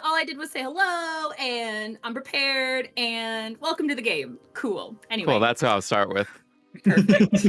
all I did was say hello, and I'm prepared, and welcome to the game. Cool. Anyway. Cool, that's what I'll start with. Perfect.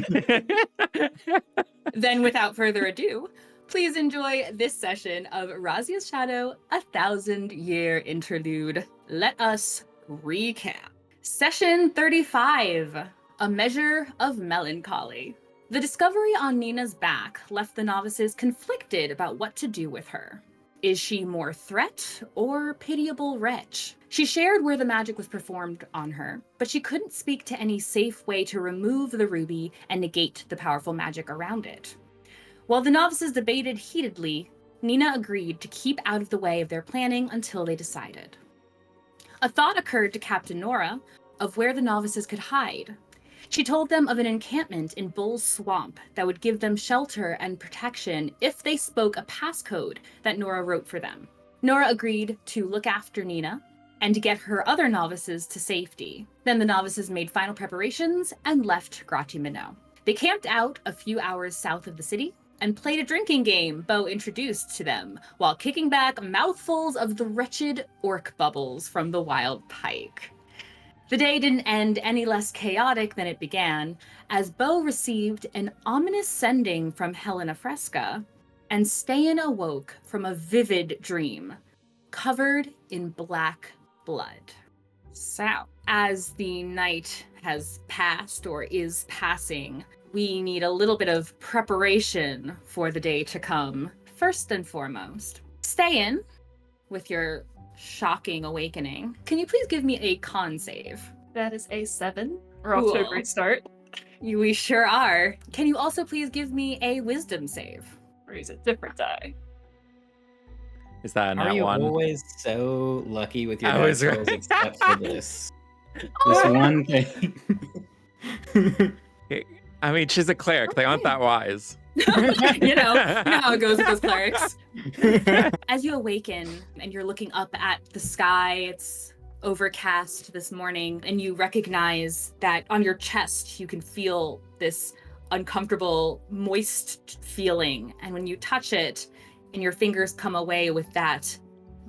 Then, without further ado, please enjoy this session of Razia's Shadow, a 1,000-year interlude. Let us recap. Session 35, A Measure of Melancholy. The discovery on Nina's back left the novices conflicted about what to do with her. Is she more threat or pitiable wretch? She shared where the magic was performed on her, but she couldn't speak to any safe way to remove the ruby and negate the powerful magic around it. While the novices debated heatedly, Nina agreed to keep out of the way of their planning until they decided. A thought occurred to Captain Nora of where the novices could hide. She told them of an encampment in Bull's Swamp that would give them shelter and protection if they spoke a passcode that Nora wrote for them. Nora agreed to look after Nina and to get her other novices to safety. Then the novices made final preparations and left Grati-Minot. They camped out a few hours south of the city and played a drinking game Beau introduced to them while kicking back mouthfuls of the wretched orc bubbles from the wild pike. The day didn't end any less chaotic than it began, as Beau received an ominous sending from Helena Fresca, and Ste'yn awoke from a vivid dream, covered in black blood. So, as the night has passed or is passing, we need a little bit of preparation for the day to come, first and foremost. Ste'yn, with your shocking awakening, can you please give me a con save? That is a 7. We're off to a great start. We sure are. Can you also please give me a wisdom save? Or use a different die. Is that a nat Are you one? always so lucky with your I dice was- rolls except for this? This one thing. I mean, she's a cleric. They aren't that wise. you know how it goes with those clerics. As you awaken and you're looking up at the sky, it's overcast this morning, and you recognize that on your chest you can feel this uncomfortable, moist feeling. And when you touch it and your fingers come away with that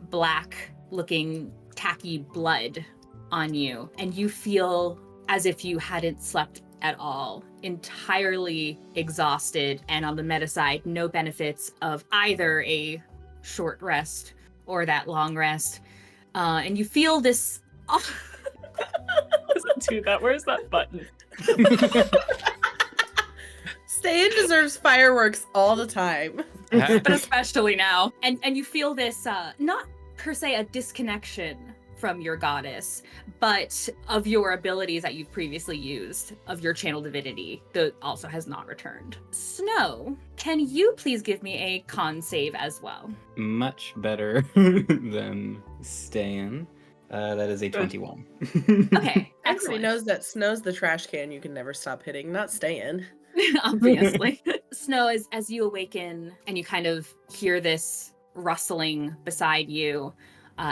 black-looking, tacky blood on you, and you feel as if you hadn't slept at all, entirely exhausted, and on the meta side, no benefits of either a short rest or that long rest. And you feel this... Doesn't do that. Where's that button? Ste'yn deserves fireworks all the time. but especially now. And you feel this, not per se a disconnection from your goddess, but of your abilities that you've previously used, of your channel divinity, that also has not returned. Snow, can you please give me a con save as well? Much better than Ste'yn. That is a 21. Okay, Everybody excellent. knows that Snow's the trash can you can never stop hitting, not Ste'yn. Obviously. Snow, as you awaken and you kind of hear this rustling beside you,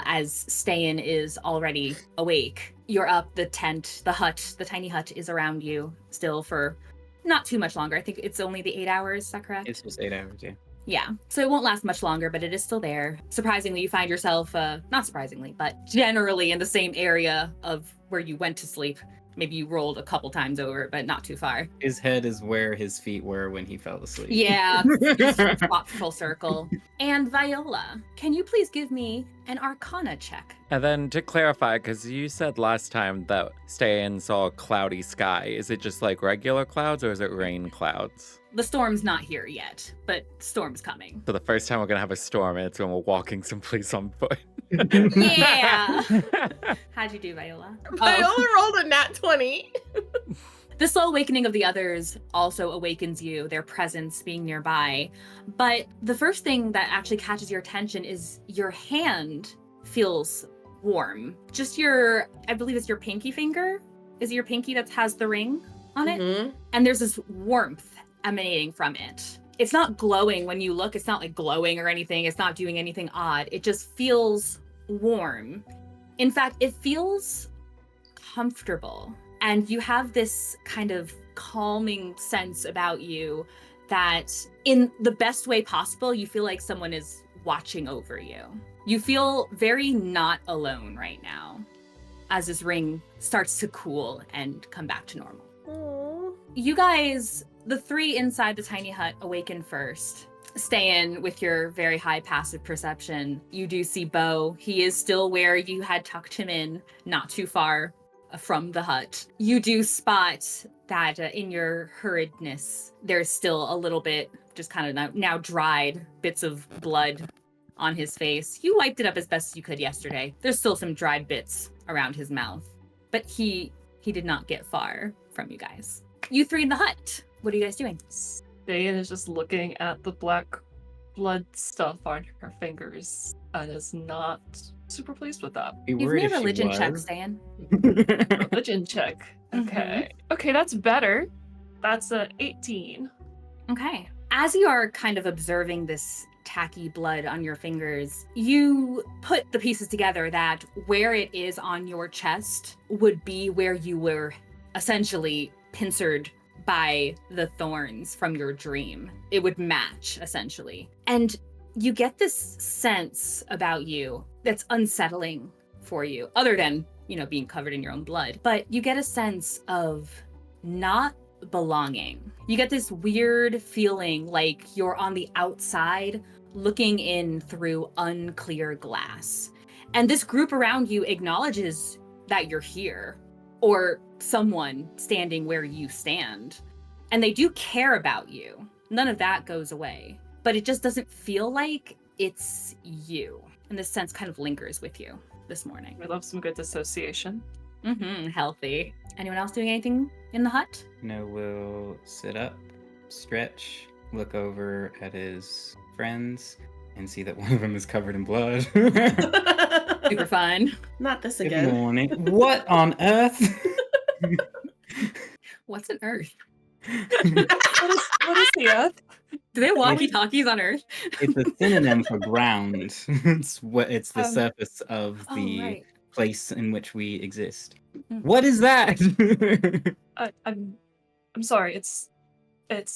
as Ste'yn is already awake, you're up, the tent, the hut, the tiny hut is around you still for not too much longer. I think it's only the 8 hours, is that correct? It's just 8 hours, yeah. Yeah, so it won't last much longer, but it is still there. Surprisingly, you find yourself, not surprisingly, but generally in the same area of where you went to sleep. Maybe you rolled a couple times over, but not too far. His head is where his feet were when he fell asleep. Yeah, swapped full circle. And Viola, can you please give me an Arcana check? And then to clarify, because you said last time that Ste'yn saw a cloudy sky, is it just like regular clouds or is it rain clouds? The storm's not here yet, but storm's coming. So the first time we're going to have a storm, and it's when we're walking someplace on foot. Yeah! How'd you do, Viola? Viola rolled a nat 20. The slow awakening of the others also awakens you, their presence being nearby. But the first thing that actually catches your attention is your hand feels warm. Just your, I believe it's your pinky finger? Is it your pinky that has the ring on it? Mm-hmm. And there's this warmth emanating from it. It's not glowing when you look. It's not like glowing or anything. It's not doing anything odd. It just feels warm. In fact, it feels comfortable. And you have this kind of calming sense about you that in the best way possible, you feel like someone is watching over you. You feel very not alone right now as this ring starts to cool and come back to normal. Aww. You guys, the three inside the tiny hut, awaken first. Ste'yn, with your very high passive perception, you do see Beau. He is still where you had tucked him in, not too far from the hut. You do spot that in your hurriedness, there's still a little bit, just kind of now dried bits of blood on his face. You wiped it up as best as you could yesterday. There's still some dried bits around his mouth, but he did not get far from you guys. You three in the hut. What are you guys doing? Ste'yn is just looking at the black blood stuff on her fingers and is not super pleased with that. Be Give worried me a if she religion check, was. Ste'yn. Religion check. Okay. Okay, that's better. That's a 18. Okay. As you are kind of observing this tacky blood on your fingers, you put the pieces together that where it is on your chest would be where you were essentially pincered by the thorns from your dream. It would match, essentially. And you get this sense about you that's unsettling for you, other than, being covered in your own blood. But you get a sense of not belonging. You get this weird feeling like you're on the outside looking in through unclear glass. And this group around you acknowledges that you're here, or someone standing where you stand. And they do care about you. None of that goes away. But it just doesn't feel like it's you. And this sense kind of lingers with you this morning. We love some good dissociation. Healthy. Anyone else doing anything in the hut? No, we'll sit up, stretch, look over at his friends, and see that one of them is covered in blood. Super fun. Not this Good again. morning. What on earth? What's an earth? What is the earth? Do they have walkie-talkies on Earth? It's a synonym for ground. It's the surface of Oh, the right. place in which we exist. Mm. What is that? I'm sorry. It's my Did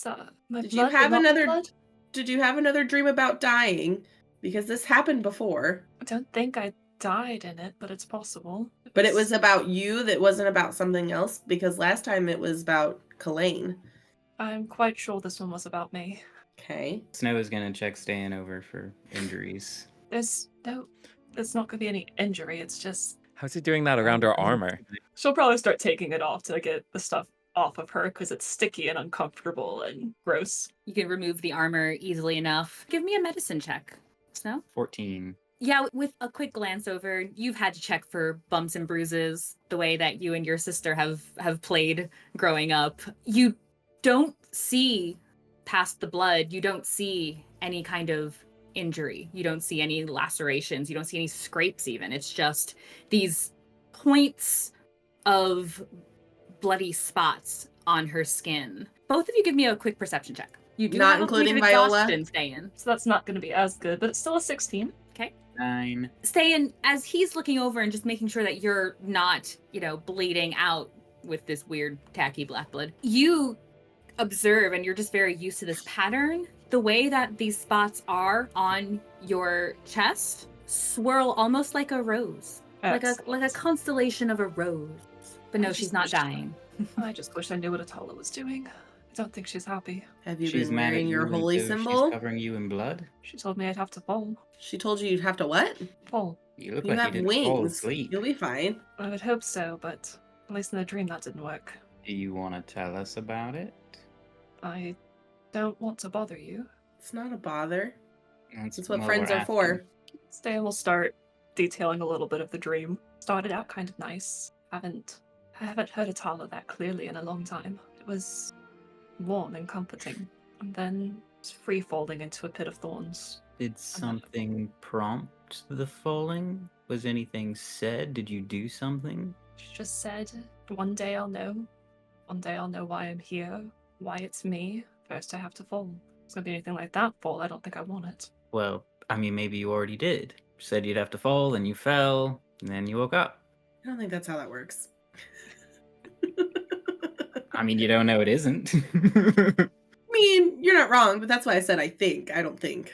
blood, you have but not another- blood? Did you have another dream about dying? Because this happened before. I don't think I died in it, but it's possible. But it was about you, that wasn't about something else? Because last time it was about Kalain. I'm quite sure this one was about me. Okay. Snow is gonna check Ste'yn over for injuries. There's not gonna be any injury. It's just How's he doing that around her armor? she'll probably start taking it off to get the stuff off of her because it's sticky and uncomfortable and gross. You can remove the armor easily enough. Give me a medicine check, Snow. 14. Yeah, with a quick glance over, you've had to check for bumps and bruises the way that you and your sister have played growing up. You don't see past the blood. You don't see any kind of injury. You don't see any lacerations. You don't see any scrapes even. It's just these points of bloody spots on her skin. Both of you give me a quick perception check. You do Not have a point including of Viola? exhaustion, Ste'yn. So that's not going to be as good, but it's still a 16. 9. Ste'yn, as he's looking over and just making sure that you're not, bleeding out with this weird tacky black blood, you observe, and you're just very used to this pattern. The way that these spots are on your chest swirl almost like a rose, like a constellation of a rose. But no, I she's just not wish- dying. I just wish I knew what Atala was doing. I don't think she's happy. Have you She's been mad at wearing you your and holy so symbol? She's covering you in blood. She told me I'd have to fall. She told you you'd have to what? Fall. You look You like have you didn't fall wings. asleep. You'll be fine. I would hope so, but at least in the dream that didn't work. Do you want to tell us about it? I don't want to bother you. It's not a bother. That's It's what more friends we're are for. asking. Ste'yn will start detailing a little bit of the dream. Started out kind of nice. I haven't heard Atala that clearly in a long time. It was warm and comforting. And then it's free falling into a pit of thorns. Did something prompt the falling? Was anything said? Did you do something? She just said, one day I'll know. One day I'll know why I'm here, why it's me. First I have to fall. If it's gonna be anything like that fall, I don't think I want it. Well, I mean, maybe you already did. Said you'd have to fall, then you fell, and then you woke up. I don't think that's how that works. I mean, you don't know it isn't. I mean, you're not wrong, but that's why I said I think. I don't think.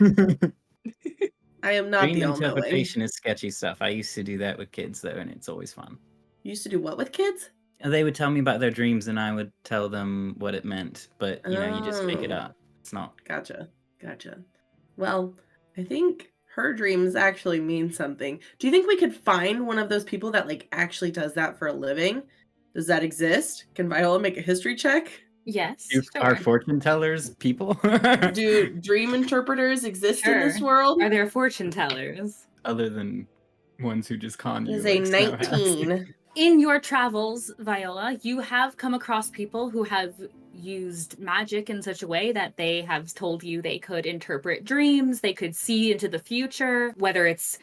I am not Dream the all-knowing. interpretation is sketchy stuff. I used to do that with kids, though, and it's always fun. You used to do what with kids? And they would tell me about their dreams, and I would tell them what it meant. But, you just make it Oh. up. It's not. Gotcha. Well, I think her dreams actually mean something. Do you think we could find one of those people that like actually does that for a living? Does that exist? Can Viola make a history check? Yes. Are Sure. fortune tellers people? Do dream interpreters exist in this Sure. world? Are there fortune tellers? Other than ones who just con It you. is a like Snow has. 19. In your travels, Viola, you have come across people who have used magic in such a way that they have told you they could interpret dreams, they could see into the future, whether it's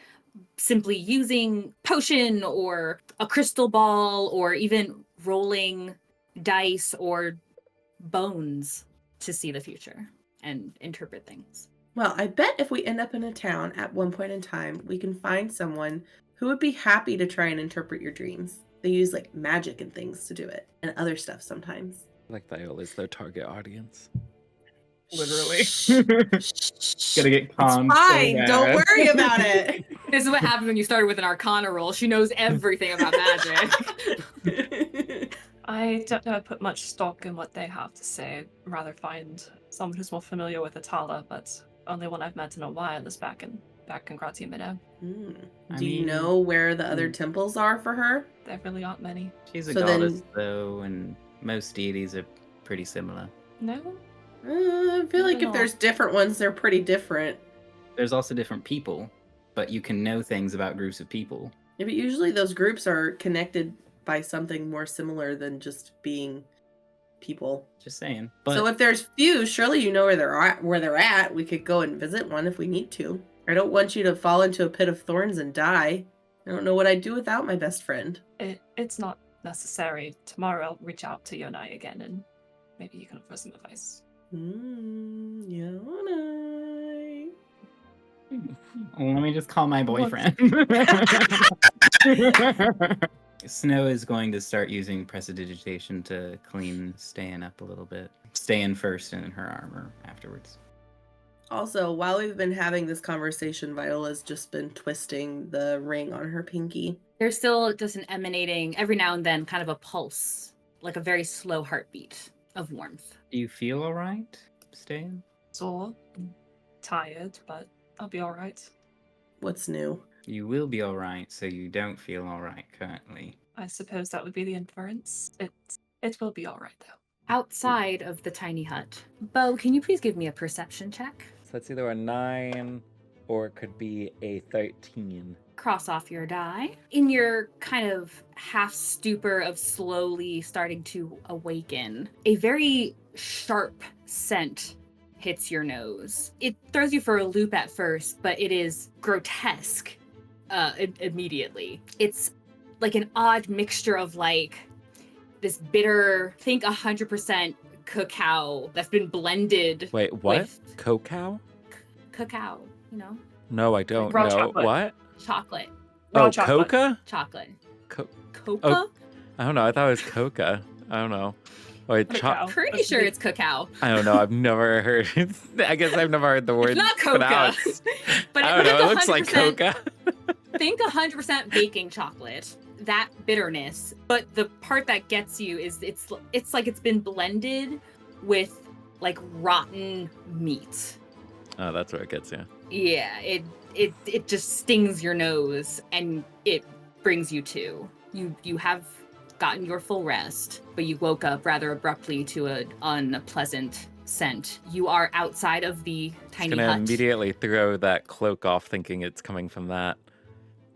simply using potion or a crystal ball or even rolling dice or bones to see the future and interpret things. Well, I bet if we end up in a town at one point in time, we can find someone who would be happy to try and interpret your dreams. They use like magic and things to do it, and other stuff sometimes. Like Viola's their target audience. Literally. Gonna get It's conned. fine. Don't worry about it. This is what happens when you started with an arcana roll. She knows everything about magic. I don't know. I put much stock in what they have to say. I'd rather find someone who's more familiar with Atala, but only one I've met in a while is back in Razia Meadow. Do you know where the other temples are for her? There really aren't many. She's a So then- goddess, though, and most deities are pretty similar. No? I feel like if No. there's different ones, they're pretty different. There's also different people, but you can know things about groups of people. Yeah, but usually those groups are connected by something more similar than just being people. Just saying. But So if there's few, surely you know where they're at. We could go and visit one if we need to. I don't want you to fall into a pit of thorns and die. I don't know what I'd do without my best friend. It's not necessary. Tomorrow I'll reach out to Yonai again and maybe you can offer some advice. Yonai. let me just call my boyfriend. Snow is going to start using prestidigitation to clean Ste'yn up a little bit. Ste'yn first and then her armor afterwards. Also, while we've been having this conversation, Viola's just been twisting the ring on her pinky. There's still just an emanating, every now and then, kind of a pulse, like a very slow heartbeat of warmth. Do you feel alright, Ste'yn? Sore and tired, but I'll be alright. What's new? You will be alright, so you don't feel alright currently. I suppose that would be the inference. It will be alright though. Outside of the tiny hut, Beau, can you please give me a perception check? So that's either a 9 or it could be a 13. Cross off your die. In your kind of half stupor of slowly starting to awaken, a very sharp scent hits your nose. It throws you for a loop at first, but it is grotesque immediately. It's like an odd mixture of like this bitter, think 100% cacao that's been blended. Wait, what? with Cacao? cacao, you know? No, I don't raw know. chocolate. What? Chocolate. Raw Oh, chocolate. coca? Chocolate. Co- Coca? Oh, I don't know. I thought it was coca. I don't know. Wait, Cacao. Pretty sure it's cacao. I don't know. I've never heard. I guess I've never heard the word It's not coca. pronounced. But I don't know. It looks like 100% coca. Think 100% baking chocolate. That bitterness, but the part that gets you is it's like it's been blended with like rotten meat. Oh, that's where it gets you. Yeah, it just stings your nose and it brings you to. You have gotten your full rest, but you woke up rather abruptly to an unpleasant scent. You are outside of the tiny Gonna hut. immediately throw that cloak off, thinking it's coming from that.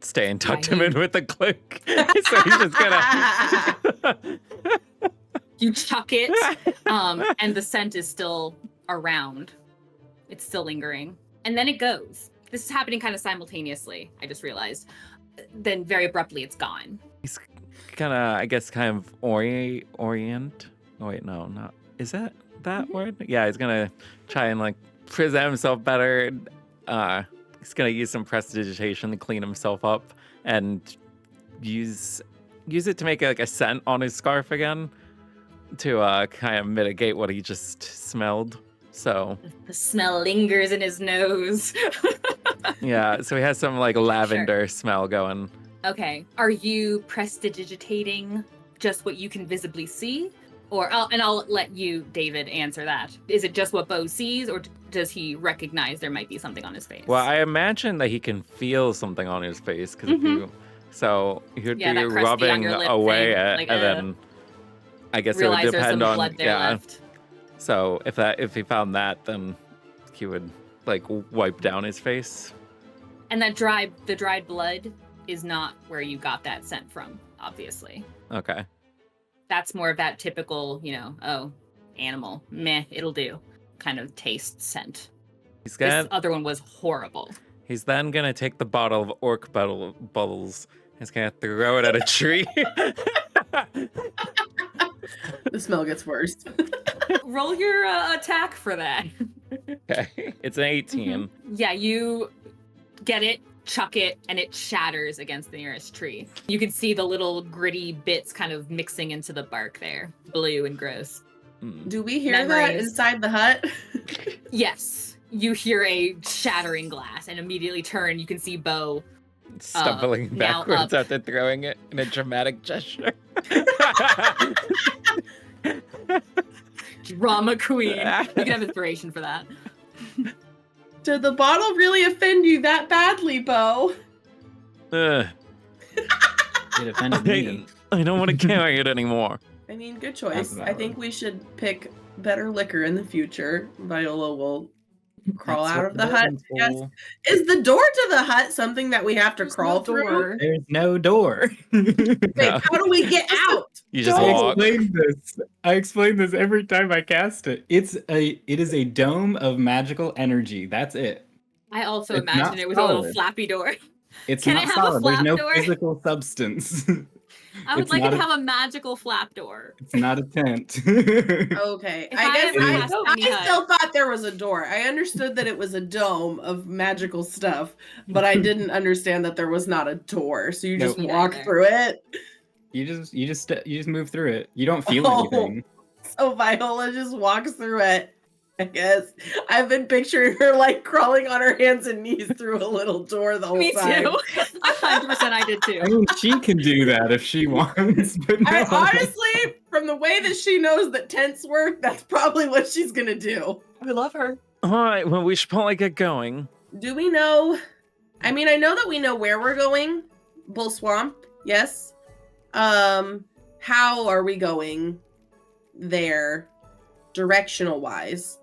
Stay and tucked him Right. in with the cloak. So he's just gonna. You chuck it, and the scent is still around. It's still lingering. And then it goes. This is happening kind of simultaneously, I just realized. Then very abruptly, it's gone. He's gonna, I guess, kind of orient. Oh wait, no, not. Is that word? Yeah, he's gonna try and like present himself better. He's gonna use some prestidigitation to clean himself up and use it to make like a scent on his scarf again to kind of mitigate what he just smelled. So The smell lingers in his nose. Yeah, so he has some like lavender smell going. Okay. Are you prestidigitating just what you can visibly see? I'll let you, David, answer that. Is it just what Beau sees, or does he recognize there might be something on his face? Well, I imagine that he can feel something on his face because if you, so he'd Yeah, be that crusty on rubbing your lip away thing, it, like and then I guess it would realize there's some depend on blood there left. So if he found that, then he would like wipe down his face. And the dried blood is not where you got that scent from, obviously. Okay. That's more of that typical, animal, meh, it'll do, kind of taste scent. This other one was horrible. He's then gonna take the bottle of orc bubbles. He's gonna throw it at a tree. The smell gets worse. Roll your attack for that. Okay, it's an 18. Yeah, you get it, chuck it, and it shatters against the nearest tree. You can see the little gritty bits kind of mixing into the bark there, blue and gross. Do we hear that Memories. inside the hut? Yes, you hear a shattering glass and immediately turn. You can see Beau Stumbling now backwards up. after throwing it in a dramatic gesture. Drama queen. You can have inspiration for that. Did the bottle really offend you that badly, Beau? Ugh, It offended me. I don't want to carry it anymore. I mean, good choice. That's I think we should pick better liquor in the future. Viola will crawl That's out what of the hut. buttons Yes. for. Is the door to the hut something that we have to There's crawl no through? door. There's no door. Wait, No. how do we get out? You just I walk. explain this every time I cast it. It is a dome of magical energy. That's it. I also It's imagine not it was a little solid. flappy door. It's Can not it have a solid. There's flap no door? physical substance. I would It's like it not to a- have a magical flap door. It's not a tent. Okay, If I I guess ever I, had I Tiny Hut- still thought there was a door. I understood that it was a dome of magical stuff, but I didn't understand that there was not a door. So you just Nope. walk Neither. through it. You just move through it. You don't feel Oh. anything. So Viola just walks through it. I guess I've been picturing her like crawling on her hands and knees through a little door the whole Me time. too. 100% I did too. I mean, she can do that if she wants, but no. I honestly, from the way that she knows that tents work, that's probably what she's gonna do. We love her. All right, well, we should probably get going. Do we know? I mean, I know that we know where we're going. Bull Swamp, yes. How are we going there, directional wise?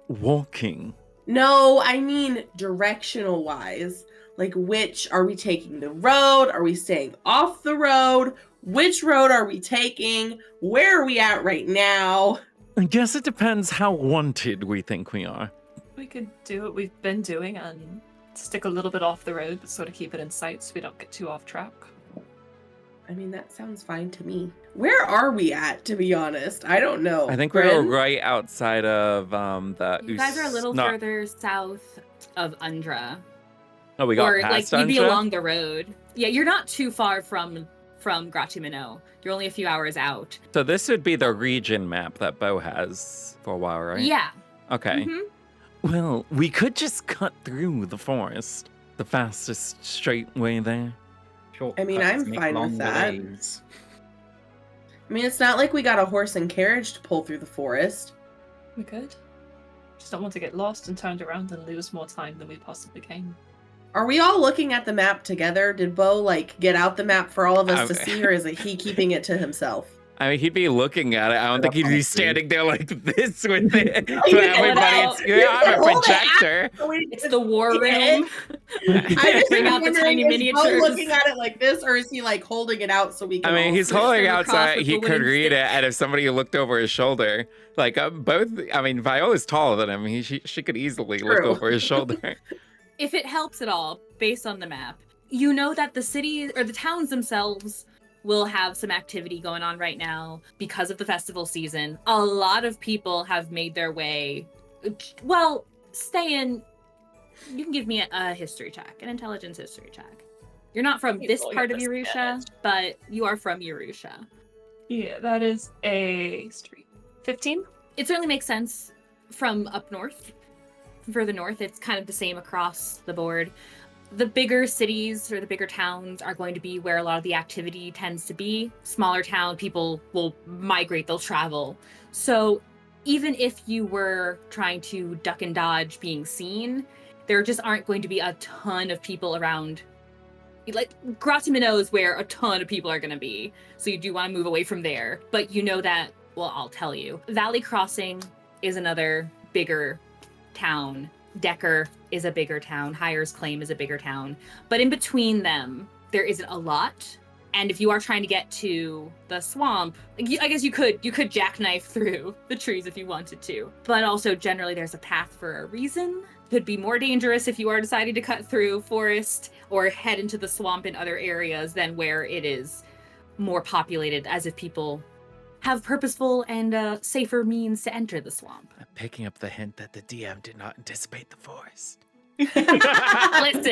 Walking. No, I mean directional wise. Like, which are we taking the road? Are we staying off the road? Which road are we taking? Where are we at right now? I guess it depends how wanted we think we are. We could do what we've been doing and stick a little bit off the road, but sort of keep it in sight so we don't get too off track. I mean, that sounds fine to me. Where are we at, to be honest? I don't know. I think we were Bren? right outside of the. You guys are a little no, further south of Undra. No, we got Or past like you'd be Undra? along the road. Yeah, you're not too far from Gratimino. You're only a few hours out. So this would be the region map that Beau has for a while, right? Yeah. Okay. Mhm. Well, we could just cut through the forest. The fastest straight way there. I mean, Shortcuts I'm make fine with long that. delays. I mean, it's not like we got a horse and carriage to pull through the forest. We could. Just don't want to get lost and turned around and lose more time than we possibly can. Are we all looking at the map together? Did Beau, like, get out the map for all of us to Okay. see, or is it he keeping it to himself? I mean, he'd be looking at it. I don't think he'd be standing there like this with it. You But can everybody, hold it it's, yeah, I have a hold it out. projector. It's the war Yeah. room. I just Bring am out the wondering, tiny is Beau miniatures. looking at it like this, or is he, like, holding it out so we can I mean, all he's see? holding them across outside. with He the could wooden read it, stick. and if somebody looked over his shoulder, like both. I mean, Viola's taller than him. She could easily look True. over his shoulder. If it helps at all, based on the map, you know that the cities or the towns themselves will have some activity going on right now because of the festival season. A lot of people have made their way. Well, Ste'yn, you can give me a history check, an intelligence history check. You're not from You this roll part your of Urusha, disadvantage. but you are from Urusha. Yeah, that is a 15. It certainly makes sense from up north. further north, it's kind of the same across the board. The bigger cities or the bigger towns are going to be where a lot of the activity tends to be. Smaller town, people will migrate, they'll travel. So even if you were trying to duck and dodge being seen, there just aren't going to be a ton of people around. Like, Gratimino is where a ton of people are going to be. So you do want to move away from there. But you know that, well, I'll tell you. Valley Crossing is another bigger town. Decker is a bigger town. Hyers Claim is a bigger town. But in between them, there isn't a lot. And if you are trying to get to the swamp, I guess you could jackknife through the trees if you wanted to. But also, generally, there's a path for a reason. Could be more dangerous if you are deciding to cut through forest or head into the swamp in other areas than where it is more populated, as if people have purposeful and safer means to enter the swamp. I'm picking up the hint that the DM did not anticipate the forest. Listen,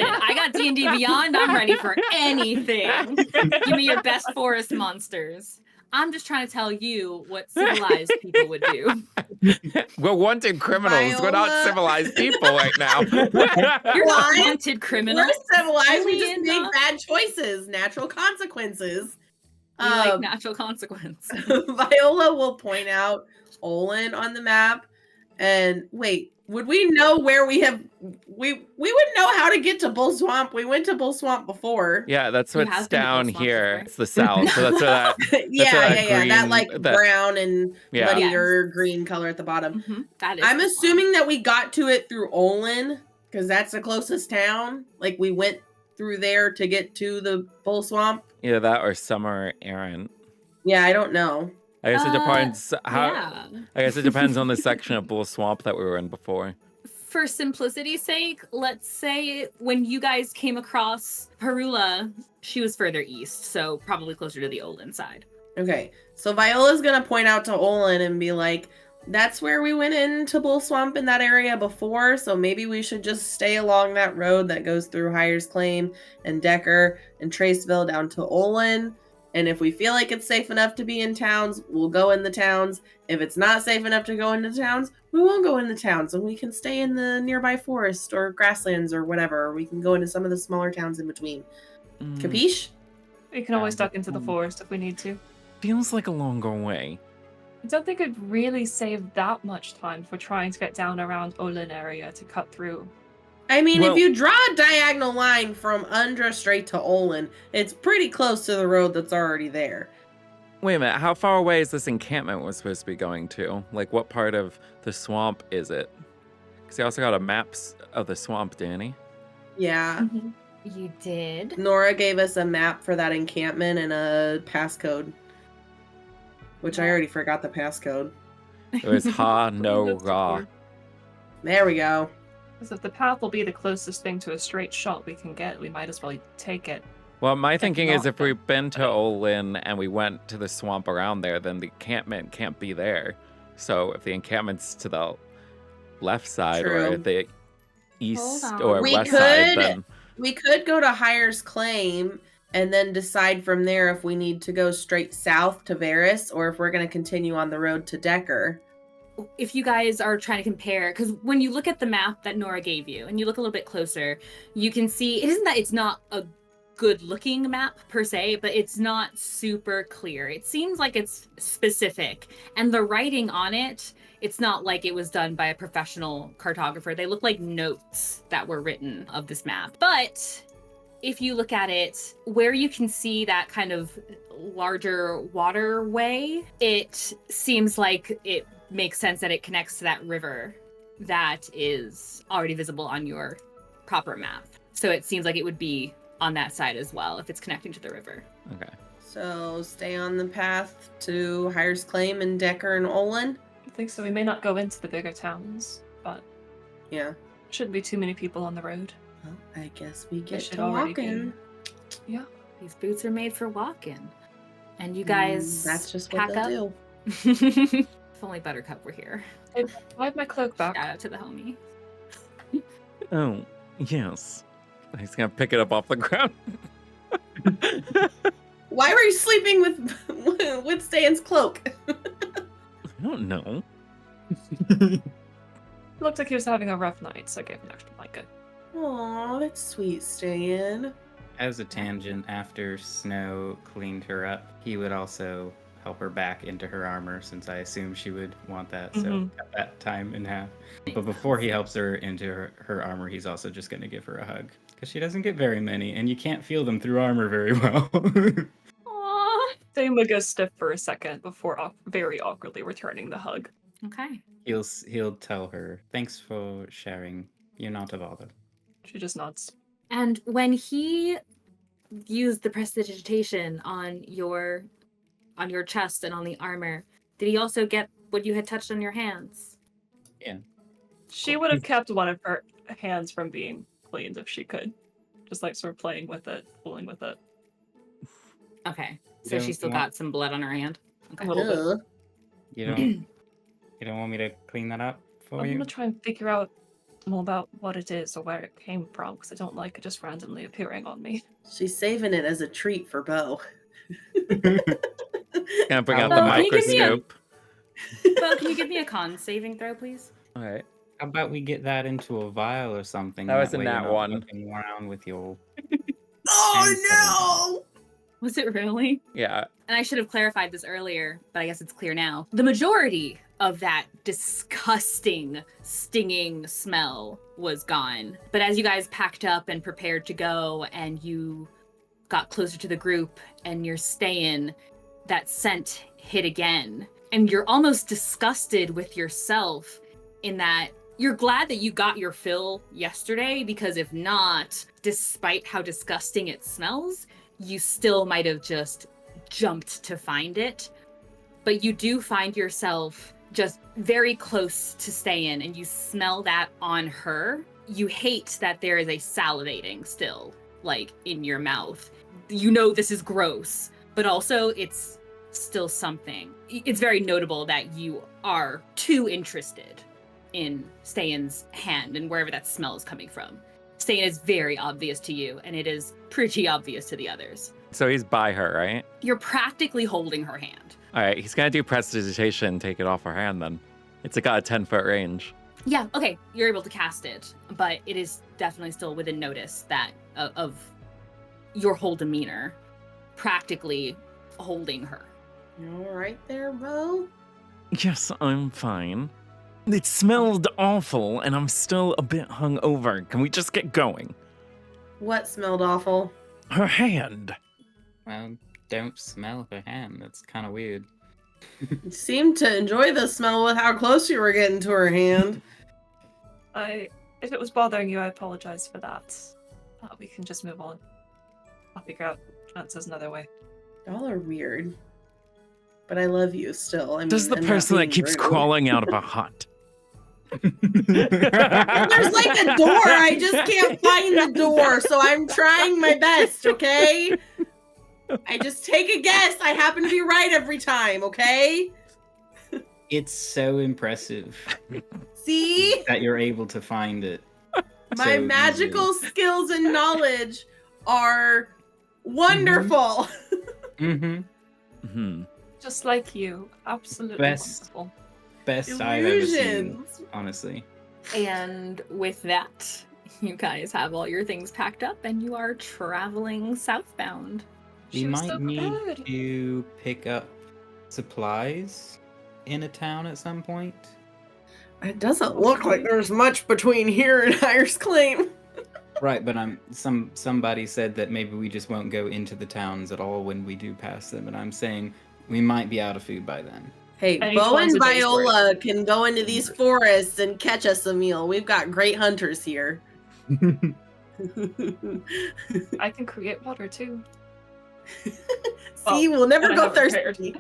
I got DnDBeyond. I'm ready for anything. Give me your best forest monsters. I'm just trying to tell you what civilized people would do. We're wanted criminals. We're not Viola. civilized people right now. You're not Why? wanted criminals. We're civilized. We Only just in, make bad choices. Natural consequences. You like natural consequence. Viola will point out Olin on the map. And wait, would we know where we wouldn't know how to get to Bull Swamp. We went to Bull Swamp before. Yeah, that's You what's have been to down Bull Swamp here. before. It's the south. So that's where that yeah. That green- like that- brown and Yeah. muddy Yes. or green color at the bottom. Mhm, that is I'm the assuming that we got to it through Olin because that's the closest town. Like we went through there to get to the Bull Swamp. Either that or Summer Errant. Yeah, I don't know. I guess it Uh, depends how. Yeah. I guess it depends on the section of Bull Swamp that we were in before. For simplicity's sake, let's say when you guys came across Harula, she was further east, so probably closer to the Olin side. Okay, so Viola's gonna point out to Olin and be like, that's where we went into Bull Swamp in that area before, so maybe we should just stay along that road that goes through Hyers Claim and Decker and Traceville down to Olin. And if we feel like it's safe enough to be in towns, we'll go in the towns. If it's not safe enough to go into towns, we won't go in the towns, and we can stay in the nearby forest or grasslands or whatever. Or we can go into some of the smaller towns in between. Mm, Capiche? We can always duck into the forest if we need to. feels like a longer way. I don't think it'd really save that much time for trying to get down around Olin area to cut through. I mean, Well- if you draw a diagonal line from Undra straight to Olin, it's pretty close to the road that's already there. Wait a minute. How far away is this encampment we're supposed to be going to? Like, what part of the swamp is it? Because he also got a map of the swamp, didn't he? Yeah. You did? Nora gave us a map for that encampment and a passcode. Which I already forgot the passcode. It was Ha No That's Ra. okay. There we go. Because if the path will be the closest thing to a straight shot we can get, we might as well take it. Well, my thinking is not if we've been to Olin and we went to the swamp around there, then the encampment can't be there. So if the encampment's to the left side or True. the east on. or We west side, could- then We could go to Hyers Claim and then decide from there if we need to go straight south to Varus or if we're going to continue on the road to Decker. If you guys are trying to compare, because when you look at the map that Nora gave you and you look a little bit closer, you can see it isn't that it's not a good looking map per se, but it's not super clear. It seems like it's specific, and the writing on it, it's not like it was done by a professional cartographer. They look like notes that were written of this map. But if you look at it, where you can see that kind of larger waterway, it seems like it makes sense that it connects to that river that is already visible on your proper map. So it seems like it would be on that side as well if it's connecting to the river. okay. So stay on the path to Hyers Claim and Decker and Olin. I think so. We may not go into the bigger towns, but Yeah. shouldn't be too many people on the road. Well, I guess we There get should to already be. walking. Yeah. These boots are made for walking. And you guys That's just what pack they'll up. do. If only Buttercup were here. I have my cloak back. Shout out to the homie. Oh, yes. He's gonna pick it up off the ground. Why were you sleeping with Ste'yn's cloak? I don't know. looked like he was having a rough night, so I gave him an extra blanket. Aw, that's sweet, Ste'yn. As a tangent, after Snow cleaned her up, he would also help her back into her armor, since I assume she would want that, so cut that time in half. But before he helps her into her armor, he's also just going to give her a hug. Because she doesn't get very many, and you can't feel them through armor very well. Aww. Ste'yn goes stiff for a second before very awkwardly returning the hug. Okay. He'll tell her, thanks for sharing. You're not a bother. She just nods. And when he used the prestidigitation on your chest and on the armor, did he also get what you had touched on your hands? Yeah. She would have kept one of her hands from being cleaned if she could. Just like sort of playing with it, fooling with it. Okay. So she still got some blood on her hand? Okay. A little bit. You don't want me to clean that up for I'm you? gonna try and figure out more about what it is or where it came from, because I don't like it just randomly appearing on me. She's saving it as a treat for Beau. Gonna bring out the Well, can you give me a- microscope. Beau, can you give me a con saving throw, please? All right. How about we get that into a vial or something? That was a way you're nat not one. looking around with your... Oh Was it really? Yeah. And I should have clarified this earlier, but I guess it's clear now. The majority of that disgusting, stinging smell was gone. But as you guys packed up and prepared to go and you got closer to the group and you're staying, that scent hit again. And you're almost disgusted with yourself in that you're glad that you got your fill yesterday, because if not, despite how disgusting it smells, you still might have just jumped to find it. But you do find yourself just very close to Ste'yn, and you smell that on her. You hate that there is a salivating still, like, in your mouth. You know this is gross, but also it's still something. It's very notable that you are too interested in Ste'yn's hand and wherever that smell is coming from. Ste'yn is very obvious to you, and it is pretty obvious to the others. So he's by her, right? You're practically holding her hand. All right. He's gonna do prestidigitation and take it off her hand then. It's got a 10-foot range. Yeah, okay, you're able to cast it, but it is definitely still within notice that of your whole demeanor, practically holding her. You all right there, Beau? Yes, I'm fine. It smelled awful, and I'm still a bit hungover. Can we just get going? What smelled awful? Her hand. Well, don't smell her hand. That's kind of weird. You seemed to enjoy the smell with how close you were getting to her hand. If it was bothering you, I apologize for that. We can just move on. I'll figure out answers another way. Y'all are weird. But I love you still. I mean, Does the I'm not person that being keeps rude. crawling out of a hut? There's like a door. I just can't find the door, so I'm trying my best, okay? I just take a guess. I happen to be right every time, okay? It's so impressive See? that you're able to find it. My so magical skills and knowledge are wonderful. Mm-hmm. Hmm. Just like you. Absolutely Best. wonderful. Best I've ever seen, Illusions. honestly. And with that, you guys have all your things packed up and you are traveling southbound. We She was might so need good. to pick up supplies in a town at some point. It doesn't look like there's much between here and Hire's Claim. Right, but somebody said that maybe we just won't go into the towns at all when we do pass them, and I'm saying we might be out of food by then. Hey, And each Beau one's and a day's Viola can go into these forests and catch us a meal. We've got great hunters here. I can create water too. See, we'll never I go haven't prepared. thirsty.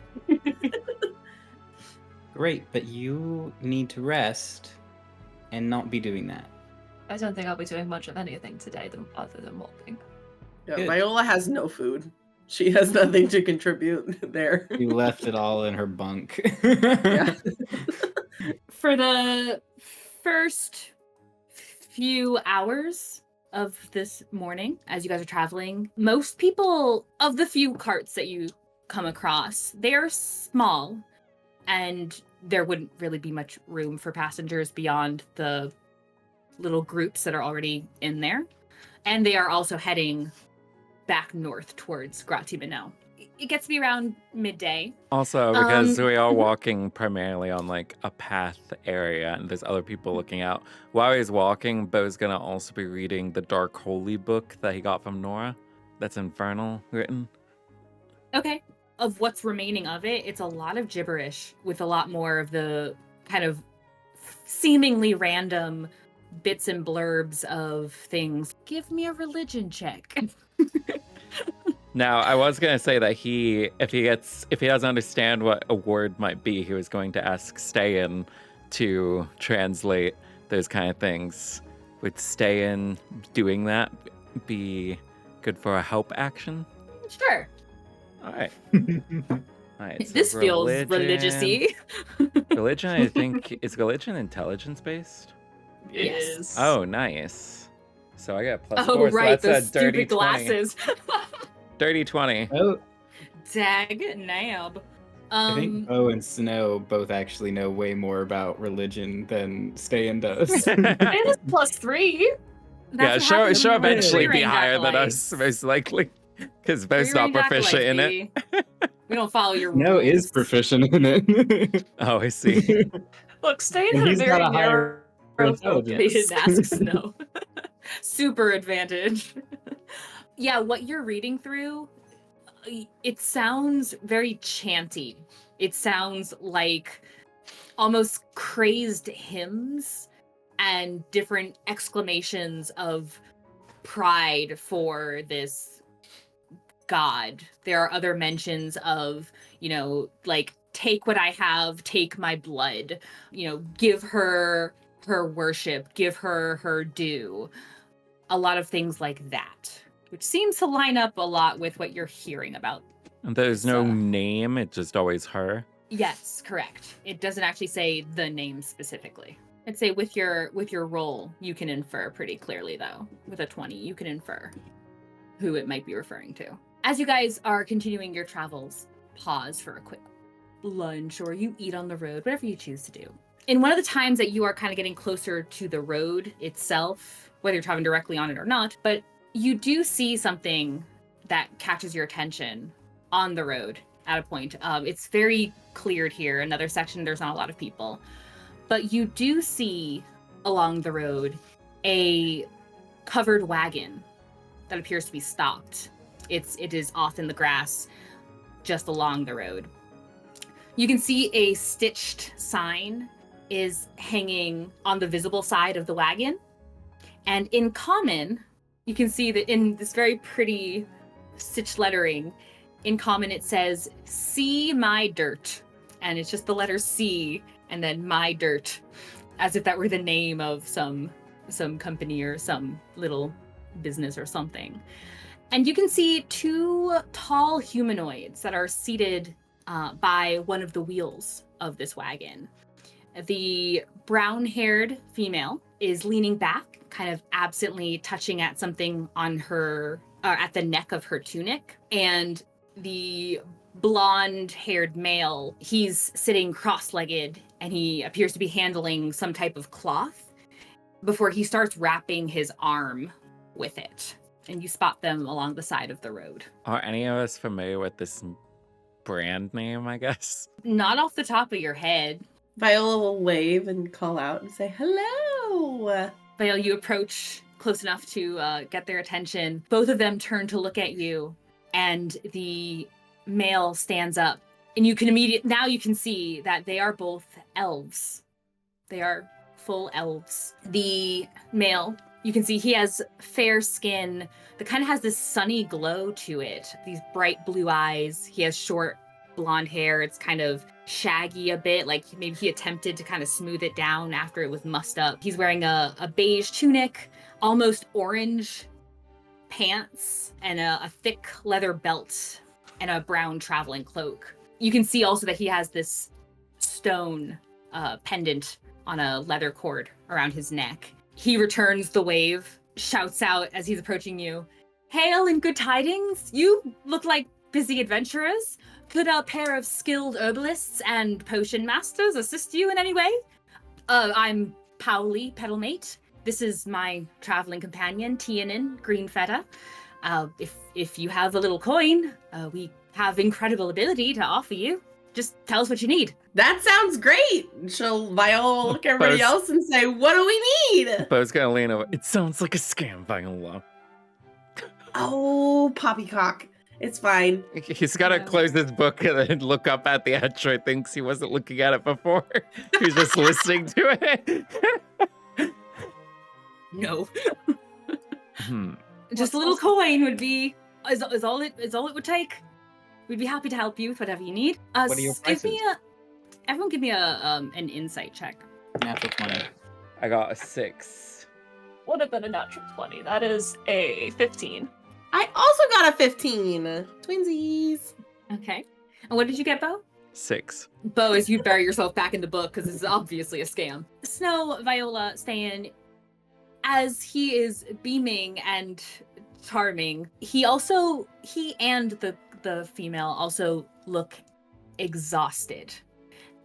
Great, but you need to rest and not be doing that. I don't think I'll be doing much of anything today other than walking. Yeah, Good. Viola has no food. She has nothing to contribute there. You left it all in her bunk. Yeah. For the first few hours of this morning, as you guys are traveling, most people, of the few carts that you come across, they are small and there wouldn't really be much room for passengers beyond the little groups that are already in there. And they are also heading back north towards Gratimanel. It gets to be around midday. Also, because we are mhm. walking primarily on like a path area and there's other people looking out. While he's walking, Beau's gonna also be reading the Dark Holy book that he got from Nora. That's Infernal written. Okay. Of what's remaining of it, it's a lot of gibberish with a lot more of the kind of seemingly random bits and blurbs of things. Give me a religion check. Now, I was gonna say that if he doesn't understand what a word might be, he was going to ask Ste'yn to translate those kind of things. Would Ste'yn doing that be good for a help action? Sure. All right. All right. So This feels religious-y. Religion, I think, is religion intelligence based? It Yes. is. Oh, nice. So I got plus Oh, 4, right, so those that's a dirty stupid 20. glasses. Dirty 20. Oh, Dag nab. I think Beau and Snow both actually know way more about religion than Ste'yn does. It is +3. Yeah, That's what happens she'll when you're a eventually be free-range higher than acolyte. us, most likely. Because Beau's not Free-range proficient in it. acolytes, baby. We don't follow your Snow rules. is proficient in it. Oh, I see. Look, Ste'yn And had a he's very got a narrow higher focus. They intelligence. didn't ask Snow. Super advantage. Yeah, what you're reading through, it sounds very chanty. It sounds like almost crazed hymns and different exclamations of pride for this god. There are other mentions of, like, take what I have, take my blood, give her her worship, give her her due. A lot of things like that, which seems to line up a lot with what you're hearing about. And there's no So- name, it's just always her. Yes, correct. It doesn't actually say the name specifically. I'd say with your roll, you can infer pretty clearly, though. With a 20, you can infer who it might be referring to. As you guys are continuing your travels, pause for a quick lunch, or you eat on the road, whatever you choose to do. In one of the times that you are kind of getting closer to the road itself, whether you're traveling directly on it or not, but you do see something that catches your attention on the road at a point. It's very cleared here. Another section, there's not a lot of people. But you do see along the road a covered wagon that appears to be stopped. It is off in the grass just along the road. You can see a stitched sign is hanging on the visible side of the wagon. And in common, you can see that in this very pretty stitched lettering, in common it says, "See my dirt." And it's just the letter C and then my dirt, as if that were the name of some company or some little business or something. And you can see two tall humanoids that are seated by one of the wheels of this wagon. The brown-haired female is leaning back, kind of absently touching at something on her, at the neck of her tunic. And the blonde-haired male, he's sitting cross-legged, and he appears to be handling some type of cloth before he starts wrapping his arm with it. And you spot them along the side of the road. Are any of us familiar with this brand name, I guess? Not off the top of your head. Viola will wave and call out and say, "Hello!" Viola, you approach close enough to get their attention. Both of them turn to look at you, and the male stands up. And you can now you can see that they are both elves. They are full elves. The male, you can see he has fair skin that kind of has this sunny glow to it. These bright blue eyes. He has short blonde hair. It's kind of shaggy a bit, like maybe he attempted to kind of smooth it down after it was mussed up. He's wearing a beige tunic, almost orange pants, and a thick leather belt and a brown traveling cloak. You can see also that he has this stone pendant on a leather cord around his neck. He returns the wave, shouts out as he's approaching you, "Hail and good tidings! You look like busy adventurers. could a pair of skilled herbalists and potion masters assist you in any way? I'm Pauli, Petalmate. This is my traveling companion, Ste'yn, Greenfeather. If you have a little coin, we have incredible ability to offer you. Just tell us what you need. That sounds great. Viola will look at everybody else and say, what do we need? Beau's gonna lean over. It sounds like a scam, Viola. Oh, poppycock. It's fine. He's gotta close his book and then look up at the intro. Thinks he wasn't looking at it before. He's just listening to it. No. Just a little coin would be is all it would take. We'd be happy to help you with whatever you need. What are your prices? Everyone give me an insight check. Natural 20. I got a 6. Would have been a natural 20. That is a 15. I also got a 15. Twinsies. Okay. And what did you get, Beau? 6. Beau, as you bury yourself back in the book, because this is obviously a scam. Snow, Viola, Ste'yn, as he is beaming and charming, he and the female also look exhausted.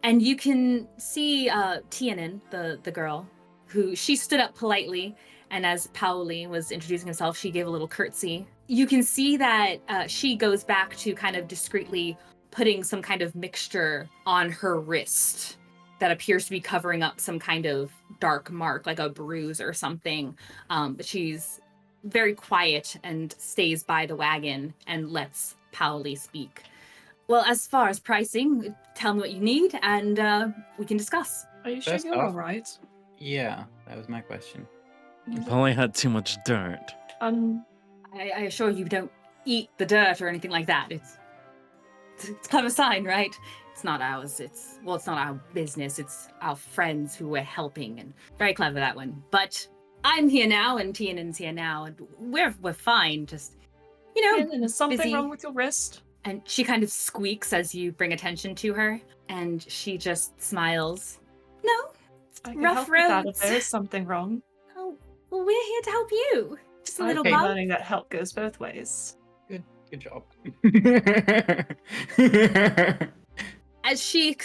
And you can see Ste'yn, the girl, who she stood up politely, and as Pauli was introducing herself, she gave a little curtsy. You can see that she goes back to kind of discreetly putting some kind of mixture on her wrist that appears to be covering up some kind of dark mark, like a bruise or something. But she's very quiet and stays by the wagon and lets Pauli speak. Well, as far as pricing, tell me what you need and we can discuss. Are you sure First you're off- alright? Yeah, that was my question. Probably had too much dirt. I assure you don't eat the dirt or anything like that. It's a clever sign, right? It's not ours. It's not our business. It's our friends who we're helping, and very clever, that one. But I'm here now, and Ste'yn's here now, and we're fine. Just, And is something busy. wrong with your wrist? And she kind of squeaks as you bring attention to her, and she just smiles. No, I can rough help with that if roads. there is something wrong. Oh, well, we're here to help you. Just a little I'm bump. learning that help goes both ways. Good job. As she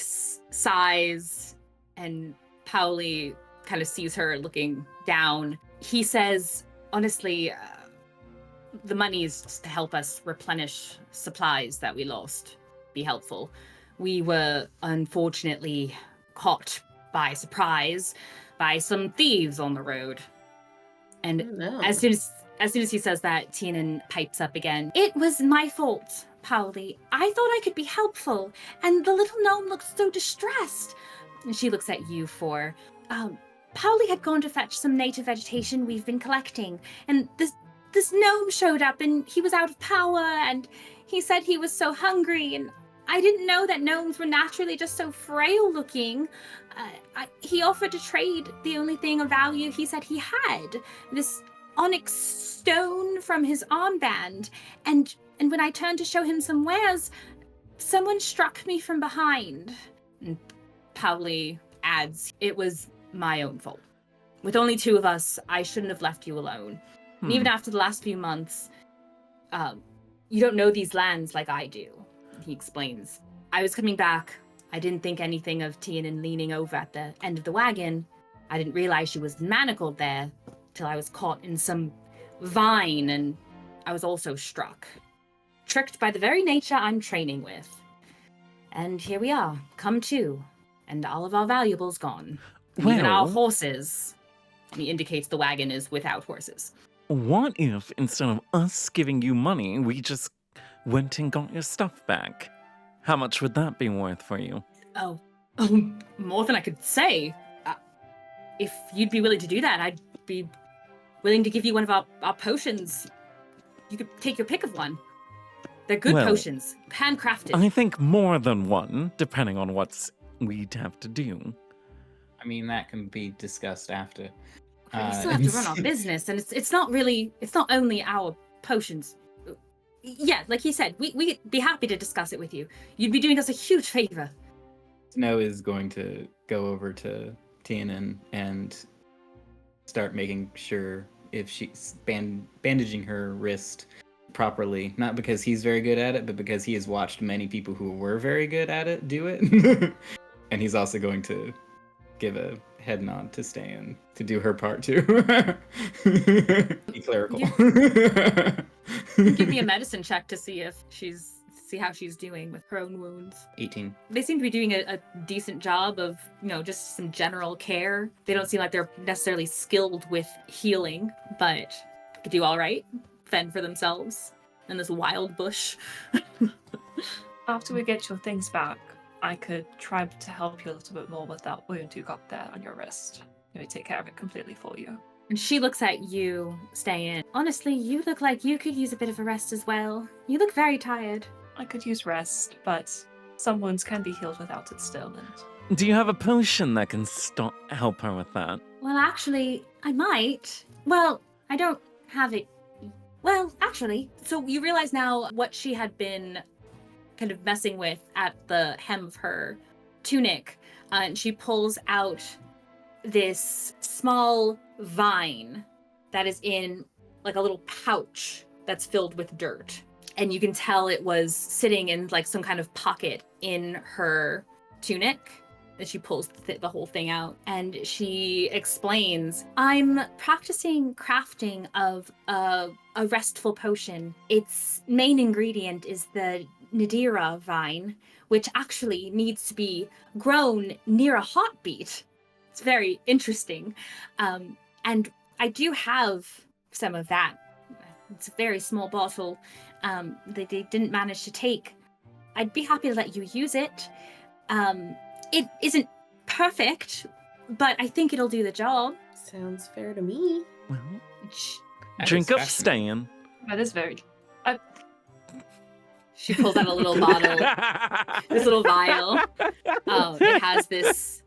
sighs and Pauli kind of sees her looking down, he says, honestly, the money is just to help us replenish supplies that we lost. Be helpful. We were unfortunately caught by surprise by some thieves on the road. And No. as soon as he says that, Ste'yn pipes up again. It was my fault, Pauli. I thought I could be helpful, and the little gnome looked so distressed. And she looks at you for, Pauli had gone to fetch some native vegetation we've been collecting, and this gnome showed up, and he was out of power, and he said he was so hungry, and I didn't know that gnomes were naturally just so frail looking. He offered to trade the only thing of value he said he had, this onyx stone from his armband. And when I turned to show him some wares, someone struck me from behind. And Pauli adds, it was my own fault. With only 2 of us, I shouldn't have left you alone. And even after the last few months, you don't know these lands like I do. He explains. I was coming back. I didn't think anything of Ste'yn leaning over at the end of the wagon. I didn't realize she was manacled there till I was caught in some vine, and I was also struck. Tricked by the very nature I'm training with. And here we are, come to, and all of our valuables gone. And even our Well- horses. And he indicates the wagon is without horses. What if instead of us giving you money, we just went and got your stuff back? How much would that be worth for you? Oh, more than I could say. If you'd be willing to do that, I'd be willing to give you one of our potions. You could take your pick of one. They're good Well, potions, handcrafted. I think more than one, depending on what we'd have to do. I mean, that can be discussed after. We still have to run our business, and it's not only our potions. Yeah, like he said, we'd be happy to discuss it with you. You'd be doing us a huge favor. Snow is going to go over to Ste'yn and start making sure if she's bandaging her wrist, properly, not because he's very good at it, but because he has watched many people who were very good at it do it. And he's also going to give a head nod to Ste'yn to do her part too. Be clerical. Give me a medicine check to see how she's doing with her own wounds. 18. They seem to be doing a decent job of, just some general care. They don't seem like they're necessarily skilled with healing, but could do all right. Fend for themselves in this wild bush. After we get your things back, I could try to help you a little bit more with that wound you got there on your wrist. Maybe take care of it completely for you. And she looks at you, Ste'yn. Honestly, you look like you could use a bit of a rest as well. You look very tired. I could use rest, but some wounds can be healed without it still. And Do you have a potion that can help her with that? Well, actually, I might. Well, I don't have it. Well, actually. So you realize now what she had been kind of messing with at the hem of her tunic. And she pulls out this small vine that is in like a little pouch that's filled with dirt. And you can tell it was sitting in like some kind of pocket in her tunic. And she pulls the whole thing out and she explains, I'm practicing crafting of a restful potion. Its main ingredient is the Nadira vine, which actually needs to be grown near a heartbeat. It's very interesting. And I do have some of that. It's a very small bottle that they didn't manage to take. I'd be happy to let you use it. It isn't perfect, but I think it'll do the job. Sounds fair to me. Well, That drink is up, fascinating. Ste'yn. that is very... She pulls out a little bottle, this little vial. It has this...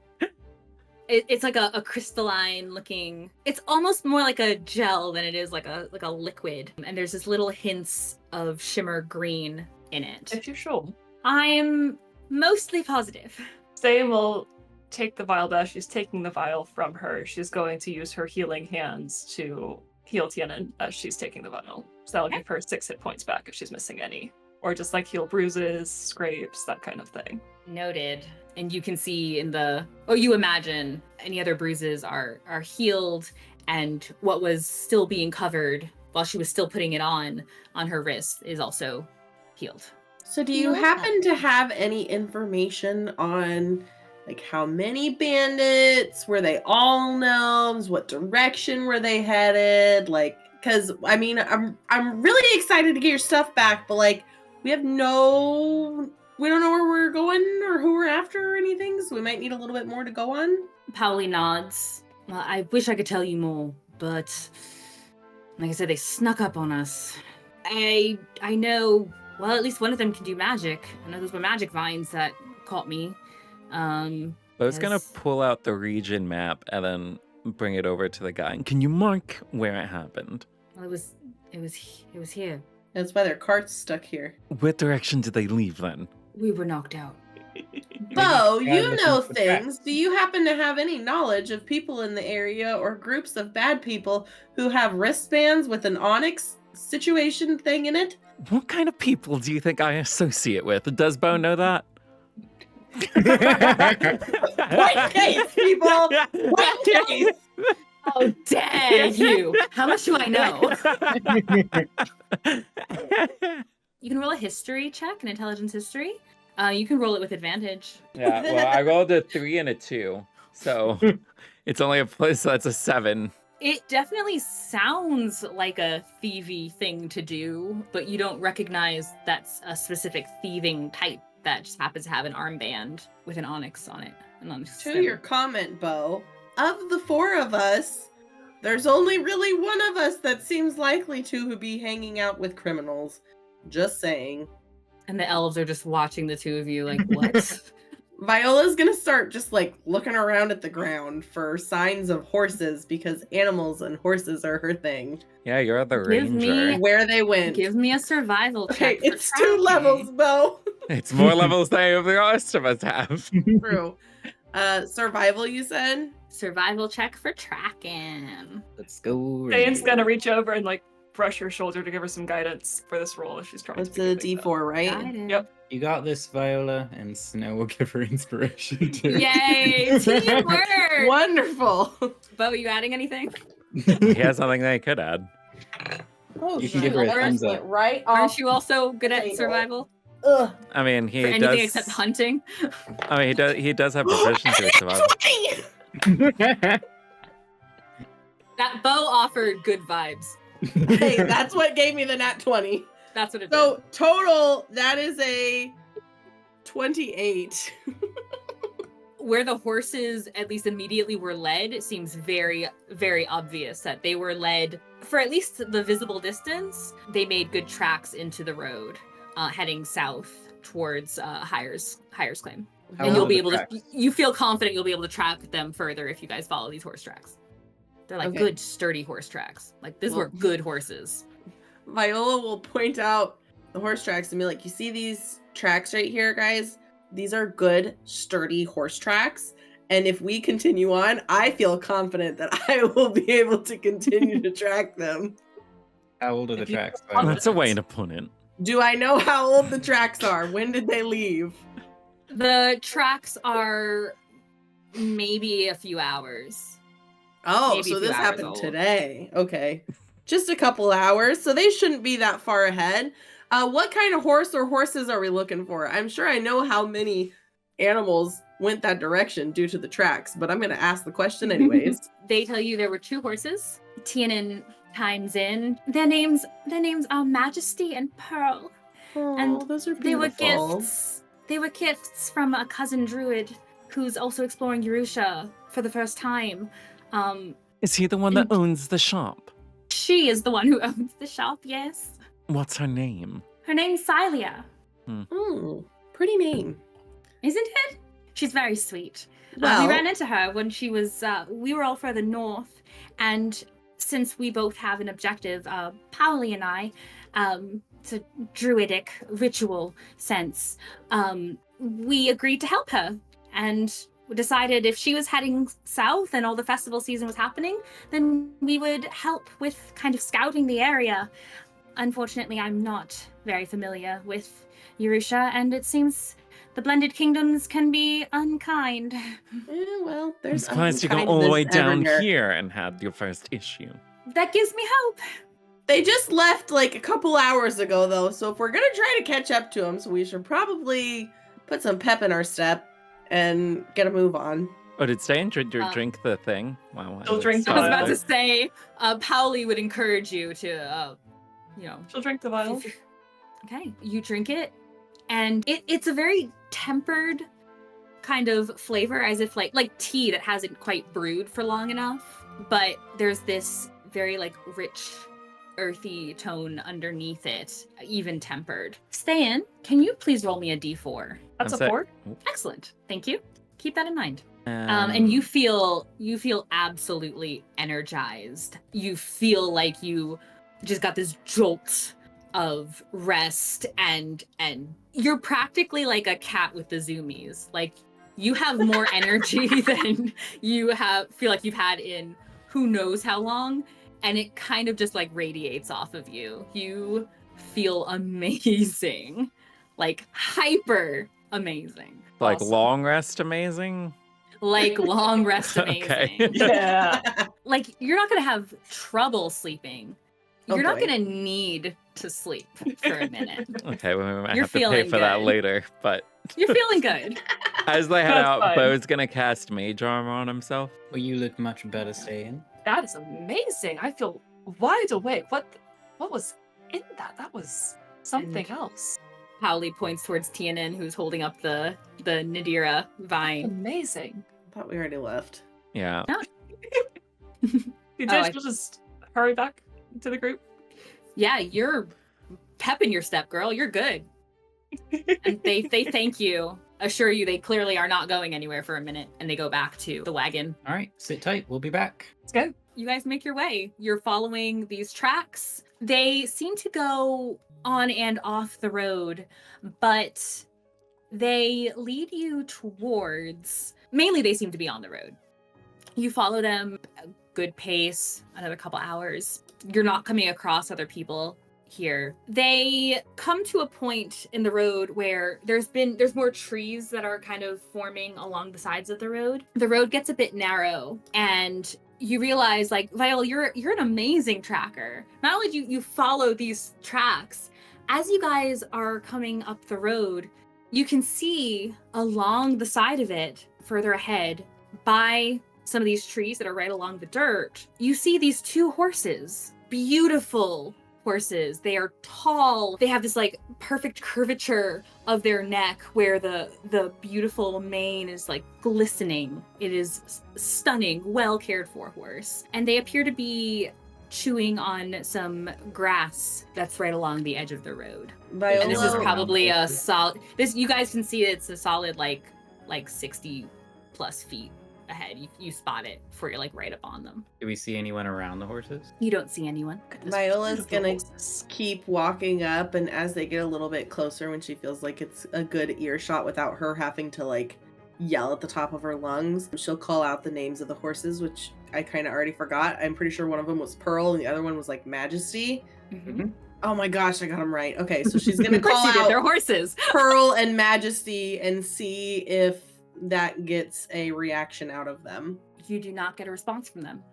It's like a crystalline looking... It's almost more like a gel than it is like a liquid. And there's this little hints of shimmer green in it. If you're sure. I'm mostly positive. Ste'yn will take the vial back. She's taking the vial from her. She's going to use her healing hands to heal Tianan as she's taking the vial. So that'll give her 6 hit points back if she's missing any. Or just like heal bruises, scrapes, that kind of thing. Noted. And you can see you imagine any other bruises are healed, and what was still being covered while she was still putting it on her wrist is also healed. So do you happen to have any information on like how many bandits? Were they all gnomes? What direction were they headed? Like, because I mean, I'm really excited to get your stuff back, but like we don't know where we're going or who we're after or anything, so we might need a little bit more to go on. Pauli nods. Well, I wish I could tell you more, but like I said, they snuck up on us. I know, well, at least one of them can do magic. I know those were magic vines that caught me. Beau's gonna pull out the region map and then bring it over to the guy. And can you mark where it happened? Well, it was here. That's why their cart's stuck here. What direction did they leave then? We were knocked out. Beau, Yeah, you listen know to the facts. things. Do you happen to have any knowledge of people in the area or groups of bad people who have wristbands with an onyx situation thing in it? What kind of people do you think I associate with? Does Beau know that? White case, people! White case! How dare you! How much do I know? You can roll a history check, an intelligence history. You can roll it with advantage. Yeah, well, I rolled a 3 and a 2, so it's only a plus, so that's a 7. It definitely sounds like a thievy thing to do, but you don't recognize that's a specific thieving type that just happens to have an armband with an onyx on it. An onyx To symbol. your comment, Beau, of the 4 of us, there's only really one of us that seems likely to be hanging out with criminals. Just saying. And the elves are just watching the two of you like, what? Viola's gonna start just like looking around at the ground for signs of horses because animals and horses are her thing. Yeah, you're the Give me- ranger. Where they went. Give me a survival Okay, check. for it's 2 tracking. levels, Beau. It's more levels than the rest of us have. True. Survival, you said? Survival check for tracking. Let's go. Ste'yn's gonna reach over and like brush her shoulder to give her some guidance for this roll if she's trying It's to a figure things out. D4, right? Guidance. Yep. You got this, Viola, and Snow will give her inspiration too. Yay! Teamwork! Wonderful. Beau, you adding anything? He has something they could add. Oh, You can give her a that thumbs went up. right Aren't off. you also good at table. survival? Ugh. I mean, he For anything does. except hunting? I mean, he does have proficiency with survival. That Beau offered good vibes. Hey, that's what gave me the nat 20. That's what it So total, that is a 28. Where the horses at least immediately were led, it seems very, very obvious that they were led for at least the visible distance. They made good tracks into the road, heading south towards Hire's Claim. How And you'll are be the able tracks? to, you feel confident you'll be able to track them further if you guys follow these horse tracks. They're like Okay. good, sturdy horse tracks. Like, these were Well- good horses. Viola will point out the horse tracks and be like, you see these tracks right here, guys? These are good, sturdy horse tracks. And if we continue on, I feel confident that I will be able to continue to track them. How old are the If you- tracks? Oh, Viola? That's a way to put it. Do I know how old the tracks are? When did they leave? The tracks are maybe a few hours. Oh, Maybe so a few this hours happened old. today. Okay. Just a couple hours, so they shouldn't be that far ahead. What kind of horse or horses are we looking for? I'm sure I know how many animals went that direction due to the tracks, but I'm going to ask the question anyways. They tell you there were two horses. Tiernan chimes in. Their names are Majesty and Pearl. Oh, And those are They were beautiful. gifts. They were gifts from a cousin Druid who's also exploring Yerusha for the first time. Is he the one that owns the shop? She is the one who owns the shop, yes. What's her name? Her name's Cilia, Hmm, pretty name. isn't it? She's very sweet. Well, We ran into her when she was, we were all further north, and since we both have an objective, Pauli and I, it's a druidic ritual sense, we agreed to help her, and we decided if she was heading south and all the festival season was happening, then we would help with kind of scouting the area. Unfortunately, I'm not very familiar with Yerusha, and it seems the Blended Kingdoms can be unkind. well, I'm there's surprised you go all the way unkindness down everywhere. here and had your first issue. That gives me hope. They just left like a couple hours ago, though, so if we're gonna try to catch up to them, so we should probably put some pep in our step and get a move on. Oh, did Ste'yn drink the thing? Wow. She'll drink I was about Viola. to say, Pauli would encourage you to, She'll drink the vial. okay, you drink it, and it's a very tempered kind of flavor, as if like tea that hasn't quite brewed for long enough, but there's this very like rich, earthy tone underneath it, even tempered. Ste'yn, can you please roll me a d4? That's I'm a set. 4. Excellent, thank you. Keep that in mind. And you feel absolutely energized. You feel like you just got this jolt of rest, and you're practically like a cat with the zoomies. Like, you have more energy than you feel like you've had in who knows how long, and it kind of just like radiates off of you. You feel amazing, like hyper amazing. like awesome. long rest amazing? Like long rest amazing. Okay. Yeah. Like, you're not gonna have trouble sleeping. Oh, You're not boy. gonna need to sleep for a minute. Okay, well, we might You're have to pay feeling for that good. later, but You're feeling good. as they head That's out, fine. Beau's gonna cast Mage Armor on himself. Well, you look much better, Ste'yn. That is amazing. I feel wide awake. What was in that? That was something else. Pauli points towards Tiernan, who's holding up the Nadira vine. Amazing. I thought we already left. Yeah. You Oh, I- just just hurry back to the group. Yeah, you're pepping your step, girl. You're good. And they thank you, assure you they clearly are not going anywhere for a minute, and they go back to the wagon. All right, sit tight. We'll be back. Let's go. You guys make your way. You're following these tracks. They seem to go on and off the road, but they lead you towards, mainly they seem to be on the road. You follow them a good pace, another couple hours. You're not coming across other people here. They come to a point in the road where there's more trees that are kind of forming along the sides of the road. The road gets a bit narrow, and you realize, like, Viola, you're an amazing tracker. Not only do you follow these tracks, as you guys are coming up the road, you can see along the side of it, further ahead, by some of these trees that are right along the dirt, you see these two horses. Beautiful horses. They are tall. They have this like perfect curvature of their neck where the beautiful mane is like glistening. It is stunning, well cared for horse. And they appear to be chewing on some grass that's right along the edge of the road. Viola, And this is probably a solid, you guys can see it's a solid like 60 plus feet ahead. You spot it before you're like right up on them. Do we see anyone around the horses? You don't see anyone. Viola's gonna keep walking up, and as they get a little bit closer, when she feels like it's a good earshot without her having to like yell at the top of her lungs, she'll call out the names of the horses, which I kind of already forgot. I'm pretty sure one of them was Pearl and the other one was like Majesty. Mm-hmm. Oh my gosh, I got them right. Okay, so she's gonna call out their horses. Pearl and Majesty and see if that gets a reaction out of them. You do not get a response from them.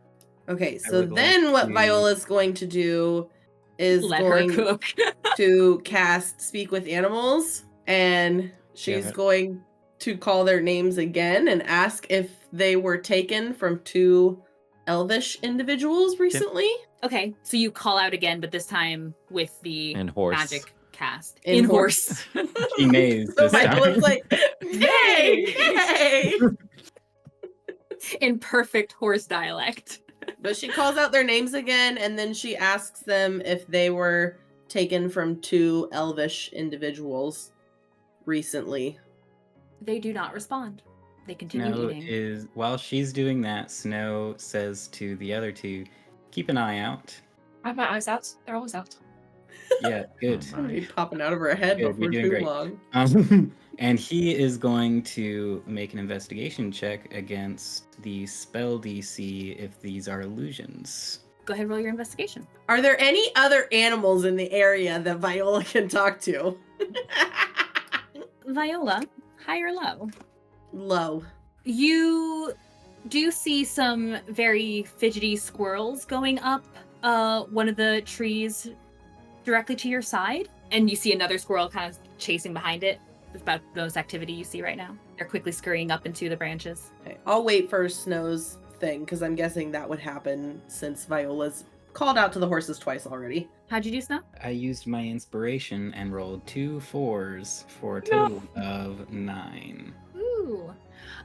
Okay, so then what Viola's going to do is Let her cook. to cast Speak with Animals, and she's going to call their names again and ask if they were taken from two elvish individuals recently. Okay, so you call out again, but this time with the magic cast. In horse. She neighs So this time. Viola's like, yay, yay! In perfect horse dialect. But she calls out their names again, and then she asks them if they were taken from two elvish individuals recently. They do not respond. They continue eating. While she's doing that, Snow says to the other two, keep an eye out. I have my eyes out. They're always out. Yeah, good. It's gonna be popping out of her head Good, before you're doing too great. long. And he is going to make an investigation check against the spell DC if these are illusions. Go ahead, roll your investigation. Are there any other animals in the area that Viola can talk to? Viola, high or low? Low. You do see some very fidgety squirrels going up one of the trees directly to your side, and you see another squirrel kind of chasing behind it. It's about the most activity you see right now. They're quickly scurrying up into the branches. Okay, I'll wait for Snow's thing, because I'm guessing that would happen since Viola's called out to the horses twice already. How'd you do, Snow? I used my inspiration and rolled 2 4s for a total of 9. Ooh.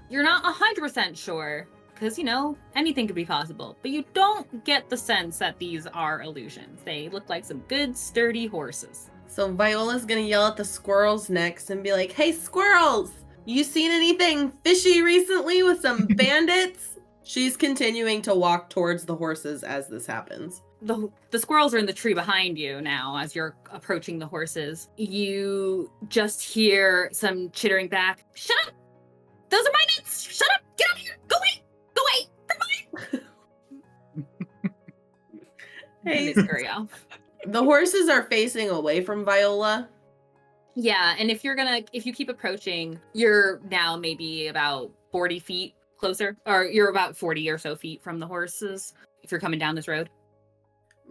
You're not 100% sure, because, you know, anything could be possible, but you don't get the sense that these are illusions. They look like some good, sturdy horses. So Viola's gonna yell at the squirrels next and be like, hey squirrels, you seen anything fishy recently with some bandits? She's continuing to walk towards the horses as this happens. The squirrels are in the tree behind you now as you're approaching the horses. You just hear some chittering back. Shut up! Those are my nuts! Shut up! Get out of here! Go away! Go away! They're mine! Hey, And they scurry off. the horses are facing away from Viola. Yeah, and if you keep approaching, you're now maybe about 40 feet closer, or you're about 40 or so feet from the horses if you're coming down this road.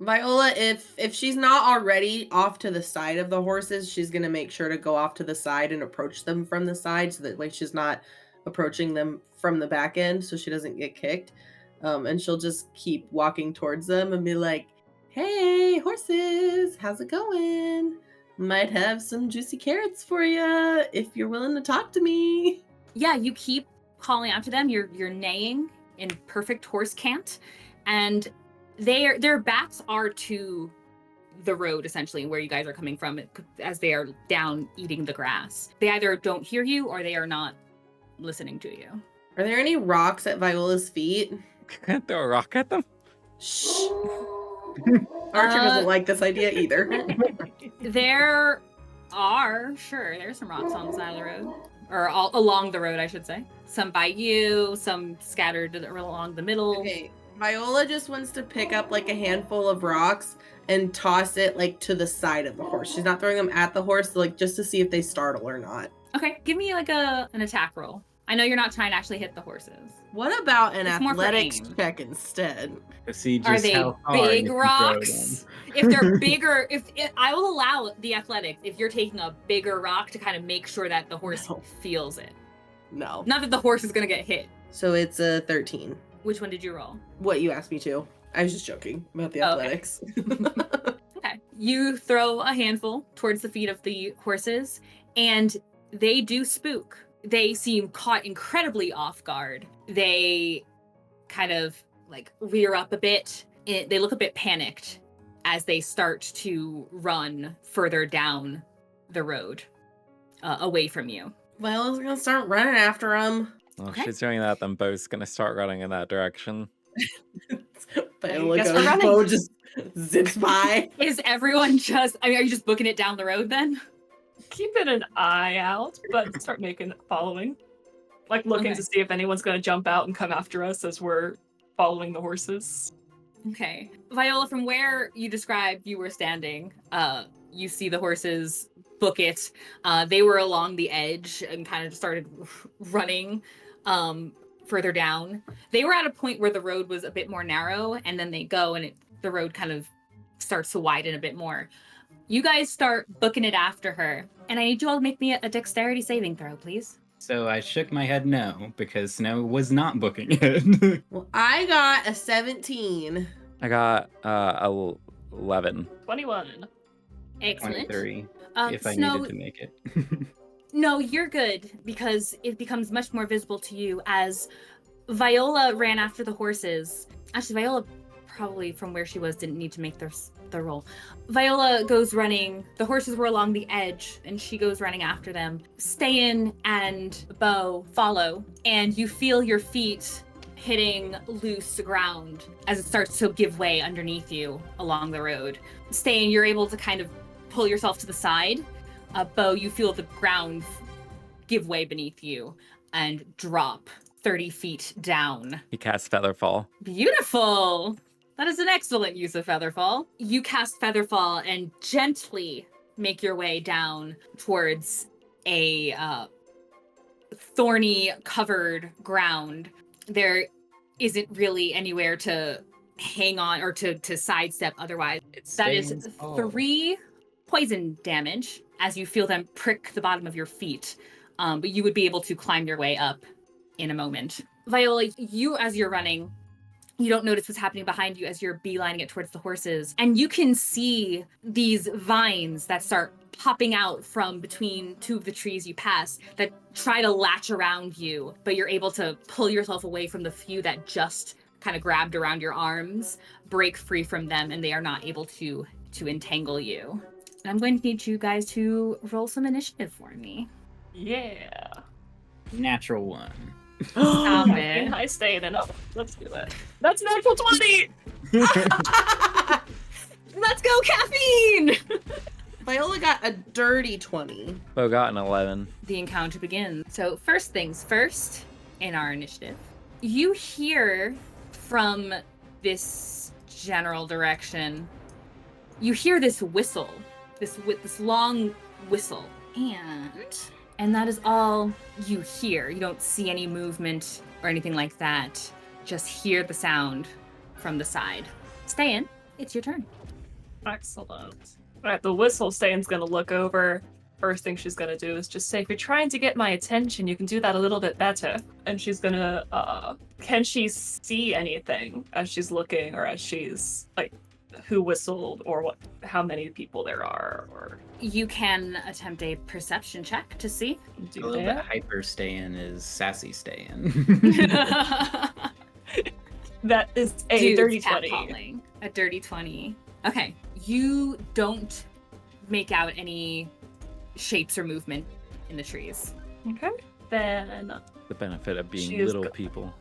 Viola, if she's not already off to the side of the horses, she's gonna make sure to go off to the side and approach them from the side, so that way she's not approaching them from the back end, so she doesn't get kicked. And she'll just keep walking towards them and be like, hey horses, how's it going? Might have some juicy carrots for you if you're willing to talk to me. Yeah, you keep calling out to them. You're neighing in perfect horse cant, and their backs are to the road, essentially, where you guys are coming from, as they are down eating the grass. They either don't hear you or they are not listening to you. Are there any rocks at Viola's feet? Can't throw a rock at them? Shh. Archer doesn't like this idea either. There's some rocks on the side of the road, or all along the road, I should say. Some by you, some scattered along the middle. Okay, Viola just wants to pick up like a handful of rocks and toss it like to the side of the horse. She's not throwing them at the horse, like just to see if they startle or not. Okay, give me like an attack roll. I know you're not trying to actually hit the horses. What about an It's more for athletics aim. check instead? To see just Are they how hard big you can throw rocks? them. If they're bigger, I will allow the athletics if you're taking a bigger rock to kind of make sure that the horse No. feels it. No. Not that the horse is gonna get hit. So it's a 13. Which one did you roll? What you asked me to. I was just joking about the Oh, okay. athletics. Okay. You throw a handful towards the feet of the horses, and they do spook. They seem caught incredibly off guard. They kind of like rear up a bit. They look a bit panicked as they start to run further down the road away from you. Viola's gonna start running after him. Well, Okay. she's doing that, then Beau's gonna start running in that direction. Viola guess we're goes, running. Beau just zips by. Is everyone just, I mean, are you just booking it down the road then? Keeping an eye out, but start following. Like looking Okay. to see if anyone's going to jump out and come after us as we're following the horses. Okay. Viola, from where you described you were standing, you see the horses book it. They were along the edge and kind of started running further down. They were at a point where the road was a bit more narrow, and then they go and the road kind of starts to widen a bit more. You guys start booking it after her, and I need you all to make me a dexterity saving throw, please. So I shook my head no, because Snow was not booking it. Well, I got a 17. I got 11. 21. Excellent. 23, if I Snow, needed to make it. no, you're good, because it becomes much more visible to you as Viola ran after the horses. Actually, Viola probably from where she was didn't need to make the roll. Viola goes running. The horses were along the edge, and she goes running after them. Ste'yn and Beau follow, and you feel your feet hitting loose ground as it starts to give way underneath you along the road. Ste'yn, you're able to kind of pull yourself to the side. Beau, you feel the ground give way beneath you and drop 30 feet down. He casts Featherfall. Beautiful! That is an excellent use of Featherfall. You cast Featherfall and gently make your way down towards a thorny covered ground. There isn't really anywhere to hang on or to sidestep otherwise. That is 3 poison damage as you feel them prick the bottom of your feet. But you would be able to climb your way up in a moment. Viola, you as you're running, you don't notice what's happening behind you as you're beelining it towards the horses. And you can see these vines that start popping out from between two of the trees you pass that try to latch around you, but you're able to pull yourself away from the few that just kind of grabbed around your arms, break free from them, and they are not able to entangle you. And I'm going to need you guys to roll some initiative for me. Yeah. Natural 1. Stop In it. high state enough. Let's do that. That's natural 20! Let's go, caffeine! Viola got a dirty 20. Beau got an 11. The encounter begins. So first things first, in our initiative, you hear from this general direction, you hear this whistle, this long whistle, and that is all you hear. You don't see any movement or anything like that. Just hear the sound from the side. Ste'yn, it's your turn. Excellent. Alright, the whistle Ste'yn's gonna look over. First thing she's gonna do is just say, if you're trying to get my attention, you can do that a little bit better. And she's gonna, can she see anything as she's looking, or as she's, like, who whistled, or how many people there are, or You can attempt a perception check to see. do A little bit that? hyper Ste'yn is sassy Ste'yn. That is a Dude's dirty 20. catcalling. A dirty 20. Okay. You don't make out any shapes or movement in the trees. Okay. Then The benefit of being She is little go- people.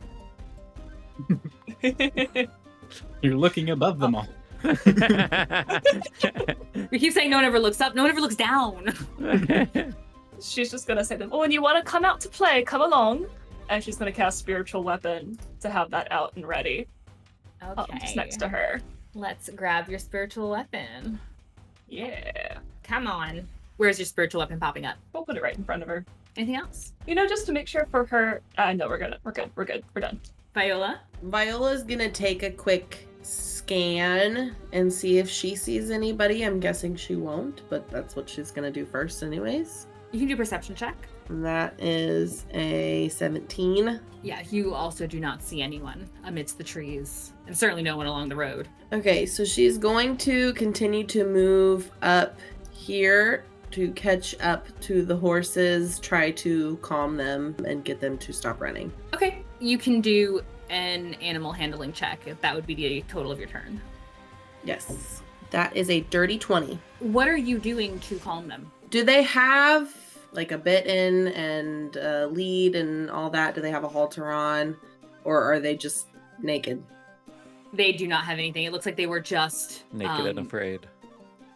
You're looking above them all. We keep saying no one ever looks up, no one ever looks down. she's just gonna say to them, oh, and you want to come out to play, come along. And she's gonna cast Spiritual Weapon to have that out and ready. Okay. Just next to her. Let's grab your spiritual weapon. Yeah. Come on. Where's your spiritual weapon popping up? We'll put it right in front of her. Anything else? Just to make sure for her. No, we're good. We're done. Viola? Viola's gonna take a quick scan and see if she sees anybody. I'm guessing she won't, but that's what she's gonna do first anyways. You can do a perception check. And that is a 17. Yeah, you also do not see anyone amidst the trees, and certainly no one along the road. Okay, so she's going to continue to move up here to catch up to the horses, try to calm them and get them to stop running. Okay, you can do an animal handling check. If that would be the total of your turn. Yes, that is a dirty 20. What are you doing to calm them? Do they have like a bit in and a lead and all that? Do they have a halter on, or are they just naked? They do not have anything. It looks like they were just Naked and afraid.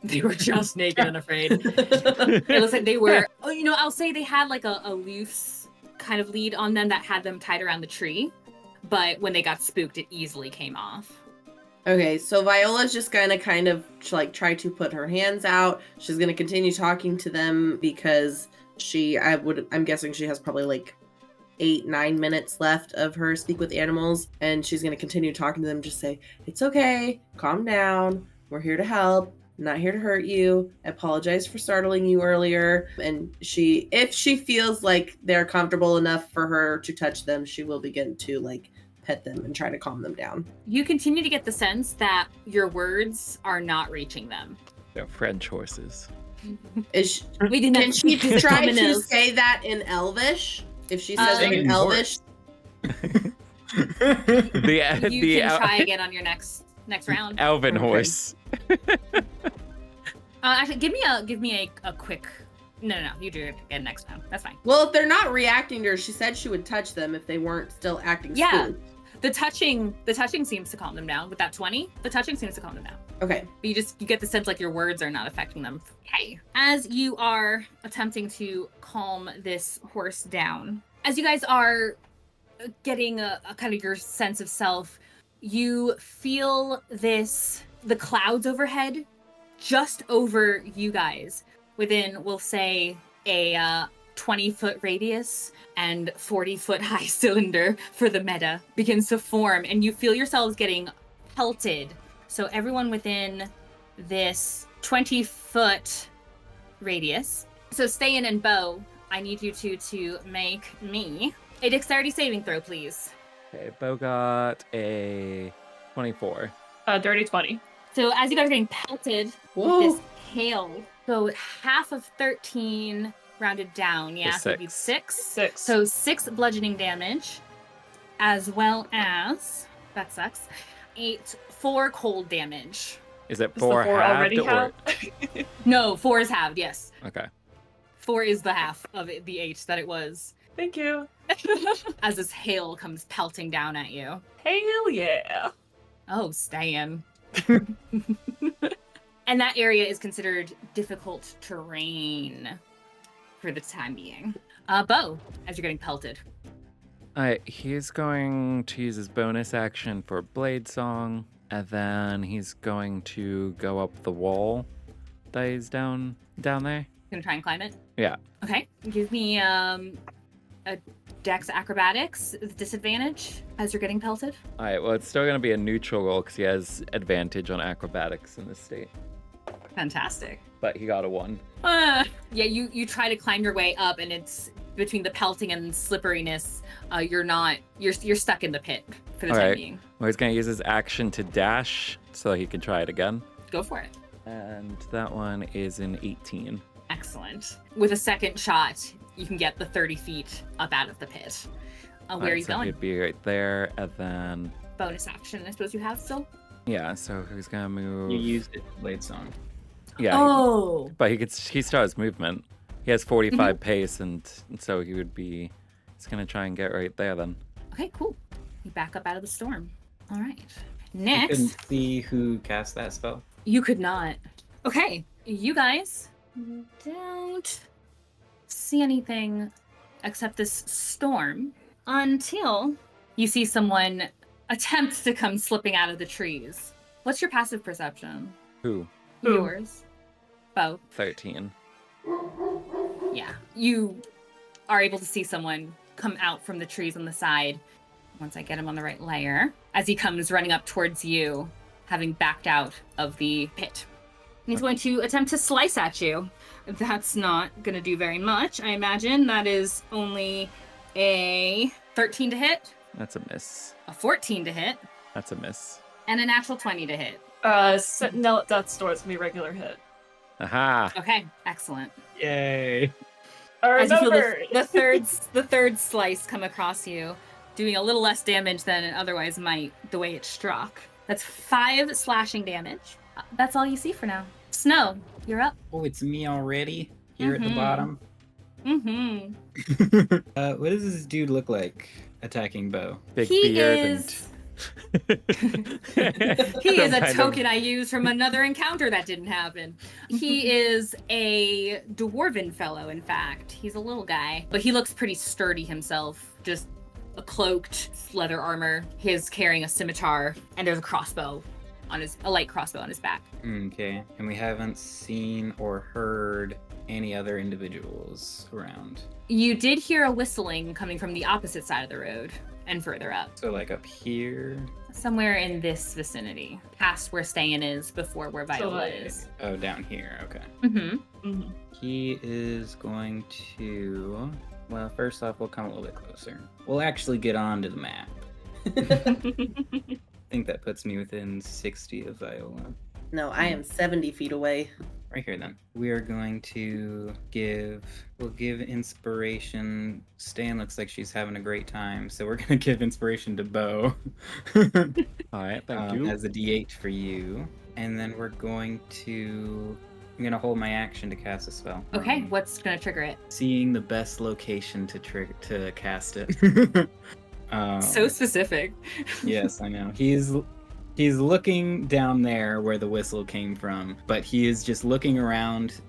They were just naked and afraid. It looks like they were. Oh, I'll say they had like a loose kind of lead on them that had them tied around the tree, but when they got spooked, it easily came off. Okay, so Viola's just gonna kind of like try to put her hands out. She's gonna continue talking to them because I'm guessing she has probably like 8-9 minutes left of her speak with animals, and she's gonna continue talking to them. Just say, "It's okay, calm down. We're here to help. Not here to hurt you. I apologize for startling you earlier." And if she feels like they're comfortable enough for her to touch them, she will begin to like pet them and try to calm them down. You continue to get the sense that your words are not reaching them. They're French horses. We did not Can she speak try to Dominoes. say that in Elvish? If she says it in in Elvish, You can try again on your next round. Elven Okay. horse. Actually, give me a quick. No, you do it again next round. That's fine. well, if they're not reacting to her, she said she would touch them if they weren't still acting Yeah. spooked. The touching seems to calm them down. With that 20, the touching seems to calm them down. Okay. But you get the sense like your words are not affecting them. Okay. As you are attempting to calm this horse down, as you guys are getting a kind of your sense of self, you feel the clouds overhead, just over you guys, within, we'll say, a 20-foot radius and 40-foot high cylinder for the meta begins to form, and you feel yourselves getting pelted. So everyone within this 20-foot radius. So Ste'yn and Beau, I need you two to make me a dexterity saving throw, please. Okay, Beau got a 24. Dirty 20. So as you guys are getting pelted Whoa. with this hail, so half of 13 rounded down, yeah, so it'd be 6. 6. So 6 bludgeoning damage, as well as, that sucks, 4 cold damage. Is it Is the 4 4 halved already or? halved? No, 4 is halved, yes. Okay. 4 is the half of the 8 that it was. Thank you. As this hail comes pelting down at you. Hell yeah. Oh, Ste'yn. And that area is considered difficult terrain for the time being. Beau, as you're getting pelted. He's going to use his bonus action for Blade Song, and then he's going to go up the wall that is down there. Gonna try and climb it? Yeah. Okay. Give me a Dex Acrobatics with disadvantage as you're getting pelted. All right, well, it's still going to be a neutral roll because he has advantage on acrobatics in this state. Fantastic. But he got a 1. Yeah, you try to climb your way up, and it's between the pelting and slipperiness. You're stuck in the pit for the All time right. being. Well, he's going to use his action to dash so he can try it again. Go for it. And that one is an 18. Excellent. With a second shot, you can get the 30 feet up out of the pit. Where are you so going? He'd be right there, and then Bonus action, I suppose you have still? yeah. So he's gonna move. You used it, Blade Song. Yeah. Oh! But he still has movement. He has 45 pace, and so he's gonna try and get right there then. Okay, cool. You back up out of the storm. All right. I Next, couldn't see who cast that spell. you could not. Okay, you guys don't see anything except this storm until you see someone attempts to come slipping out of the trees. What's your passive perception? Who? Who? Yours. Beau. 13. Yeah. You are able to see someone come out from the trees on the side. Once I get him on the right layer. As he comes running up towards you, having backed out of the pit. And he's going to attempt to slice at you. That's not going to do very much. I imagine that is only a 13 to hit, That's a miss. a 14 to hit, That's a miss. and a natural 20 to hit. Sentinel at Death's Door is gonna be regular hit. Aha! Okay, excellent. Yay! I As you feel remember. the third slice come across you, doing a little less damage than it otherwise might, the way it struck. That's 5 slashing damage. That's all you see for now. Snow, you're up. Oh, it's me already here at the Mhm. bottom. Mm-hmm. What does this dude look like attacking Beau? Big He beard is... and... He is a Kind of- token I used from another encounter that didn't happen. He is a dwarven fellow, in fact. He's a little guy, but he looks pretty sturdy himself. Just a cloaked leather armor. He's carrying a scimitar, and there's a crossbow on a light crossbow on his back. Okay, and we haven't seen or heard any other individuals around. You did hear a whistling coming from the opposite side of the road and further up, So like up here. somewhere in this vicinity, past where Ste'yn is, before where Viola like- is. Oh, down here. Okay. Mm-hmm. Mhm. He is going to. Well, first off, we'll come a little bit closer. We'll actually get onto the map. I think that puts me within 60 of Viola. No, I am 70 feet away. Right here, then. We are going to we'll give inspiration. Ste'yn looks like she's having a great time, so we're going to give inspiration to Beau. All right, thank you. As a D8 for you. And then we're going to. I'm going to hold my action to cast a spell. Okay, what's gonna trigger it? Seeing the best location to cast it. So specific. Yes, I know. He's looking down there where the whistle came from, but he is just looking around,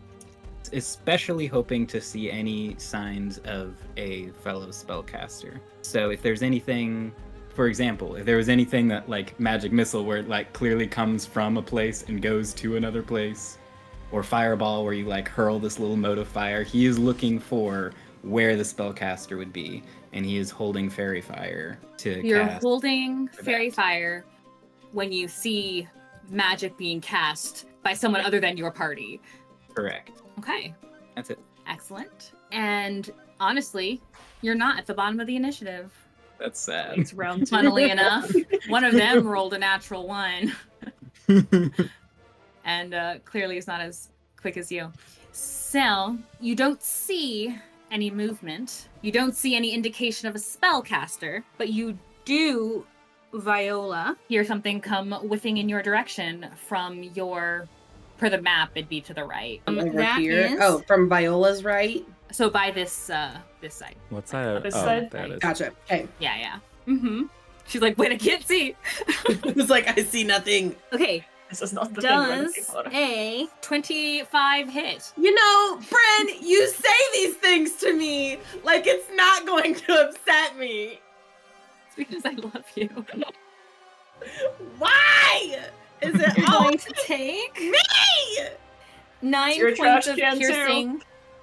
especially hoping to see any signs of a fellow spellcaster. So if there's anything, for example, if there was anything that like magic missile where it like clearly comes from a place and goes to another place, or fireball where you like hurl this little mote of fire, he is looking for where the spellcaster would be, and he is holding fairy fire to You're cast. holding for fairy that. fire when you see magic being cast by someone other than your party. Correct. Okay, That's it. excellent. And honestly, you're not at the bottom of the initiative. That's sad. It's round 2. Funnily enough, one of them rolled a natural 1, and clearly is not as quick as you. So, you don't see any movement. You don't see any indication of a spellcaster, but you do, Viola, hear something come whiffing in your direction from your, per the map, it'd be to the right. Over That here. is- Oh, from Viola's right. So by this this side. What's that? This Oh, side? there it is. Gotcha. Okay. Yeah, yeah. Mm-hmm. She's like, wait, I can't see. It's like I see nothing. Okay, This is not the thing we're does looking for. a 25 hit? You know, Bren, you say these things to me like it's not going to upset me. It's because I love you. Why? Is it You're all going to take me? 9 You're a points trash of can too. piercing.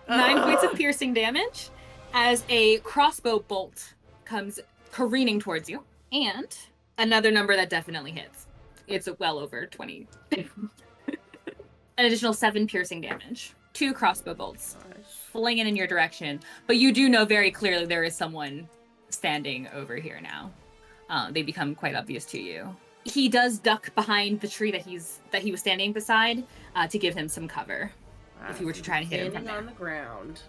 9 points of Ugh. piercing damage as a crossbow bolt comes careening towards you. And another number that definitely hits. It's well over 20. An additional 7 piercing damage. 2 crossbow bolts flinging in your direction. But you do know very clearly there is someone standing over here now. They become quite obvious to you. He does duck behind the tree that he was standing beside to give him some cover. If you were to try and hit him from Standing there. on the ground.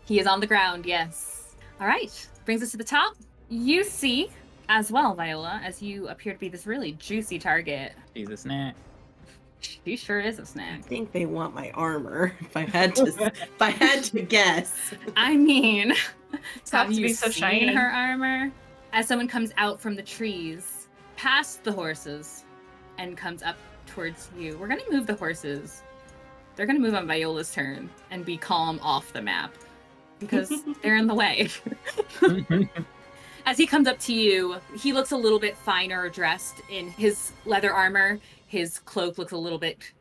He is on the ground, yes. All right, brings us to the top. You see, as well, Viola, as you appear to be this really juicy target. She's a snack. She sure is a I snack. think they want my armor. If I had to guess. I mean, It's got have to you be so seen shiny. her armor? As someone comes out from the trees, past the horses, and comes up towards you. We're gonna move the horses. They're gonna move on Viola's turn and be calm off the map because they're in the way. As he comes up to you, he looks a little bit finer dressed in his leather armor. His cloak looks a little bit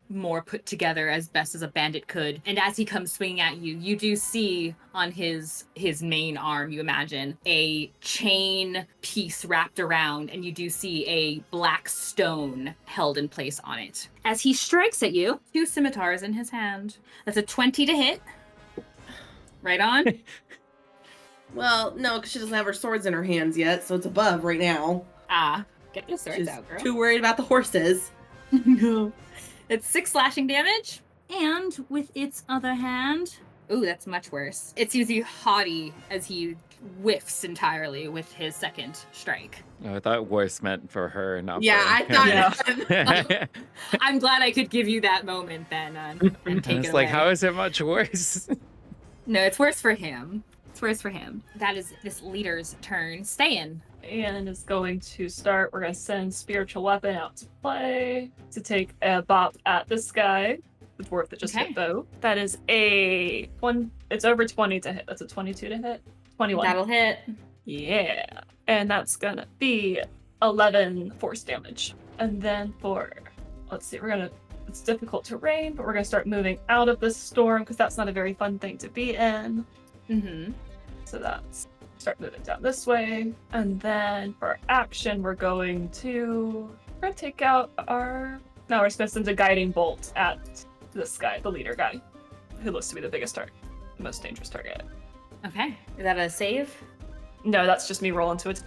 more put together as best as a bandit could. And as he comes swinging at you, you do see on his main arm, you imagine, a chain piece wrapped around, and you do see a black stone held in place on it. As he strikes at you, 2 scimitars in his hand. That's a 20 to hit. Right on. Well, no, because she doesn't have her swords in her hands yet, so it's above right now. Get your swords She's out, girl. too worried about the horses. No. It's 6 slashing damage. And with its other hand... Ooh, that's much worse. It sees you haughty as he whiffs entirely with his second strike. Oh, I thought worse meant for her, not Yeah, for I thought. Yeah. I'm glad I could give you that moment then and take it It's away. like, how is it much worse? No, it's worse for him. It's worse for him. That is this leader's turn. Ste'yn. And is going to start. We're going to send Spiritual Weapon out to play to take a bop at this guy, the dwarf that just hit Beau. That is a one. It's over 20 to hit. That's a 22 to hit. 21. That'll hit. Yeah. And that's going to be 11 force damage. And then for, let's see, it's difficult terrain, but we're going to start moving out of this storm because that's not a very fun thing to be in. Mm-hmm. So that's start moving down this way. And then for action, we're going to take out we're going to send a guiding bolt at this guy, the leader guy, who looks to be the biggest target, the most dangerous target. Okay. Is that a save? No, that's just me rolling to it.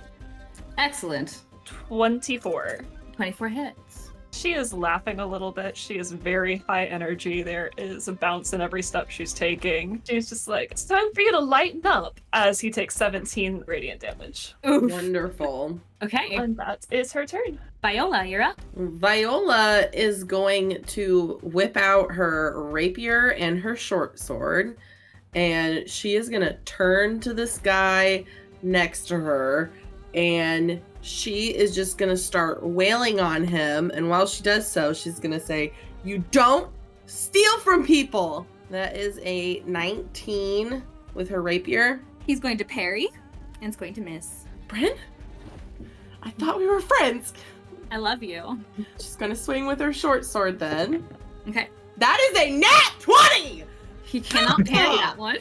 Excellent. 24. 24 hits. She is laughing a little bit. She is very high energy. There is a bounce in every step she's taking. She's just like, it's time for you to lighten up, as he takes 17 radiant damage. Oof. Wonderful. Okay. And that is her turn. Viola, you're up. Viola is going to whip out her rapier and her short sword, and she is going to turn to this guy next to her, and she is just going to start wailing on him. And while she does so, she's going to say, "You don't steal from people." That is a 19 with her rapier. He's going to parry, and it's going to miss. Bren? I thought we were friends. I love you. She's going to swing with her short sword then. Okay. That is a nat 20! He cannot parry that one.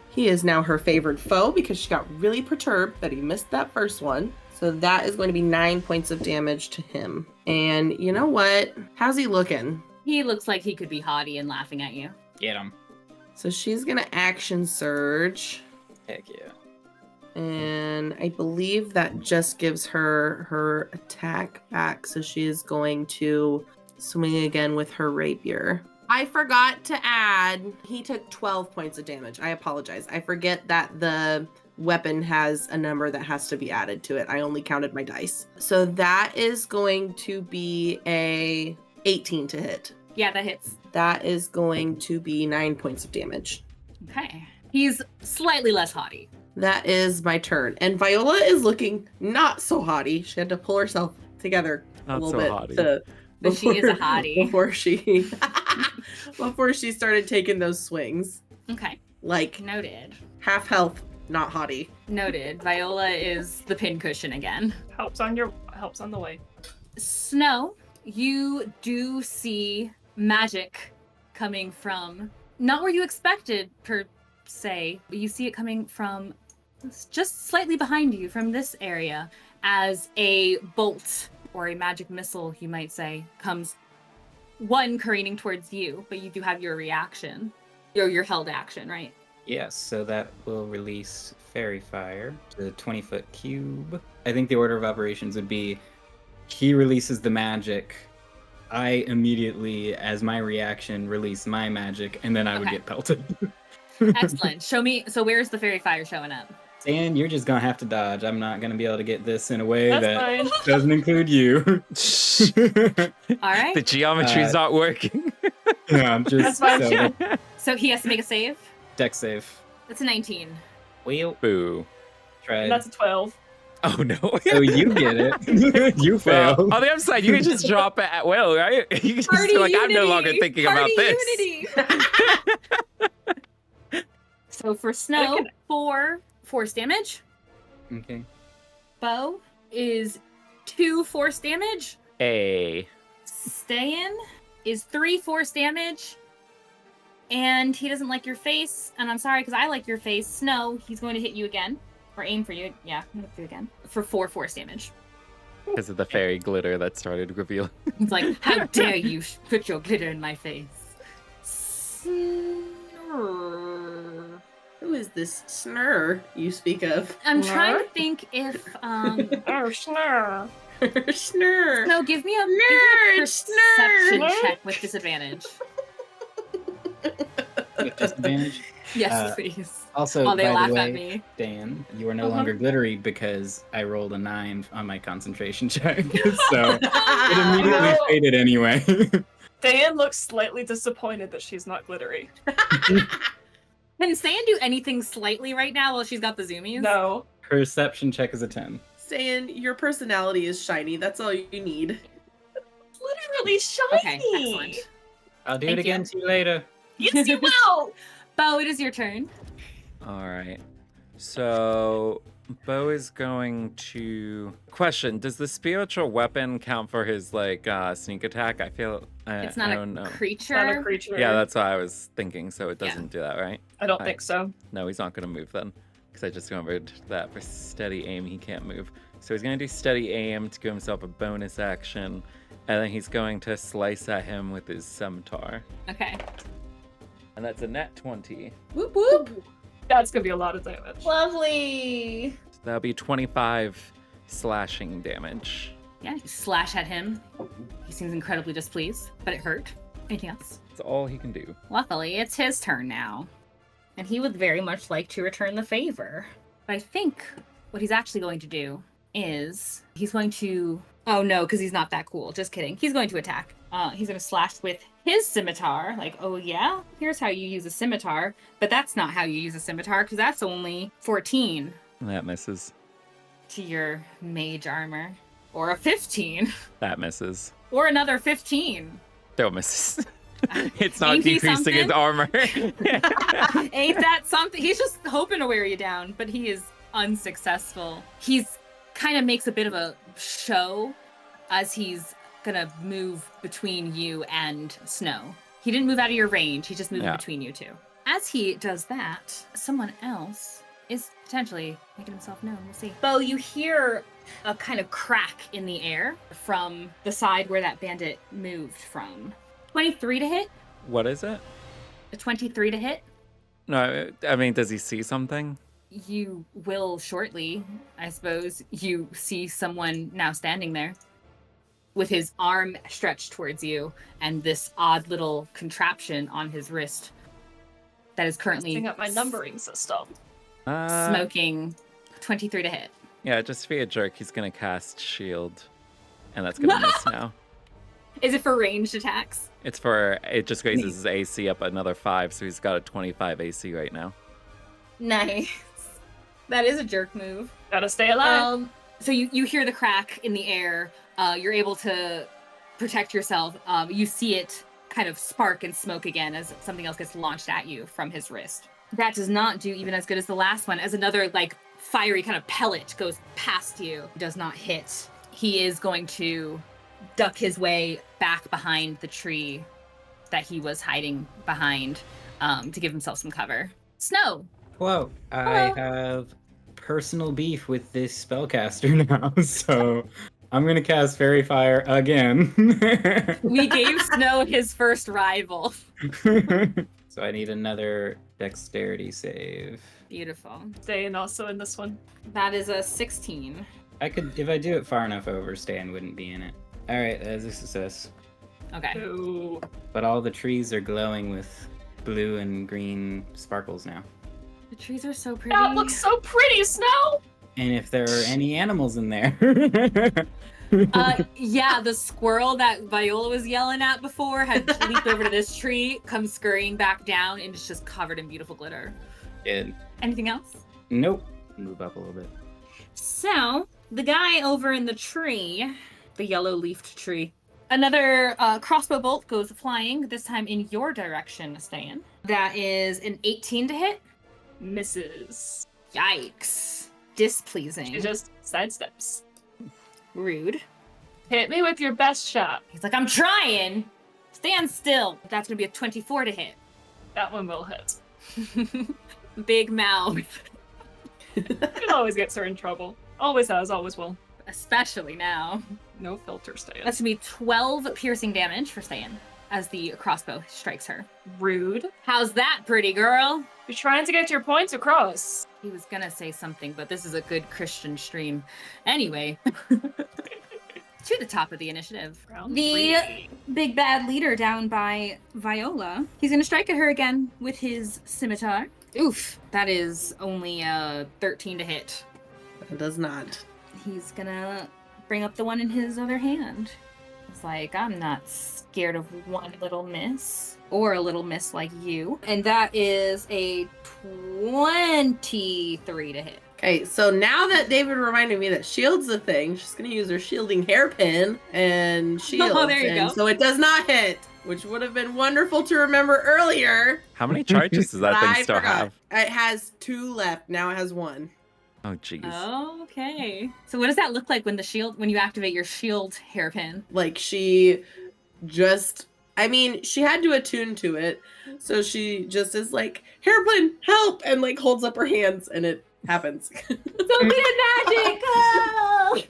He is now her favored foe because she got really perturbed that he missed that first one. So that is going to be 9 points of damage to him. And you know what? How's he looking? He looks like he could be haughty and laughing at you. Get him. So she's going to action surge. Heck yeah. And I believe that just gives her her attack back. So she is going to swing again with her rapier. I forgot to add, he took 12 points of damage. I apologize. I forget that the weapon has a number that has to be added to it. I only counted my dice. So that is going to be a 18 to hit. Yeah, that hits. That is going to be 9 points of damage. Okay. He's slightly less haughty. That is my turn. And Viola is looking not so haughty. She had to pull herself together Not a little so bit. haughty. But she is a hottie. Before she started taking those swings. Okay. Like Noted. half health, not haughty. Noted. Viola is the pincushion again. Helps on the way. Snow, you do see magic coming from not where you expected per se, but you see it coming from just slightly behind you from this area as a bolt or a magic missile, you might say, comes careening towards you, but you do have your reaction, your held action, right? Yes, so that will release Fairy Fire, the 20-foot cube. I think the order of operations would be he releases the magic, I immediately, as my reaction, release my magic, and then I would get pelted. Excellent. Show me. So where's the fairy fire showing up? And you're just gonna have to dodge. I'm not gonna be able to get this in a way That's that fine. doesn't include you. All right. The geometry's not working. No, I'm just That's fine. So he has to make a save. Deck save. That's a 19. Well, Boo. try. That's a 12. Oh no. So you get it. You Well, fail. on the other side, you can just drop it at will, right? You can just Party be like, I'm no unity! longer thinking Party about this. unity! So for Snow, Okay. 4 force damage. Okay. Beau is 2 force damage. A. Ste'yn is 3 force damage. And he doesn't like your face. And I'm sorry, because I like your face. Snow, he's going to hit you again. Or aim for you. Yeah, I'm going to hit you again. For 4 force damage. Because of the fairy glitter that started revealing. He's like, how dare you put your glitter in my face. Who is this snur you speak of? I'm trying to think if Snur. Snur. No, give me a Nerd, perception snur. check with disadvantage. With disadvantage. Yes, please. Also, While they by laugh the at way, me. Dan, you are no longer glittery because I rolled a 9 on my concentration check, so it immediately No. faded anyway. Dan looks slightly disappointed that she's not glittery. Can Ste'yn do anything slightly right now while she's got the zoomies? No. Perception check is a 10. Saying your personality is shiny. That's all you need. Literally shiny. Okay, excellent. I'll do Thank it again you. to you later. Yes, you will. Beau, it is your turn. All right. So Beau is going to question: does the spiritual weapon count for his sneak attack? I feel It's I not don't a know. creature. Not a creature. Yeah, that's what I was thinking. So it doesn't do that, right? I don't think so. No, he's not going to move then, because I just remembered that for steady aim he can't move. So he's going to do steady aim to give himself a bonus action, and then he's going to slice at him with his scimitar, Okay. and that's a net 20. Whoop whoop. That's gonna be a lot of damage. Lovely. So that'll be 25 slashing damage. Yeah, you slash at him. He seems incredibly displeased, but it hurt. Anything else? That's all he can do. Luckily, it's his turn now. And he would very much like to return the favor. But I think what he's actually going to do is he's going to... Oh no, because he's not that cool. Just kidding. He's going to attack. He's going to slash with his scimitar. Like, oh yeah? Here's how you use a scimitar. But that's not how you use a scimitar, because that's only 14 That misses. to your mage armor. Or a 15. That misses. Or another 15. Still misses. It's not Ain't he decreasing his something? armor. Ain't that something? He's just hoping to wear you down, but he is unsuccessful. He's kind of makes a bit of a show as he's gonna move between you and Snow. He didn't move out of your range, he just moved between you two. As he does that, someone else is potentially making himself known. We'll see. Beau, you hear a kind of crack in the air from the side where that bandit moved from. 23 to hit? What is it? A 23 to hit? No, I mean, does he see something? You will shortly, I suppose. You see someone now standing there with his arm stretched towards you and this odd little contraption on his wrist that is currently Setting up my numbering system. smoking. 23 to hit. Yeah, just to be a jerk, he's going to cast shield. And that's going to miss now. Is it for ranged attacks? It just raises his AC up another 5, so he's got a 25 AC right now. Nice. That is a jerk move. Gotta stay alive. So you hear the crack in the air. You're able to protect yourself. You see it kind of spark and smoke again as something else gets launched at you from his wrist. That does not do even as good as the last one, as another fiery kind of pellet goes past you. Does not hit. He is going to duck his way back behind the tree that he was hiding behind to give himself some cover. Snow! Hello. I have personal beef with this spellcaster now, so I'm gonna cast Fairy Fire again. We gave Snow his first rival. So I need another dexterity save. Beautiful. Staying also in this one. That is a 16. I could, if I do it far enough over, Ste'yn wouldn't be in it. All right, that's a success. Okay. Ooh. But all the trees are glowing with blue and green sparkles now. The trees are so pretty. That looks so pretty, Snow! And if there are any animals in there. Yeah, the squirrel that Viola was yelling at before had leaped over to this tree, comes scurrying back down, and it's just covered in beautiful glitter. Good. Anything else? Nope. Move up a little bit. So, the guy over in the tree, the yellow-leafed tree, another crossbow bolt goes flying, this time in your direction, Ste'yn. That is an 18 to hit. Misses. Yikes. Displeasing. She just sidesteps. Rude. Hit me with your best shot. He's like, I'm trying. Stand still. That's gonna be a 24 to hit. That one will hit. Big mouth. It always gets her in trouble. Always has, always will. Especially now. No filter, Ste'yn. That's gonna be 12 piercing damage for Ste'yn as the crossbow strikes her. Rude. How's that, pretty girl? You're trying to get your points across. He was gonna say something, but this is a good Christian stream. Anyway. To the top of the initiative. Round The 3. big bad leader down by Viola. He's gonna strike at her again with his scimitar. Oof, that is only a 13 to hit. It does not. He's gonna bring up the one in his other hand. It's like, I'm not scared of one little miss. Or a little miss like you. And that is a 23 to hit. Okay, so now that David reminded me that shield's a thing, she's gonna use her shielding hairpin and shield. Oh, there you and go. So it does not hit, which would have been wonderful to remember earlier. How many charges does that but thing I still forgot. have? It has 2 left. Now it has 1. Oh, jeez. Okay. So what does that look like when you activate your shield hairpin? Like she just, I mean, she had to attune to it. So she just is like, hairpin, help! And like holds up her hands and it happens. So good at magic! Oh!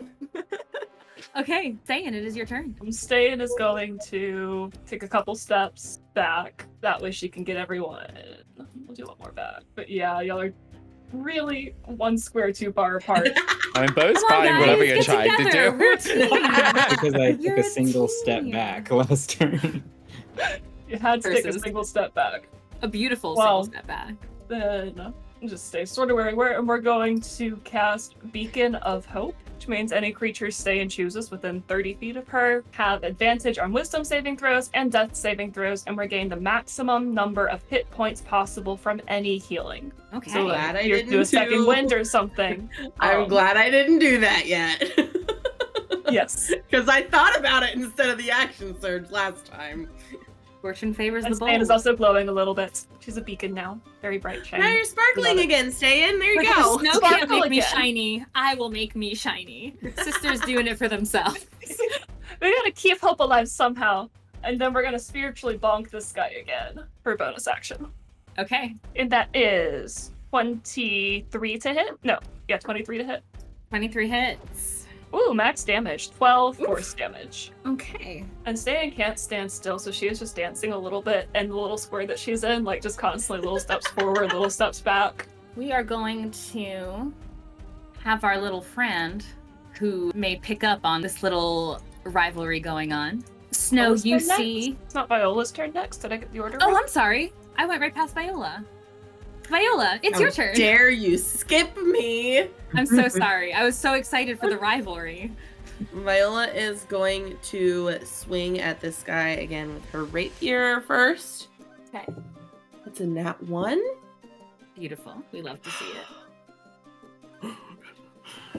Okay, Ste'yn, it is your turn. Ste'yn is going to take a couple steps back. That way she can get everyone. We'll do one more back. But yeah, y'all are really one square too far apart. I mean, Beau's Come on, fine, whatever guys, you get tried to together. do. We're a team. Because I took You're a a single step team. back last turn. You had to take a Versus- single step back. A beautiful Well- single step back. Then just stay sort of where we were, and we're going to cast Beacon of Hope, which means any creature Ste'yn chooses within 30 feet of her have advantage on Wisdom saving throws and Death saving throws, and we're getting the maximum number of hit points possible from any healing. Okay. So Glad I you didn't do a second do- wind or something. I'm glad I didn't do that yet. Yes. Because I thought about it instead of the action surge last time. Fortune favors And the Ste'yn is bold. also glowing a little bit. She's a beacon now. Very bright, shiny. Now you're sparkling Love it. again, Ste'yn. There you Like, go. the snow Sparkle can't make me again. shiny. I will make me shiny. Sisters doing it for themselves. We gotta keep hope alive somehow, and then we're gonna spiritually bonk this guy again for a bonus action. Okay. And that is 23 to hit? No, yeah, 23 to hit. 23 hits. Ooh, max damage, 12 force damage. Okay. And Ste'yn can't stand still, so she is just dancing a little bit, and the little square that she's in, like, just constantly little steps forward, little steps back. We are going to have our little friend who may pick up on this little rivalry going on. Snow, Viola's you turn see. next? It's not Viola's turn next. Did I get the order Oh, right? I'm sorry. I went right past Viola. Viola, it's How your turn. Dare you skip me? I'm so sorry. I was so excited for the rivalry. Viola is going to swing at this guy again with her rapier first. Okay. That's a nat 1. Beautiful. We love to see it.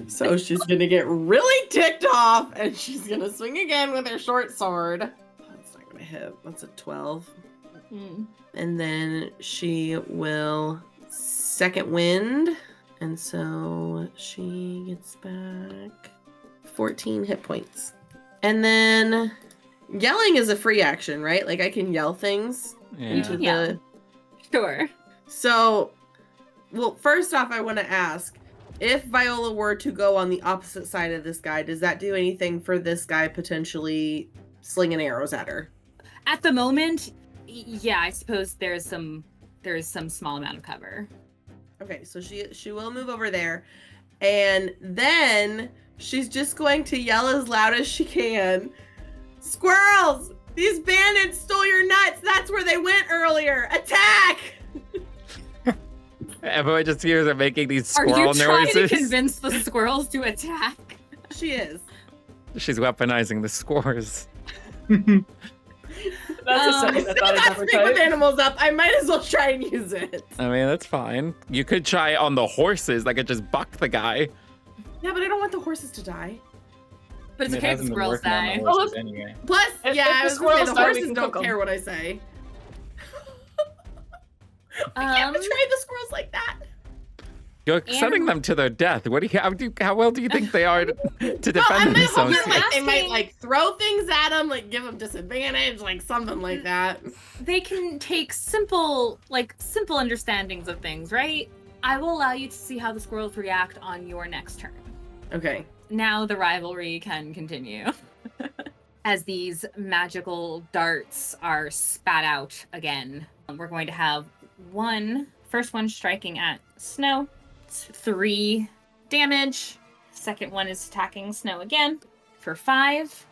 So she's gonna get really ticked off and she's gonna swing again with her short sword. That's not gonna hit. That's a 12. Mm. And then she will second wind. And so she gets back 14 hit points. And then yelling is a free action, right? Like I can yell things into Yeah. the... Sure. So, well, first off, I want to ask, if Viola were to go on the opposite side of this guy, does that do anything for this guy potentially slinging arrows at her? At the moment, yeah, I suppose there's some small amount of cover. Okay, so she will move over there, and then she's just going to yell as loud as she can, "Squirrels! These bandits stole your nuts! That's where they went earlier! Attack!" Everyone just hears her making these Are squirrel you trying to noises. convince the squirrels to attack? She is. She's weaponizing the scores. That's a second I thought I'd never Speak with type. animals up. I might as well try and use it. I mean, that's fine. You could try it on the horses. Like, it just buck the guy. Yeah, but I don't want the horses to die. But it's It okay if the hasn't been squirrels working on die. the Oh, horses anyway. Plus, If yeah, the I was gonna say, squirrels the die, we horses can don't cook 'em. care what I say. I can't betray the squirrels like that. You're sending them to their death. What do you? How well do you think they are to defend I meant themselves? hoping, like, they might like throw things at them, like give them disadvantage, like something like that. They can take simple understandings of things, right? I will allow you to see how the squirrels react on your next turn. Okay. Now the rivalry can continue. As these magical darts are spat out again, we're going to have first one striking at Snow. It's 3 damage. Second one is attacking Snow again for 5.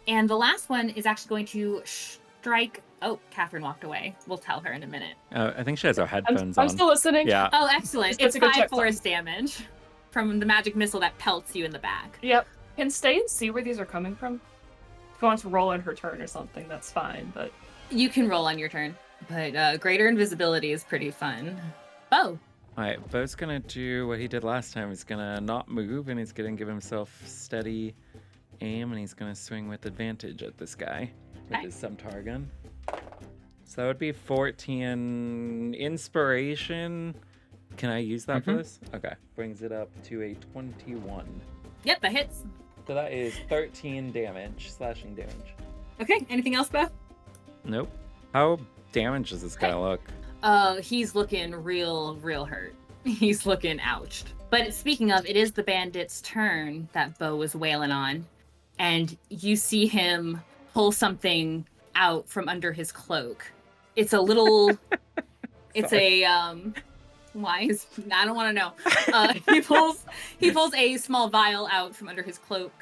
And the last one is actually going to strike... Oh, Catherine walked away. We'll tell her in a minute. I think she has her headphones on. I'm still listening. Yeah. Oh, excellent. That's It's a good 5 check. force damage from the magic missile that pelts you in the back. Yep. Can Ste'yn see where these are coming from? If you want to roll in her turn or something, that's fine, but... You can roll on your turn, but greater invisibility is pretty fun. Oh, Alright, Beau's gonna do what he did last time. He's gonna not move, and he's gonna give himself steady aim, and he's gonna swing with advantage at this guy with Okay. his Scimitar gun. So that would be 14 inspiration. Can I use that for this? Okay, brings it up to a 21. yep, that hits. So that is 13 damage, slashing damage. Okay, anything else, Beau? Nope. How damaged does this guy look? He's looking real hurt. He's looking ouched. But speaking of, it is the bandit's turn that Beau was wailing on. And you see him pull something out from under his cloak. It's a little... it's a, why? I don't want to know. He pulls a small vial out from under his cloak.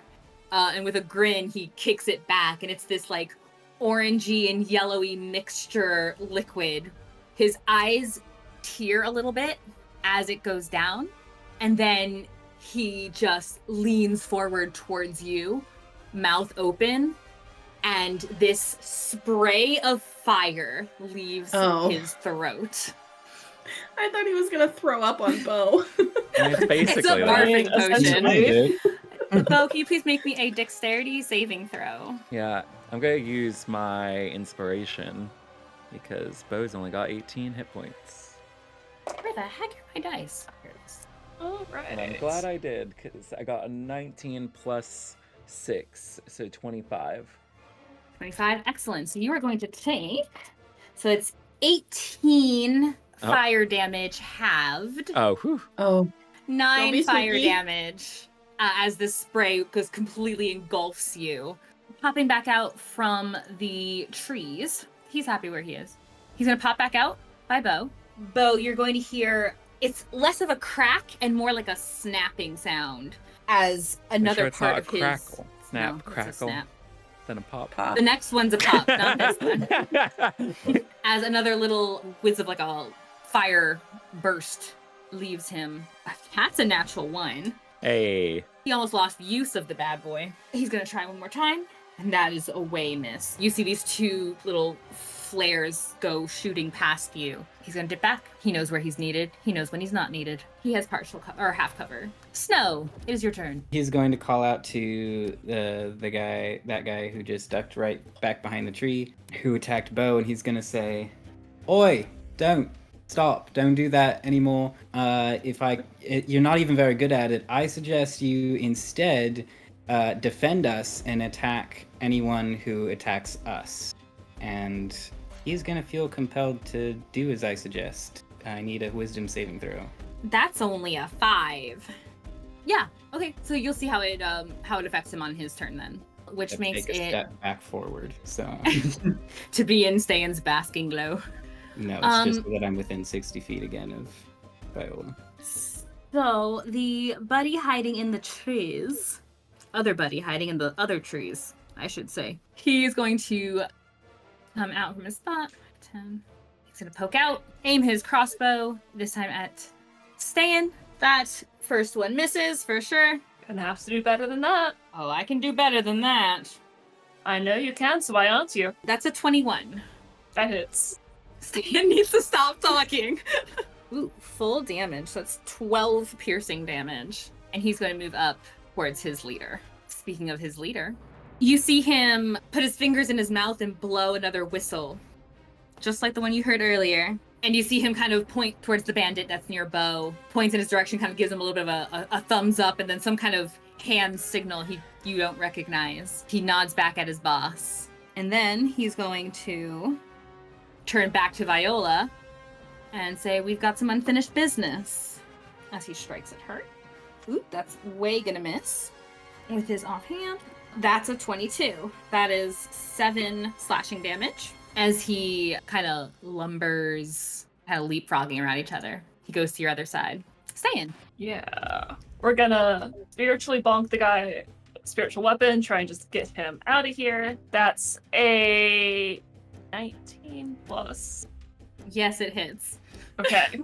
And with a grin, he kicks it back. And it's this, like, orangey and yellowy mixture liquid. His eyes tear a little bit as it goes down, and then he just leans forward towards you, mouth open, and this spray of fire leaves his throat. I thought he was gonna throw up on Beau. It's basically a that. barfing potion. Essentially. Beau, can you please make me a dexterity saving throw? Yeah, I'm gonna use my inspiration because Beau's only got 18 hit points. Where the heck are my dice? Here it is. Alright. And I'm glad I did because I got a 19 plus 6, so 25. 25, excellent. So you are going to take, so it's 18 fire damage halved. Oh, whew. Oh. 9 be fire sneaky. damage as this spray goes completely engulfs you. Popping back out from the trees. He's happy where he is. He's going to pop back out by Beau. Beau, you're going to hear, it's less of a crack and more like a snapping sound as another Make sure part it's of his... not a crackle. Snap, No, it's a crackle, snap. then a pop. Pop. The next one's a pop, not this one. As another little whiz of like a fire burst leaves him. That's a natural 1. Hey. He almost lost use of the bad boy. He's gonna try one more time, and that is a way miss. You see these 2 little flares go shooting past you. He's gonna dip back. He knows where he's needed. He knows when he's not needed. He has partial or half cover. Snow, it is your turn. He's going to call out to that guy who just ducked right back behind the tree, who attacked Beau, and he's gonna say, "Oi, don't do that anymore. You're not even very good at it. I suggest you instead defend us and attack anyone who attacks us." And he's gonna feel compelled to do as I suggest. I need a wisdom saving throw. That's only a 5. Yeah. Okay. So you'll see how it affects him on his turn then, which Let's makes take a it step back forward. So to be in Ste'yn's basking glow. no, it's just that I'm within 60 feet again of Viola. So the buddy hiding in the trees, other buddy hiding in the other trees, I should say. He's going to come out from his spot. 10. He's gonna poke out, aim his crossbow, this time at Ste'yn. That first one misses for sure. Gonna have to do better than that. Oh, I can do better than that. I know you can, so why aren't you? That's a 21. That hits. Ste'yn needs to stop talking. Ooh, full damage. So that's 12 piercing damage. And he's going to move up towards his leader. Speaking of his leader, you see him put his fingers in his mouth and blow another whistle. Just like the one you heard earlier. And you see him kind of point towards the bandit that's near Beau, points in his direction, kind of gives him a little bit of a thumbs up, and then some kind of hand signal you don't recognize. He nods back at his boss. And then he's going to turn back to Viola and say, we've got some unfinished business, as he strikes at her. Oop, that's way gonna miss with his offhand. That's a 22. That is 7 slashing damage as he kind of lumbers, kind of leapfrogging around each other. He goes to your other side. Ste'yn. Yeah. We're gonna spiritually bonk the guy with a spiritual weapon, try and just get him out of here. That's a 19 plus. Yes, it hits. Okay.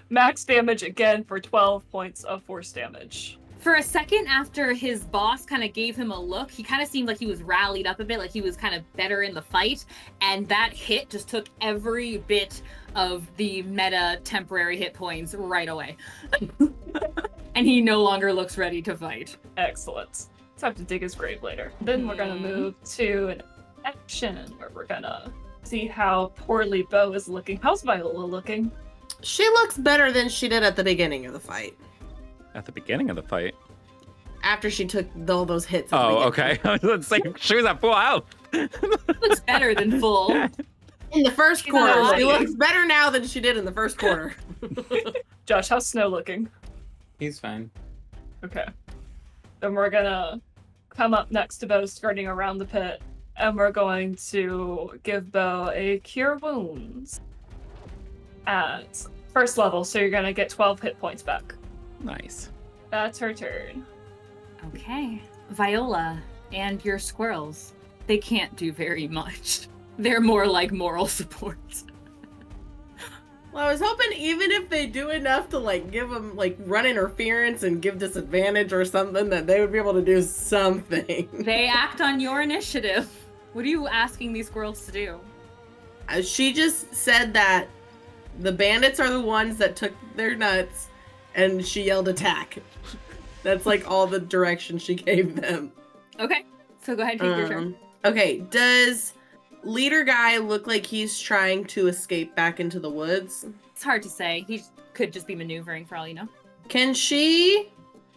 Max damage again for 12 points of force damage. For a second after his boss kind of gave him a look, he kind of seemed like he was rallied up a bit, like he was kind of better in the fight. And that hit just took every bit of the meta temporary hit points right away. And he no longer looks ready to fight. Excellent. Let's have to dig his grave later. Then we're gonna move to an action where we're gonna see how poorly Beau is looking. How's Viola looking? She looks better than she did at the beginning of the fight. At the beginning of the fight. After she took all those hits. At the Oh, beginning. okay. I was gonna say she was at full health. Looks better than full. In the first She's quarter. not She lying. looks better now than she did in the first quarter. Josh, how's Snow looking? He's fine. Okay. Then we're gonna come up next to Beau, skirting around the pit, and we're going to give Beau a Cure Wounds at first level, so you're gonna get 12 hit points back. Nice. That's her turn. Okay. Viola and your squirrels, they can't do very much. They're more like moral support. Well, I was hoping even if they do enough to like give them like run interference and give disadvantage or something, that they would be able to do something. They act on your initiative. What are you asking these squirrels to do? She just said that the bandits are the ones that took their nuts, and she yelled attack. That's like all the direction she gave them. Okay, so go ahead and take your turn. Okay, does leader guy look like he's trying to escape back into the woods? It's hard to say. He could just be maneuvering for all you know. Can she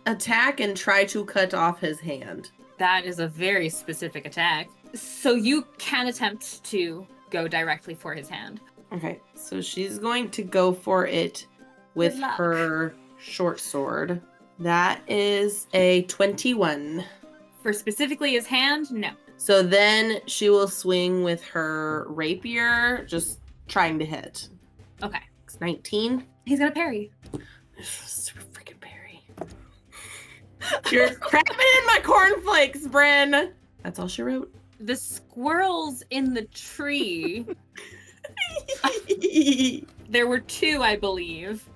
attack and try to cut off his hand? That is a very specific attack. So you can attempt to go directly for his hand. Okay, so she's going to go for it with Good luck. her short sword. That is a 21. For specifically his hand, no. So then she will swing with her rapier, just trying to hit. Okay. It's 19. He's gonna parry. Super freaking parry. You're crapping in my cornflakes, Bren. That's all she wrote. The squirrels in the tree, there were 2, I believe,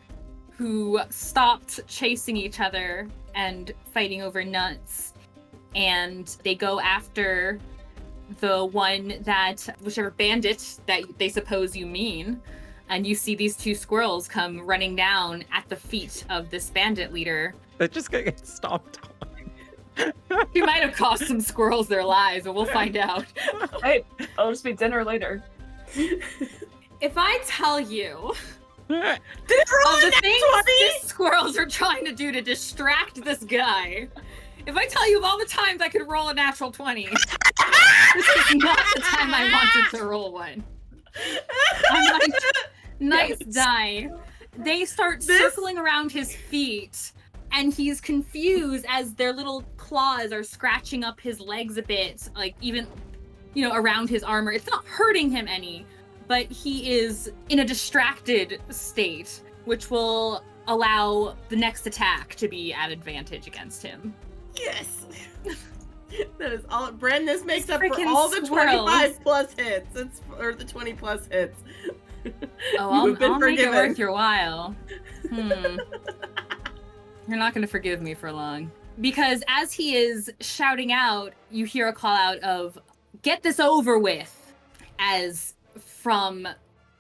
who stopped chasing each other and fighting over nuts. And they go after the one that, whichever bandit that they suppose you mean. And you see these 2 squirrels come running down at the feet of this bandit leader. They're just gonna get stomped on. He might have cost some squirrels their lives, but we'll find out. Hey, it'll just be dinner later. If I tell you Did it roll of a the nat things 20? these squirrels are trying to do to distract this guy, if I tell you of all the times I could roll a natural 20, this is not the time I wanted to roll one. I'm like, nice die. They start circling around his feet, and he's confused as their little claws are scratching up his legs a bit, like even, around his armor. It's not hurting him any, but he is in a distracted state, which will allow the next attack to be at advantage against him. Yes. That is all. Bren, this makes up for Freaking all the squirrels. 25 plus hits. Or the 20 plus hits. Oh, You've been I'll make it forgiven. worth your while. You're not going to forgive me for long. Because as he is shouting out, you hear a call out of, "Get this over with," as from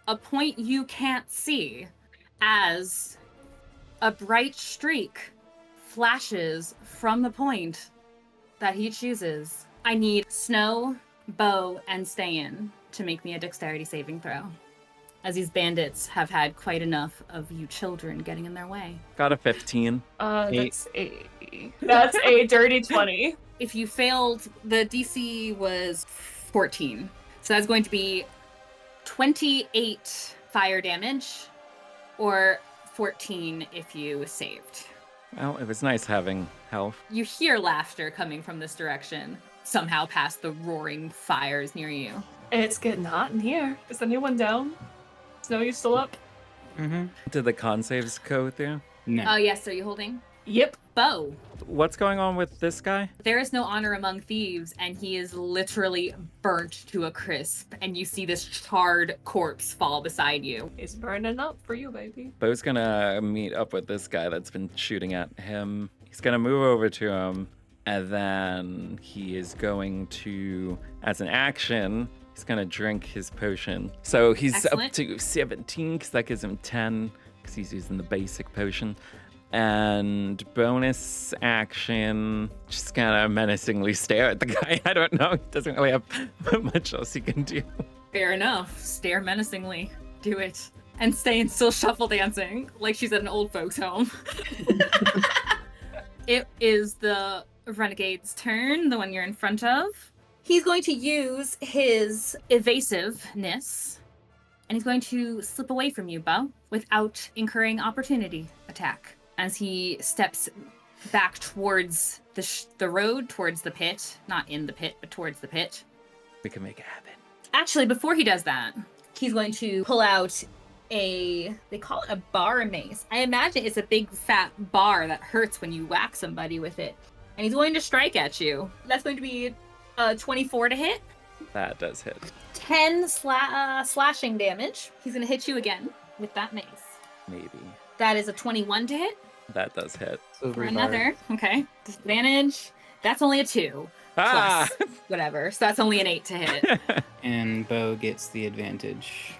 a point you can't see, as a bright streak flashes from the point that he chooses. I need Snow, Beau, and Ste'yn to make me a dexterity saving throw, as these bandits have had quite enough of you children getting in their way. Got a 15. That's a dirty 20. If you failed, the DC was 14. So that's going to be 28 fire damage, or 14 if you saved. Well, it was nice having health. You hear laughter coming from this direction, somehow past the roaring fires near you. It's getting hot in here. Is anyone down? Snow, you still up? Mm-hmm. Did the con saves go through? No. Oh, yes, are you holding? Yep. Beau. What's going on with this guy? There is no honor among thieves, and he is literally burnt to a crisp, and you see this charred corpse fall beside you. It's burning up for you, baby. Beau's gonna meet up with this guy that's been shooting at him. He's gonna move over to him, and then he is going to, as an action, he's gonna drink his potion. So he's Excellent. up to 17, because that gives him 10, because he's using the basic potion. And bonus action, just kind of menacingly stare at the guy. I don't know. He doesn't really have much else he can do. Fair enough. Stare menacingly. Do it. And Ste'yn still shuffle dancing like she's at an old folks' home. It is the renegade's turn, the one you're in front of. He's going to use his evasiveness, and he's going to slip away from you, Beau, without incurring opportunity attack. As he steps back towards the road, towards the pit. Not in the pit, but towards the pit. We can make it happen. Actually, before he does that, he's going to pull out they call it a bar mace. I imagine it's a big fat bar that hurts when you whack somebody with it. And he's going to strike at you. That's going to be 24 to hit. That does hit. 10 slashing damage. He's going to hit you again with that mace. Maybe. That is a 21 to hit. That does hit. For another. Okay. Disadvantage. That's only a 2. Ah! Plus whatever. So that's only an 8 to hit. And Beau gets the advantage.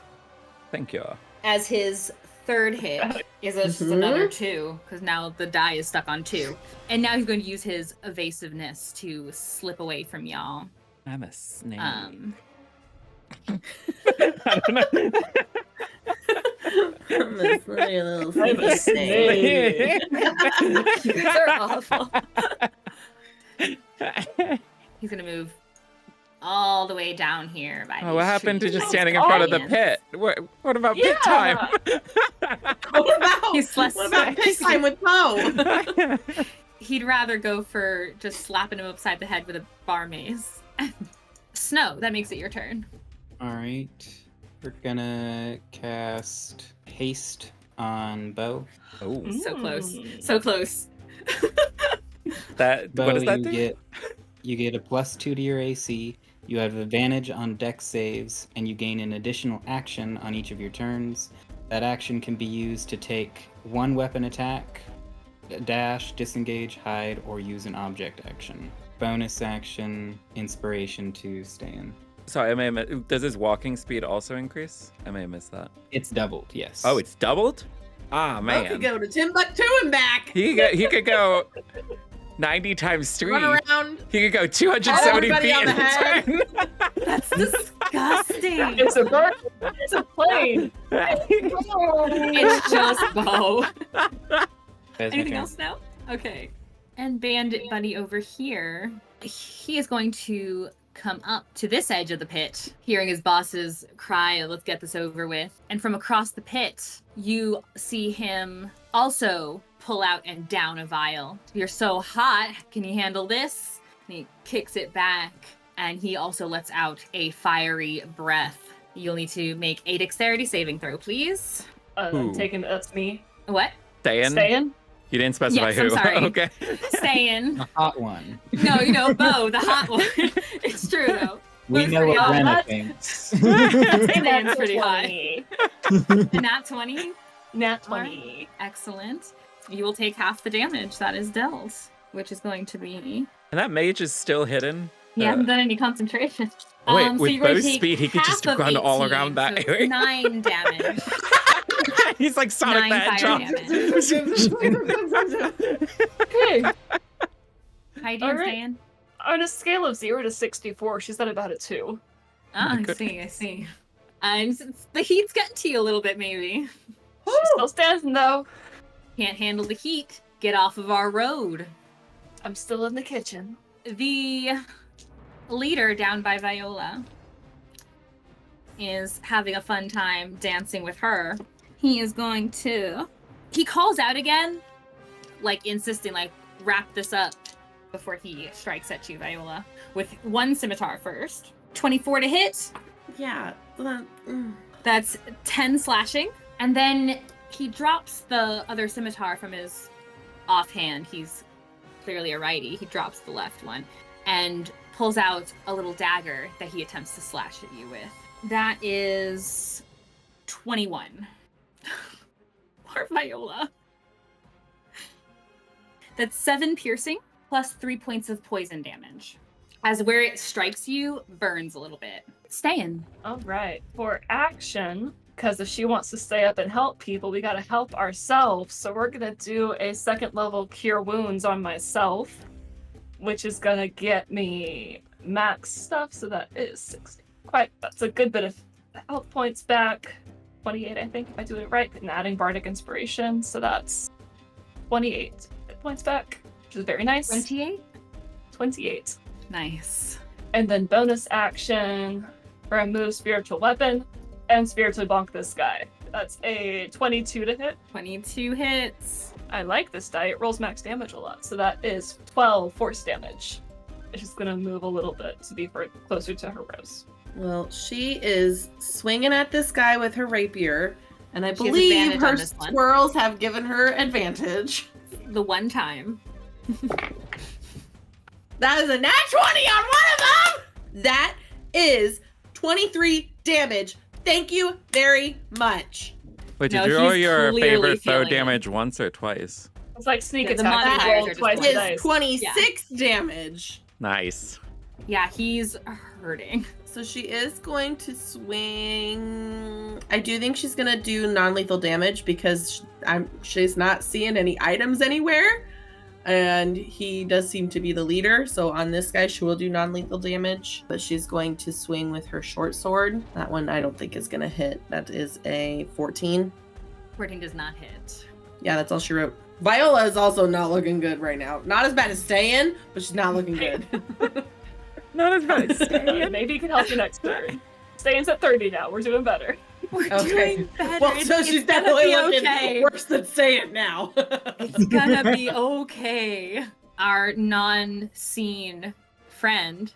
Thank you. As his third hit is just another 2, because now the die is stuck on 2. And now he's going to use his evasiveness to slip away from y'all. I'm a snake. I don't know. I'm a silly little I'm a snake. You guys are awful. He's going to move all the way down here. By Oh, what these happened to trees. just standing in front of the Audience. pit? What about pit time? He's less What about sick. pit time with Beau? He'd rather go for just slapping him upside the head with a bar mace. Snow, that makes it your turn. Alright. We're gonna cast Haste on Beau. Oh, So close. So close. that. Beau, What does that you do? you get a +2 to your AC. You have advantage on dex saves, and you gain an additional action on each of your turns. That action can be used to take one weapon attack, dash, disengage, hide, or use an object action. Bonus action, inspiration to Ste'yn. Sorry, I may have does his walking speed also increase? I may have missed that. It's doubled, yes. Oh, it's doubled? Ah, Beau man. could go to Timbuktu and back. He could go 90 times 3. Run around. He could go 270 Everybody feet on in the a head. turn. That's disgusting. It's a bird. It's a plane. It's just Beau. That's my Anything turn. else now? Okay. And Bandit Buddy over here, he is going to come up to this edge of the pit, hearing his boss's cry, let's get this over with. And from across the pit, you see him also pull out and down a vial. You're so hot, can you handle this? And he kicks it back, and he also lets out a fiery breath. You'll need to make a dexterity saving throw, please. Who? Taking that's me. What? Staying. You didn't specify Yes, who. I'm sorry. Okay. Staying. The hot one. No, Beau, the hot one. It's true, though. We Who's know pretty what hot? Brenna What? thinks. Staying's pretty high. Nat 20. Nat 20. Excellent. You will take half the damage that is dealt, which is going to be... And that mage is still hidden. You haven't done any concentration. Wait, so with you're going to Beau's take speed, he could just half of run all 18, around that so area. 9 damage. He's like Sonic 9 the fire Hedgehog. Okay. How you doing, All right. Stan? On a scale of 0 to 64, she's at about a 2. Ah, I Good. see. And the heat's getting to you a little bit, maybe. She's still standing though. Can't handle the heat. Get off of our road. I'm still in the kitchen. The leader down by Viola is having a fun time dancing with her. He is going to... He calls out again, like insisting, like, wrap this up before he strikes at you, Viola. With one scimitar first. 24 to hit. Yeah. That's 10 slashing. And then he drops the other scimitar from his offhand. He's clearly a righty. He drops the left one and pulls out a little dagger that he attempts to slash at you with. That is 21. Poor Viola. That's 7 piercing plus 3 points of poison damage. As where it strikes you burns a little bit. Ste'yn. All right. For action, because if she wants to stay up and help people, we got to help ourselves. So we're going to do a 2nd level Cure Wounds on myself, which is going to get me max stuff. So that is 60. That's a good bit of health points back. 28, I think, if I do it right. And adding Bardic Inspiration. So that's 28 hit points back, which is very nice. 28? 28. Nice. And then bonus action, remove Spiritual Weapon and spiritually bonk this guy. That's a 22 to hit. 22 hits. I like this die. It rolls max damage a lot. So that is 12 force damage. It's just going to move a little bit to be closer to her rose. Well, she is swinging at this guy with her rapier, and I She has believe advantage on her this one. squirrels have given her advantage. The one time. That is a nat 20 on one of them! That is 23 damage. Thank you very much. Wait, No, did you roll he's your clearly favorite foe feeling it. damage once or twice? It's like sneak Yeah, the attack. modifiers You roll are just twice one. the Is dice. 26 damage. Nice. Yeah, he's hurting. So she is going to swing. I do think she's going to do non-lethal damage because she's not seeing any items anywhere. And he does seem to be the leader. So on this guy, she will do non-lethal damage. But she's going to swing with her short sword. That one I don't think is going to hit. That is a 14. 14 does not hit. Yeah, that's all she wrote. Viola is also not looking good right now. Not as bad as Ste'yn, but she's not looking good. Not as bad as Ste'yn. Maybe you can help you next turn. Ste'yn's at 30 now. We're doing better. We're Okay. doing better. Well, so It's she's gonna definitely be looking okay. worse than Ste'yn now. It's gonna be okay. Our non-seen friend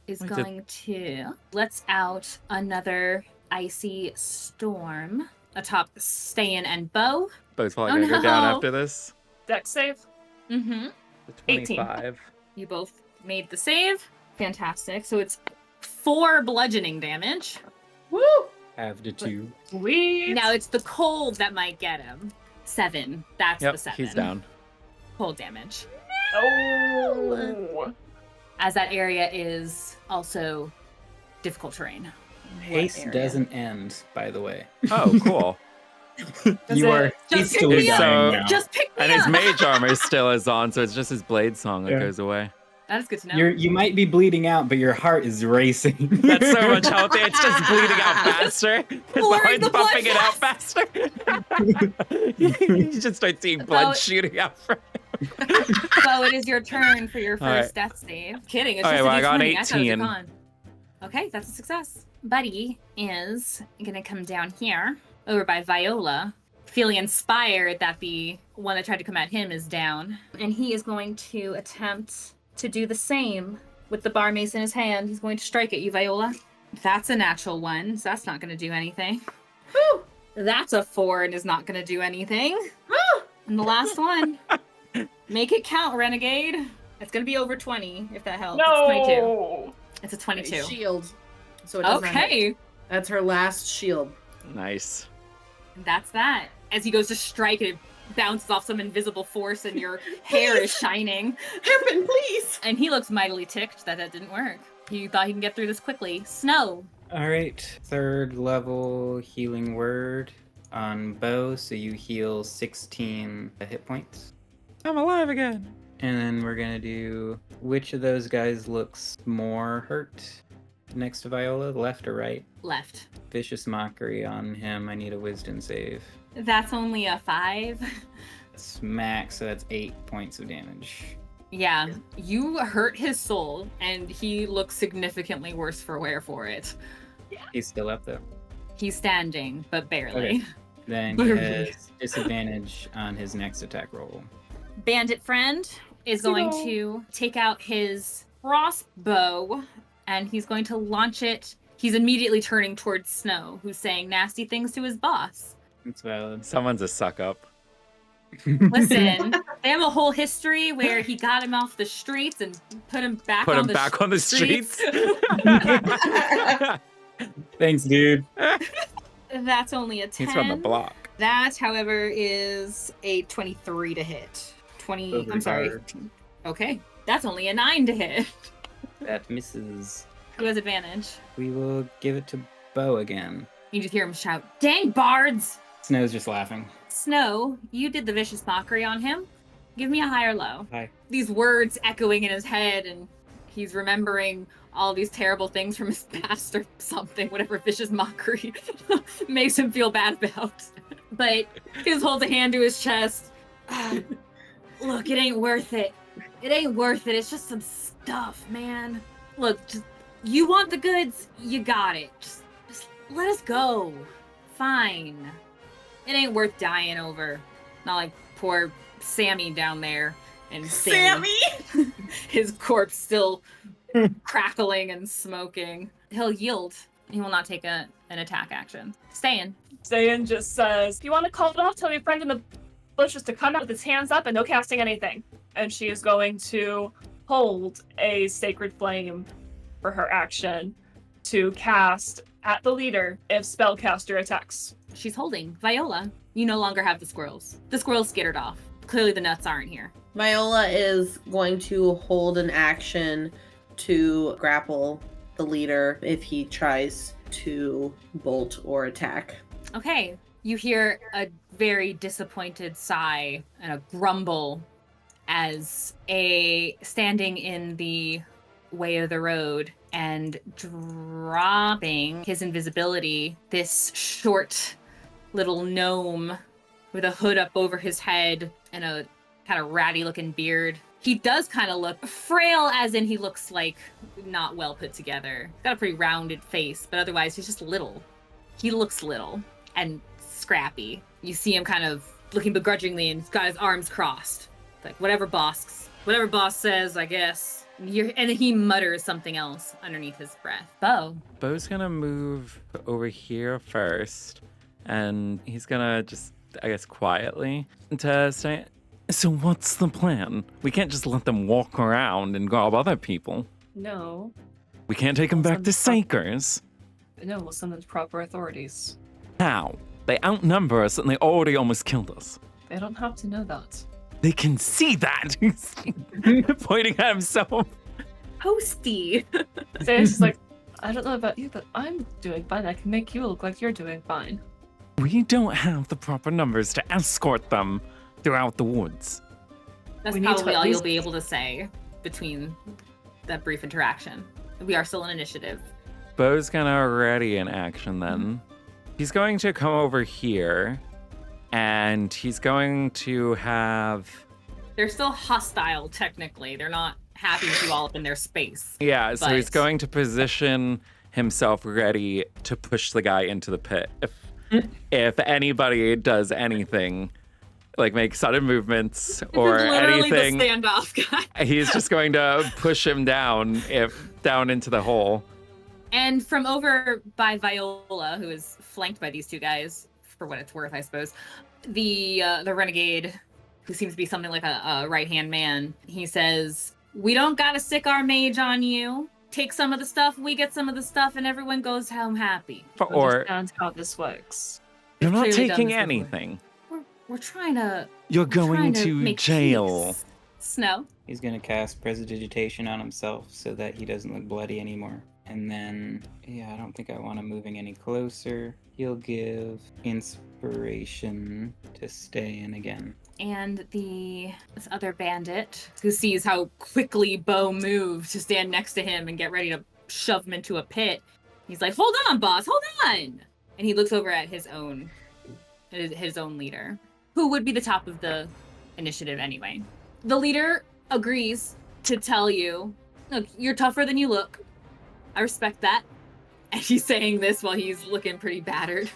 is Wait, going to let's out another icy storm atop Ste'yn and Beau. Beau's probably Oh, gonna go down no. after this. Dex save. Mm-hmm. The 18. 25. You both made the save. Fantastic. So it's 4 bludgeoning damage. Woo! Have the 2. Sweet. Now it's the cold that might get him. 7. That's Yep, the 7. he's down. Cold damage. Oh. As that area is also difficult terrain. Haste area? doesn't end, by the way. Oh, cool. You are Just pick me up. dying now. Just pick me And his up. mage armor still is on, so it's just his blade song that Yeah. goes away. That is good to know. You might be bleeding out, but your heart is racing. That's so much healthier. It's just bleeding out faster. His Pouring heart's the blood pumping it out faster. You just start seeing blood Well- shooting out from So it is your turn for your All right. first death save. Kidding. It's All just right, well, a I got an D20. I thought it was a 18. con. Okay, that's a success. Buddy is gonna come down here over by Viola, feeling inspired that the one that tried to come at him is down. And he is going to attempt to do the same with the bar mace in his hand. He's going to strike at you, Viola. That's a natural 1, so that's not going to do anything. Woo! That's a 4 and is not going to do anything. Woo! And the last one. Make it count, Renegade. It's going to be over 20, if that helps. It's 22. No. It's a 22. Shield. So it does not hit. Okay. That's her last shield. Nice. That's that. As he goes to strike, it bounces off some invisible force and your hair is shining. Hairpin, please! And he looks mightily ticked that didn't work. He thought he can get through this quickly. Snow. All right, 3rd level healing word on Beau, so you heal 16 hit points. I'm alive again. And then we're gonna do which of those guys looks more hurt. next to Viola, left or right? Left. Vicious Mockery on him. I need a wisdom save. That's only a 5. It's max, so that's 8 points of damage. Yeah, you hurt his soul, and he looks significantly worse for wear for it. He's still up, though. He's standing, but barely. Okay. Then he has disadvantage on his next attack roll. Bandit friend is going to take out his crossbow, and he's going to launch it. He's immediately turning towards Snow, who's saying nasty things to his boss. It's valid. Someone's a suck up. Listen, they have a whole history where he got him off the streets and put him back on the streets. Thanks, dude. That's only a 10. He's from the block. That, however, is a 23 to hit. 20. I'm sorry. Okay, that's only a 9 to hit. That misses. Who has advantage? We will give it to Beau again. You just hear him shout, "Dang bards!" Snow's just laughing. Snow, you did the vicious mockery on him. Give me a high or low. Hi. These words echoing in his head, and he's remembering all these terrible things from his past or something, whatever vicious mockery makes him feel bad about. But he just holds a hand to his chest. Look, it ain't worth it. It ain't worth it. It's just some stuff, man. Look, just, you want the goods, you got it. Just let us go. Fine. It ain't worth dying over. Not like poor Sammy down there. And Sammy? His corpse still crackling and smoking. He'll yield. He will not take an attack action. Ste'yn. Ste'yn just says, "If you want to call it off, tell your friend in the bushes to come out with his hands up and no casting anything." And she is going to hold a sacred flame for her action to cast at the leader if spellcaster attacks. She's holding. Viola, you no longer have the squirrels. The squirrels skittered off. Clearly the nuts aren't here. Viola is going to hold an action to grapple the leader if he tries to bolt or attack. Okay. You hear a very disappointed sigh and a grumble as standing in the way of the road and dropping his invisibility, this short little gnome with a hood up over his head and a kind of ratty looking beard. He does kind of look frail, as in he looks like not well put together. He's got a pretty rounded face, but otherwise he's just little. He looks little and scrappy. You see him kind of looking begrudgingly, and he's got his arms crossed. Like, whatever boss says, I guess. And then he mutters something else underneath his breath. Beau. Beau's gonna move over here first, and he's gonna just, I guess, quietly to say, "So what's the plan? We can't just let them walk around and rob other people. No. We can't take them back to Sakers. No, we'll send them to proper authorities. How? They outnumber us and they already almost killed us. They don't have to know that. They can see that." He's pointing at himself. Toasty. Ste'yn's just like, "I don't know about you, but I'm doing fine. I can make you look like you're doing fine." We don't have the proper numbers to escort them throughout the woods. That's We need to probably at all you'll least- be able to say between that brief interaction. We are still in initiative. Beau's gonna ready an action then. He's going to come over here, and he's going to have... They're still hostile, technically. They're not happy with you all up in their space. Yeah, so he's But- going to position himself ready to push the guy into the pit. If anybody does anything, like make sudden movements or Literally anything, the standoff guy. he's just going to push him down into the hole. And from over by Viola, who is flanked by these two guys, for what it's worth, I suppose, the renegade, who seems to be something like a right-hand man, he says, "We don't gotta sick our mage on you. Take some of the stuff, we get some of the stuff, and everyone goes home happy." Or Understand how this works. you're not Clearly done taking this before. anything. We're trying to You're going to make jail. peace. Snow. He's gonna cast Prestidigitation on himself so that he doesn't look bloody anymore. And then, yeah, I don't think I want him moving any closer. He'll give Inspiration to Ste'yn again. And this other bandit, who sees how quickly Beau moved to stand next to him and get ready to shove him into a pit. He's like, hold on, boss, hold on. And he looks over at his own leader, who would be the top of the initiative anyway. The leader agrees to tell you, look, you're tougher than you look. I respect that. And he's saying this while he's looking pretty battered.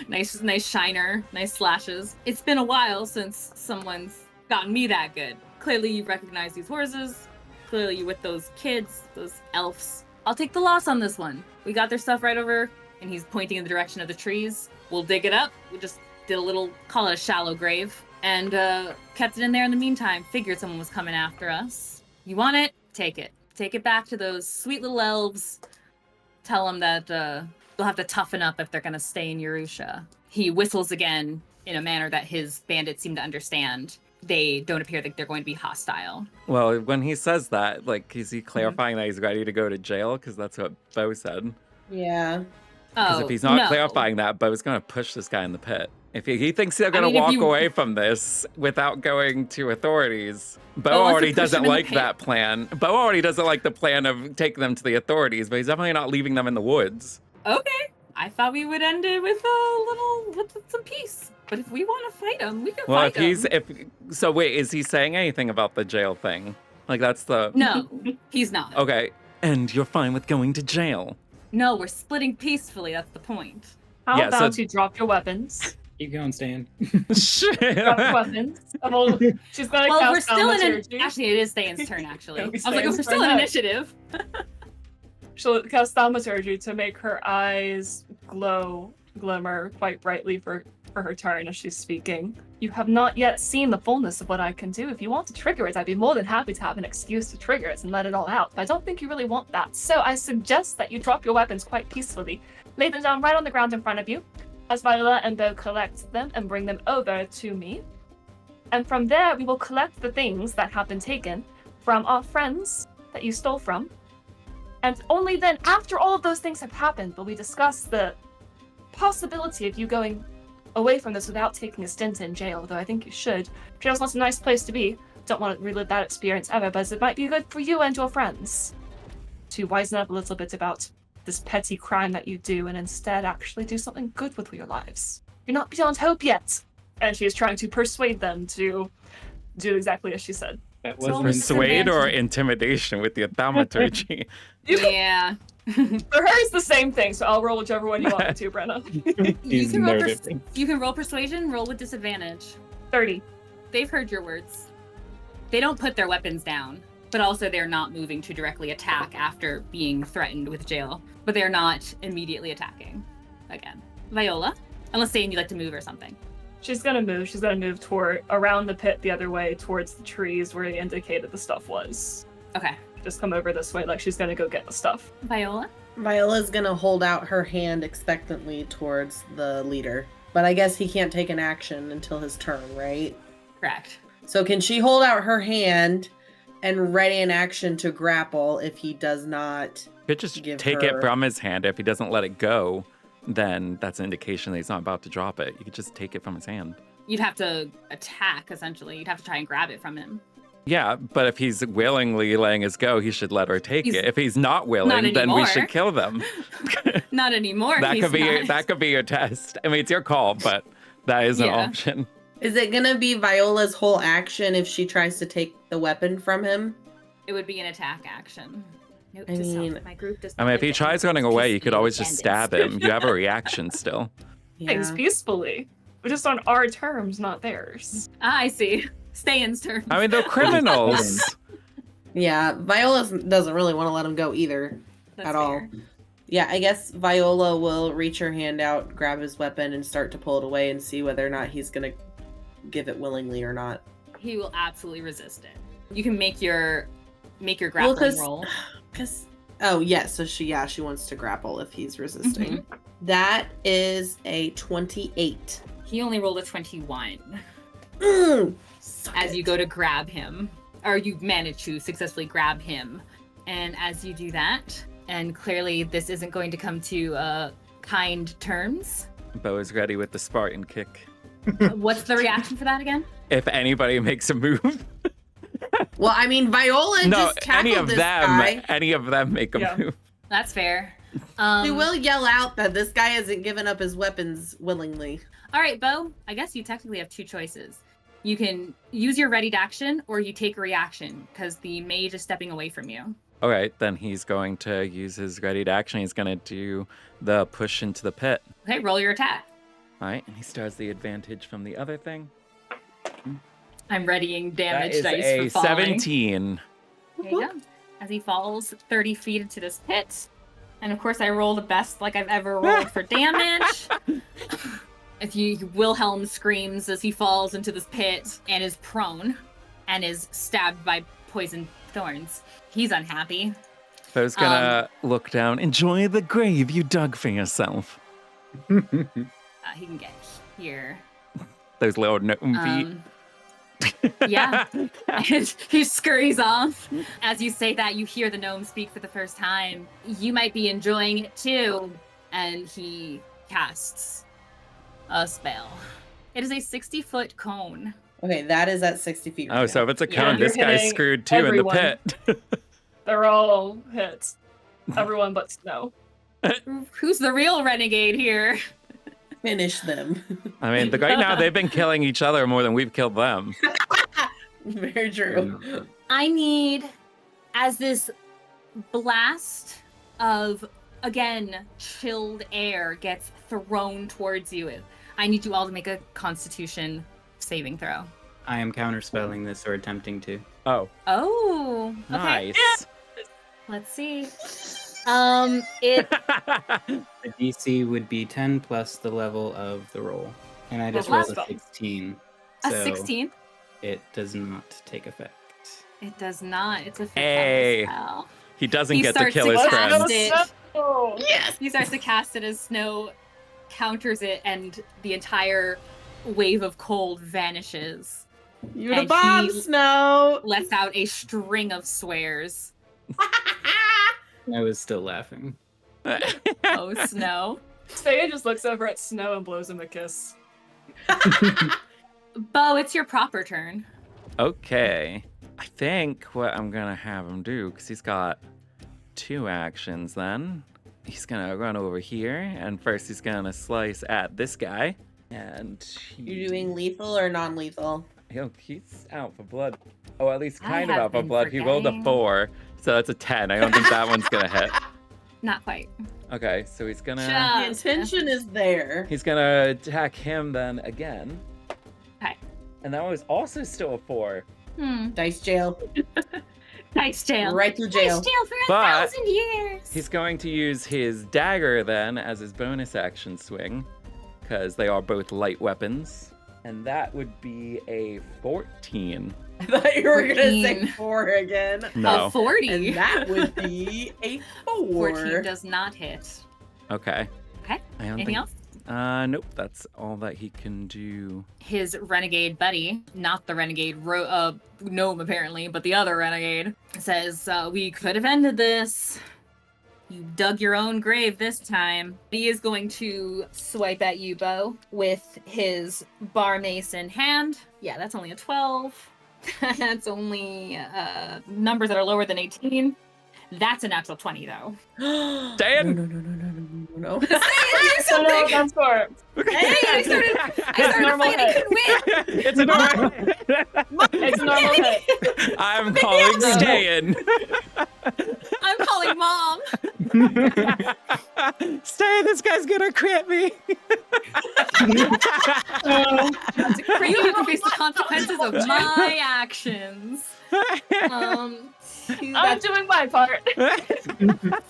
Nice shiner, nice slashes. It's been a while since someone's gotten me that good. Clearly you recognize these horses. Clearly you with those kids, those elves. I'll take the loss on this one. We got their stuff right over, and he's pointing in the direction of the trees. We'll dig it up. We just did a little, call it a shallow grave, and kept it in there in the meantime. Figured someone was coming after us. You want it? Take it. Take it back to those sweet little elves. Tell them that they'll have to toughen up if they're going to stay in Yerusha. He whistles again in a manner that his bandits seem to understand. They don't appear like they're going to be hostile. Well, when he says that, like, is he clarifying that he's ready to go to jail? Because that's what Beau said. Yeah. Because if he's not clarifying that, Beau's going to push this guy in the pit. If he thinks they're going to walk away from this without going to authorities, Beau already doesn't like that plan. Beau already doesn't like the plan of taking them to the authorities, but he's definitely not leaving them in the woods. Okay. I thought we would end it with some peace. But if we want to fight him, we can fight him. So wait, is he saying anything about the jail thing? Like that's the... No, he's not. Okay. And you're fine with going to jail? No, we're splitting peacefully. That's the point. How about you drop your weapons? Keep going, Ste'yn. Drop your weapons. She's gonna we're cast still thaumaturgy. Actually, it is Ste'yn's turn, actually. I was like, Ste'yn's we're still turn in next. initiative. She'll cast thaumaturgy to make her eyes glimmer quite brightly for her turn as she's speaking. You have not yet seen the fullness of what I can do. If you want to trigger it, I'd be more than happy to have an excuse to trigger it and let it all out. But I don't think you really want that. So I suggest that you drop your weapons quite peacefully. Lay them down right on the ground in front of you, as Viola and Beau collect them and bring them over to me. And from there, we will collect the things that have been taken from our friends that you stole from. And only then, after all of those things have happened, will we discuss the possibility of you going away from this without taking a stint in jail, though I think you should. Jail's not a nice place to be. Don't want to relive that experience ever, but it might be good for you and your friends to wisen up a little bit about this petty crime that you do and instead actually do something good with your lives. You're not beyond hope yet. And she is trying to persuade them to do exactly as she said. That So was Persuade or intimidation with the thaumaturgy? Yeah. For her, it's the same thing, so I'll roll whichever one you want me to, Brenna. You can roll persuasion, roll with disadvantage. 30. They've heard your words. They don't put their weapons down, but also they're not moving to directly attack after being threatened with jail. But they're not immediately attacking again. Viola? Unless saying you'd like to move or something. She's gonna move. She's gonna move around the pit the other way towards the trees where he indicated the stuff was. Okay. Just come over this way, like she's gonna go get the stuff. Viola? Viola's gonna hold out her hand expectantly towards the leader. But I guess he can't take an action until his turn, right? Correct. So can she hold out her hand and ready an action to grapple if he does not Could just give take her... it from his hand. If he doesn't let it go, then that's an indication that he's not about to drop it. You could just take it from his hand. You'd have to attack, essentially. You'd have to try and grab it from him. Yeah, but if he's willingly letting us go, he should let her take it. If he's not willing, Not then we anymore. should kill them. Not anymore. that he's could be your test. I mean, it's your call, but that is an Yeah. option. Is it gonna be Viola's whole action if she tries to take the weapon from him? It would be an attack action. Note I to mean- self, my group does I not mean, if he live tries to running away, you could peacefully always just stab him. You have a reaction still. Things peacefully. But just on our terms, not theirs. I see. Ste'yn's turn. I mean, they're criminals. Yeah, Viola doesn't really want to let him go either. That's at all. fair. Yeah, I guess Viola will reach her hand out, grab his weapon, and start to pull it away and see whether or not he's gonna give it willingly or not. He will absolutely resist it. You can make your grappling roll. Oh yeah, so she wants to grapple if he's resisting. That is a 28. He only rolled a 21 Suck as it. you go to grab him, or you manage to successfully grab him. And as you do that, and clearly this isn't going to come to kind terms. Beau is ready with the Spartan kick. What's the reaction for that again? If anybody makes a move. Well, I mean, Viola No, just tackled this guy. any of them make a Yeah. move. That's fair. We will yell out that this guy hasn't given up his weapons willingly. All right, Beau, I guess you technically have two choices. You can use your readied action or you take a reaction because the mage is stepping away from you. All right, then he's going to use his ready to action. He's going to do the push into the pit. Okay, roll your attack. All right, and he starts the advantage from the other thing. I'm readying That damage is dice a for falling. 17. There you go. As he falls 30 feet into this pit. And of course I roll the best like I've ever rolled for damage. If you Wilhelm screams as he falls into this pit and is prone and is stabbed by poison thorns. He's unhappy. Beau's going to look down. Enjoy the grave you dug for yourself. He can get here. Those little gnome feet. Yeah. And he scurries off. As you say that, you hear the gnome speak for the first time. You might be enjoying it too. And he casts a spell. It is a 60-foot cone. Okay, that is at 60 feet. Oh, so if it's a cone, You're this guy's hitting screwed too everyone. in the pit. They're all hits. Everyone but Snow. Who's the real renegade here? Finish them. I mean, right now they've been killing each other more than we've killed them. Very true. I need, as this blast of, again, chilled air gets thrown towards you, I need you all to make a Constitution saving throw. I am counterspelling this or attempting to. Oh, Oh, okay. nice. Let's see. It The DC would be 10 plus the level of the roll. And I just Well, rolled a that's- 16. a So 16. it does not take effect. It does not. It's a fifth Hey. level spell. He doesn't He get to starts kill to his cast friends. it. Oh, Yes! He starts to cast it as Snow counters it, and the entire wave of cold vanishes. You the And bomb, he- Snow! Lets out a string of swears. I was still laughing. Oh, Snow. Ste'yn just looks over at Snow and blows him a kiss. Beau, it's your proper turn. Okay. I think what I'm going to have him do, because he's got 2 actions then. He's going to run over here, and first he's going to slice at this guy. And You're doing lethal or non-lethal? He's out for blood. Oh, at least I kind of have out for been blood. He rolled a forgetting. 4, so that's a 10. I don't think that one's going to hit. Not quite. Okay, so he's going to... The intention is there. He's going to attack him then again. Okay. And that was also still a 4. Dice jail. Nice jail. Right to Nice jail. jail for But 1,000 years. He's going to use his dagger then as his bonus action swing, because they are both light weapons. And that would be a 14. I thought you were going to say 14. 4 again. No. A 40. And that would be a 4. 14 does not hit. Okay. Okay. I don't Anything think... else? Nope. That's all that he can do. His renegade buddy, not the renegade gnome apparently, but the other renegade, says, we could have ended this. You dug your own grave this time. He is going to swipe at you, Beau, with his bar mace in hand. Yeah, that's only a 12. That's only numbers that are lower than 18. That's a natural 20, though. Dan! No. Say it, do So no, something! that's for Hey, I started normal fighting, I couldn't win! It's a normal. it's a normal hit. I'm calling Ste'yn. I'm calling mom! Ste'yn, this guy's gonna crit me. For you, you can face the consequences of my actions. I'm That's doing my part.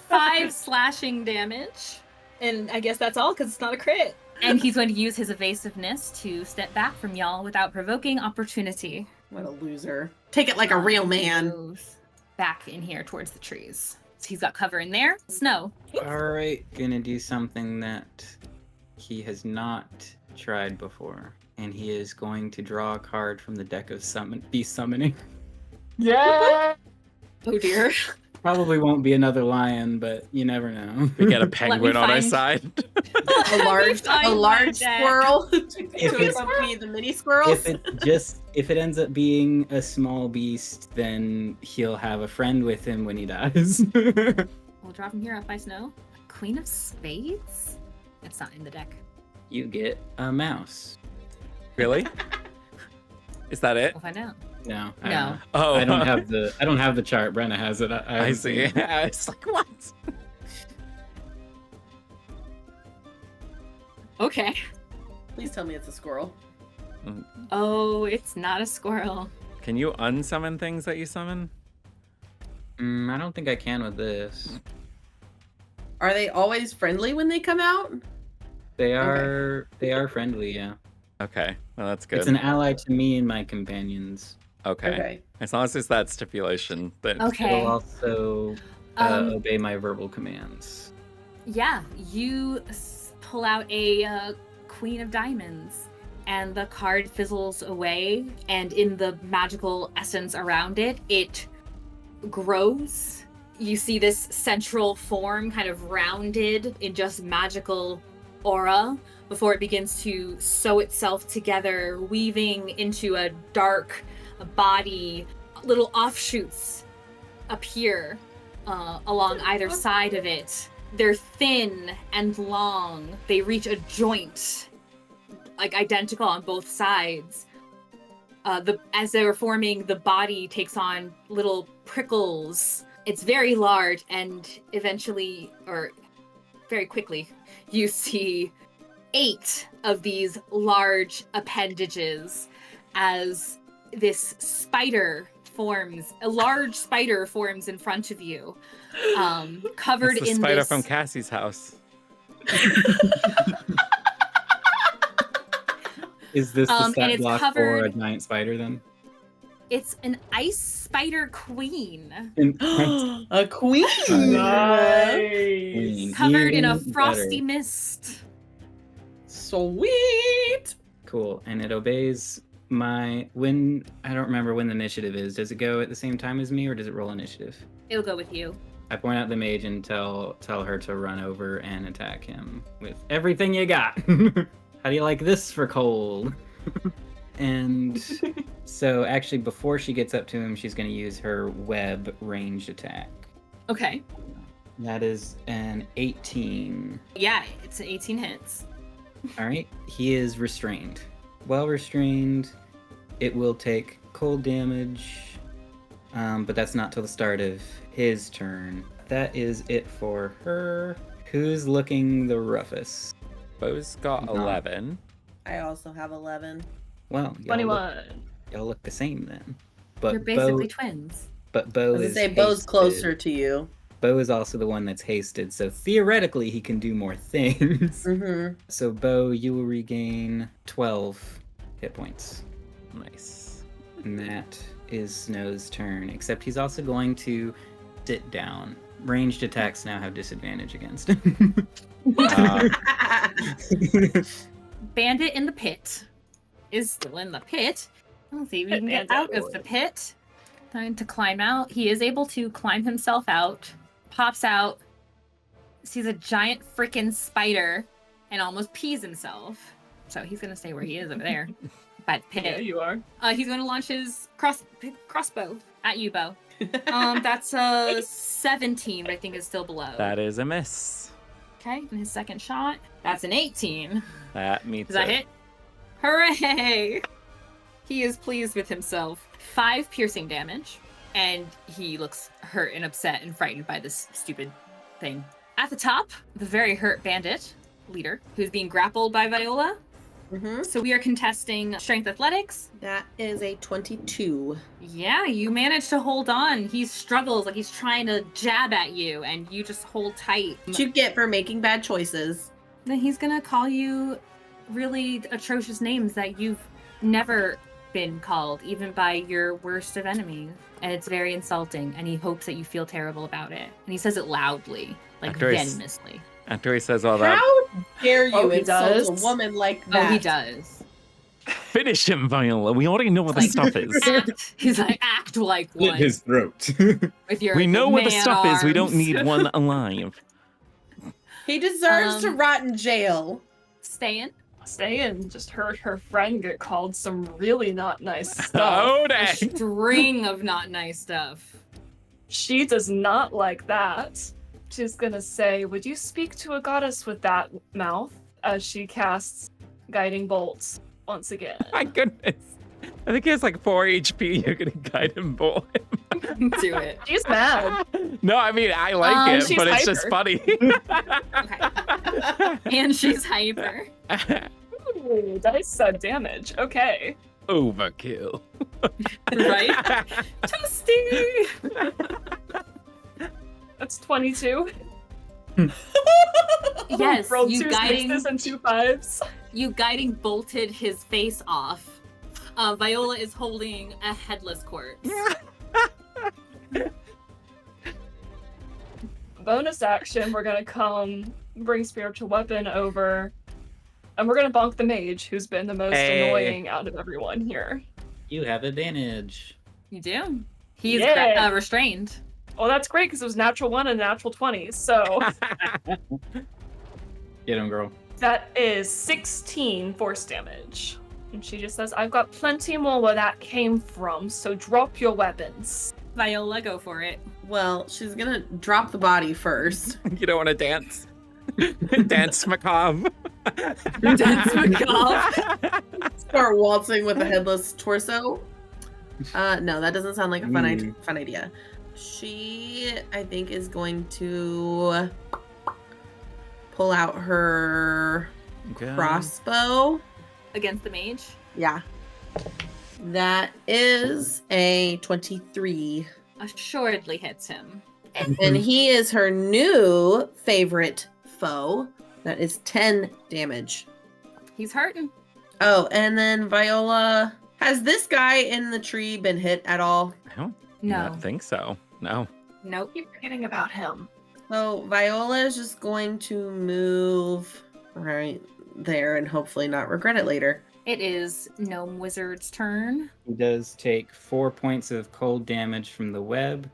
5 slashing damage. And I guess that's all, because it's not a crit. And he's going to use his evasiveness to step back from y'all without provoking opportunity. What a loser. Take it like a real man. Goes back in here towards the trees. So he's got cover in there. Snow. Alright, gonna do something that he has not tried before. And he is going to draw a card from the deck of beast summoning. Yeah. Oh dear. Probably won't be another lion, but you never know. We get a penguin on our find- side. A large squirrel to it's- accompany the mini squirrels. If it ends up being a small beast, then he'll have a friend with him when he dies. We'll draw from here up by snow. Queen of Spades? It's not in the deck. You get a mouse. Really? Is that it? We'll find out. No. I No. don't know. Oh, I don't have the chart. Brenna has it. I see. I was like, what? Okay. Please tell me it's a squirrel. Oh, it's not a squirrel. Can you unsummon things that you summon? I don't think I can with this. Are they always friendly when they come out? They are friendly, yeah. Okay, well that's good. It's an ally to me and my companions. Okay. As long as it's that stipulation. That Okay. It'll also obey my verbal commands. Yeah, you pull out a Queen of Diamonds, and the card fizzles away, and in the magical essence around it, it grows. You see this central form kind of rounded in just magical aura before it begins to sew itself together, weaving into a dark body. Little offshoots appear along either side of it. They're thin and long. They reach a joint, like identical on both sides. As they were forming, the body takes on little prickles. It's very large, and eventually, or very quickly, you see 8 of these large appendages as this spider forms. A large spider forms in front of you, covered it's the in spider this. from Cassie's house. Is this the And stat it's block for a covered- giant spider then? It's an ice spider queen, A queen. Queen. covered in a Even frosty better. mist. Sweet. Cool, and it obeys I don't remember when the initiative is. Does it go at the same time as me, or does it roll initiative? It'll go with you. I point out the mage and tell her to run over and attack him with everything you got. How do you like this for cold? And so actually before she gets up to him, she's going to use her web ranged attack. Okay. That is an 18. Yeah, it's 18 hits. All right, he is restrained. Well restrained, it will take cold damage, but that's not till the start of his turn. That is it for her. Who's looking the roughest? Beau's got No. 11. I also have 11. Well, y'all look the same then. But You're basically Beau, twins. but I Beau was gonna is say Beau's hasted. closer to you. Beau is also the one that's hasted, so theoretically he can do more things. Mm-hmm. So Beau, you will regain 12 hit points. Nice. And that is Snow's turn, except he's also going to sit down. Ranged attacks now have disadvantage against him. Bandit in the pit is still in the pit. Let's see if we can get out of the pit. Trying to climb out. He is able to climb himself out. Pops out. Sees a giant freaking spider and almost pees himself. So he's gonna stay where he is over there. By the pit. Yeah, you are. He's gonna launch his crossbow at you, Beau. That's a 17, but I think is still below. That is a miss. Okay, and his second shot. That's an 18. That meets Does that it. hit? Hooray! He is pleased with himself. 5 piercing damage, and he looks hurt and upset and frightened by this stupid thing. At the top, the very hurt bandit leader, who's being grappled by Viola. Mm-hmm. So we are contesting strength athletics. That is a 22. Yeah, you managed to hold on. He struggles like he's trying to jab at you, and you just hold tight. What you get for making bad choices. Then he's gonna call you really atrocious names that you've never been called, even by your worst of enemies. And it's very insulting, and he hopes that you feel terrible about it. And he says it loudly, like After he's- venomously. After he says all that, How dare you Oh, he insult does? a woman like that? Oh, he does. Finish him, Viola. We already know where the stuff is. He's like, act like Slit one. his throat. With your We know where the man stuff is. We don't arms. need one alive. He deserves to rot in jail. Ste'yn. Ste'yn just heard her friend get called some really not nice stuff. Oh, A dang. string of not nice stuff. She does not like that. She's gonna say, would you speak to a goddess with that mouth? As she casts Guiding Bolts once again. My goodness. I think he has like 4 HP. You're going to guide him, boy. Do it. She's mad. No, I mean, I like it, she's but it's just hyper. funny. Okay. And she's hyper. Ooh, dice damage. Okay. Overkill. Right? Toasty! That's 22. Yes, Rolled you 2 guiding, 6s and 2 5s. you guiding bolted his face off. Viola is holding a headless corpse. Bonus action, we're gonna come bring spiritual weapon over, and we're gonna bonk the mage, who's been the most Hey. annoying out of everyone here. You have advantage. You do. He's Yeah. restrained. Well, that's great because it was natural 1 and natural 20. So Get him, girl. that is 16 force damage. And she just says, I've got plenty more where that came from, so drop your weapons. Viola, go for it. Well, she's gonna drop the body first. You don't want to dance? Dance macabre. Dance macabre. Start waltzing with a headless torso. No, that doesn't sound like a fun idea. She, I think, is going to pull out her Okay. crossbow. Against the mage. Yeah. That is a 23. Assuredly hits him. And he is her new favorite foe. That is 10 damage. He's hurting. Oh, and then Viola. Has this guy in the tree been hit at all? I don't No. think so. No. Nope. Keep forgetting about him. So Viola is just going to move right there and hopefully not regret it later. It is Gnome Wizard's turn. He does take 4 points of cold damage from the web,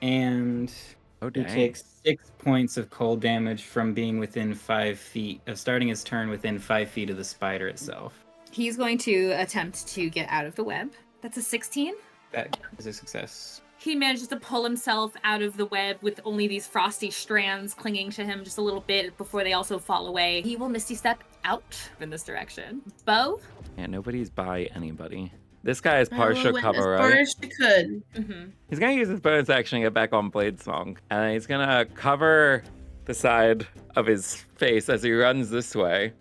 and Oh, he dang. takes 6 points of cold damage from being within 5 feet of starting his turn within 5 feet of the spider itself. He's going to attempt to get out of the web. That's a 16. That is a success. He manages to pull himself out of the web with only these frosty strands clinging to him just a little bit before they also fall away. He will misty step out in this direction. Beau? Yeah, nobody's by anybody. This guy is Viola partial went cover, as right? far as she could. Mm-hmm. He's gonna use his bonus action to get back on Blade Song, and he's gonna cover the side of his face as he runs this way.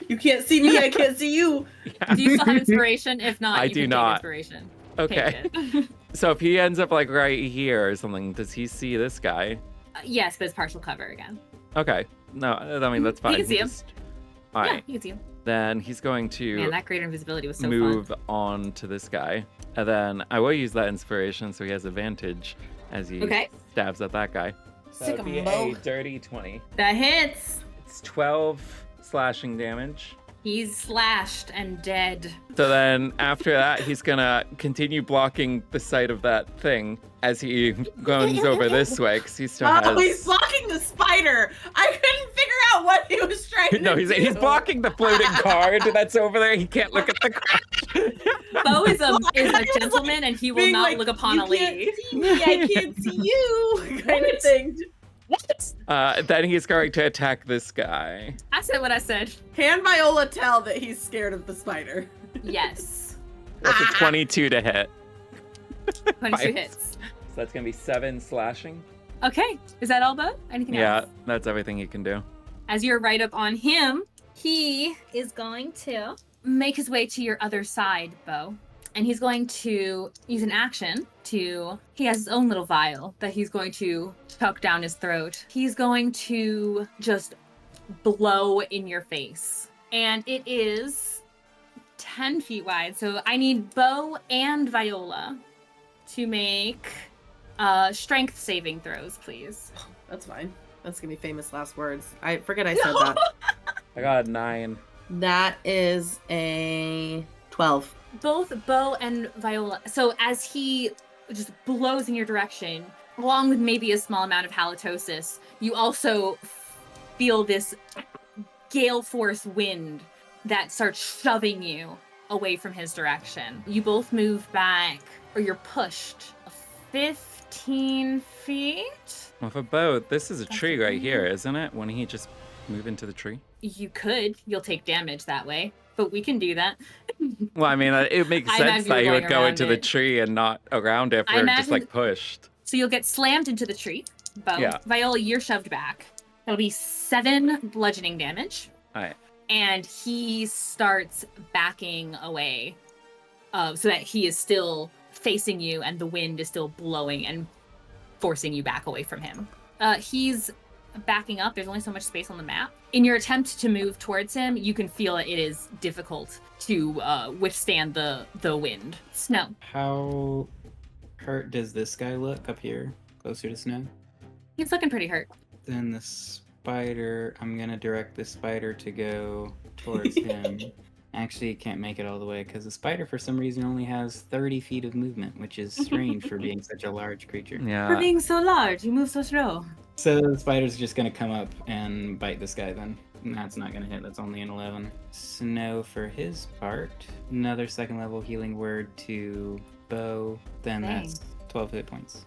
You can't see me, I can't see you. Do you still have inspiration? If not, I you do can not. take inspiration. Okay. Take it. So if he ends up like right here or something, does he see this guy? Yes, but it's partial cover again. Okay. No, I mean that's fine. can see him. All Yeah, right. you can see him. Then he's going to Man, that greater invisibility was so move fun. on to this guy, and then I will use that inspiration so he has advantage as he Okay. stabs at that guy. Sick That'd of be Beau. a dirty 20. That hits. It's 12 slashing damage. He's slashed and dead. So then after that, he's gonna continue blocking the sight of that thing as he goes over this way because he still Oh, has. he's blocking the spider. I couldn't figure out what he was trying No, to he's do. he's blocking the floating card that's over there. He can't look at the card. Beau is a He was gentleman and he will Being not like, look upon "You a lady. can't see me, I can't see you, kind of thing. What? Then he's going to attack this guy. I said what I said. Can Viola tell that he's scared of the spider? Yes. That's a 22 to hit. 22 Fine. hits. So that's gonna be 7 slashing. Okay. Is that all, Beau? Anything Yeah, else? that's everything you can do. As you're right up on him, he is going to make his way to your other side, Beau. And he's going to use an action to... He has his own little vial that he's going to tuck down his throat. He's going to just blow in your face. And it is 10 feet wide. So I need Beau and Viola to make strength saving throws, please. That's fine. That's gonna be famous last words. I forget I said that. I got a 9. That is a 12. Both Beau and Viola. So as he just blows in your direction, along with maybe a small amount of halitosis, you also feel this gale force wind that starts shoving you away from his direction. You both move back, or you're pushed 15 feet? Well, for Beau, this is a That's tree a right thing. here, isn't it? Wouldn't he just move into the tree? You could. You'll take damage that way, but we can do that. Well, I mean, it makes I sense imagine that he you're would going go around into the it. tree and not around it if I we're just, imagine- like, pushed. So you'll get slammed into the tree, Beau. Yeah. Viola, you're shoved back. That'll be 7 bludgeoning damage. All right. And he starts backing away so that he is still facing you and the wind is still blowing and forcing you back away from him. He's backing up. There's only so much space on the map. In your attempt to move towards him, you can feel it is difficult to withstand the wind. Snow. How hurt does this guy look up here, closer to Snow? He's looking pretty hurt. Then the spider, I'm gonna direct the spider to go towards him. Actually, it can't make it all the way because the spider, for some reason, only has 30 feet of movement, which is strange for being such a large creature. For Yeah. being so large, you move so slow. So the spider's just gonna come up and bite this guy then. And that's not gonna hit, that's only an 11. Snow for his part. Another second level healing word to Beau. Then Dang. that's 12 hit points.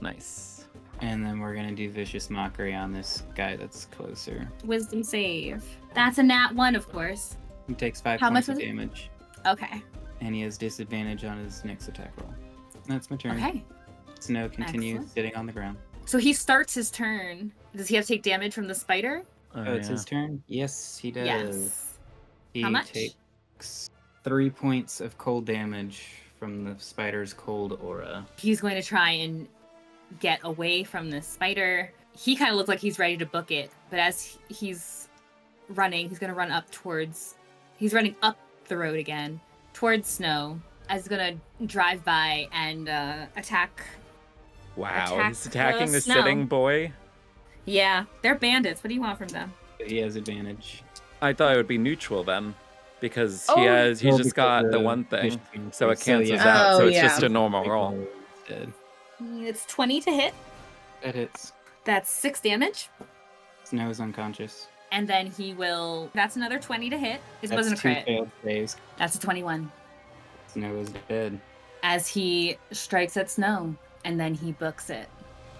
Nice. And then we're gonna do Vicious Mockery on this guy that's closer. Wisdom save. That's a nat 1, of course. He takes 5 How points much of was it? damage. Okay. And he has disadvantage on his next attack roll. That's my turn. Okay. Snow continues Excellent. sitting on the ground. So he starts his turn. Does he have to take damage from the spider? Oh, Oh, it's yeah. his turn? Yes, he does. Yes. He How much? takes 3 points of cold damage from the spider's cold aura. He's going to try and get away from the spider. He kind of looks like he's ready to book it, but as he's running, he's going to run up towards... He's running up the road again, towards Snow. As he's going to drive by and attack... Wow, Attack he's attacking the Snow. sitting boy? Yeah, they're bandits. What do you want from them? He has advantage. I thought it would be neutral then, because Oh. he's Well, just got because the of one thing, Vicious so it cancels yeah. out, Oh, so it's yeah. just a normal roll. Dead. It's 20 to hit. That hits. That's 6 damage. Snow's unconscious. And then he will... That's another 20 to hit. It That's wasn't a 2 crit. failed saves. That's a 21. Snow is dead. As he strikes at Snow, and then he books it.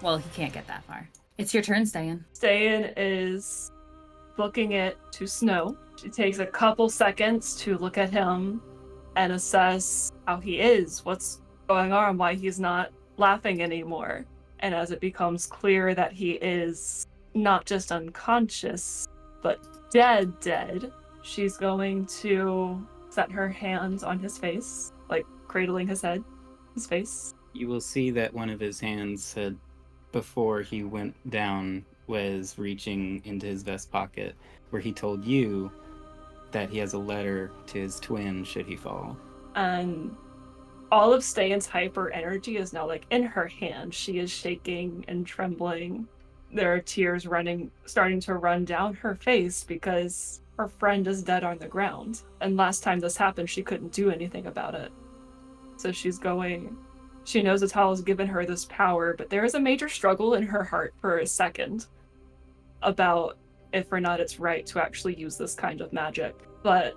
Well, he can't get that far. It's your turn, Ste'yn. Ste'yn is booking it to Snow. She takes a couple seconds to look at him and assess how he is, what's going on, why he's not laughing anymore. And as it becomes clear that he is not just unconscious, but dead, she's going to set her hands on his face, like cradling his face. You will see that one of his hands had, before he went down, was reaching into his vest pocket, where he told you that he has a letter to his twin should he fall. And all of Ste'yn's hyper energy is now like in her hand. She is shaking and trembling. There are tears starting to run down her face because her friend is dead on the ground. And last time this happened, she couldn't do anything about it. So she knows Atal has given her this power, but there is a major struggle in her heart for a second about if or not it's right to actually use this kind of magic. But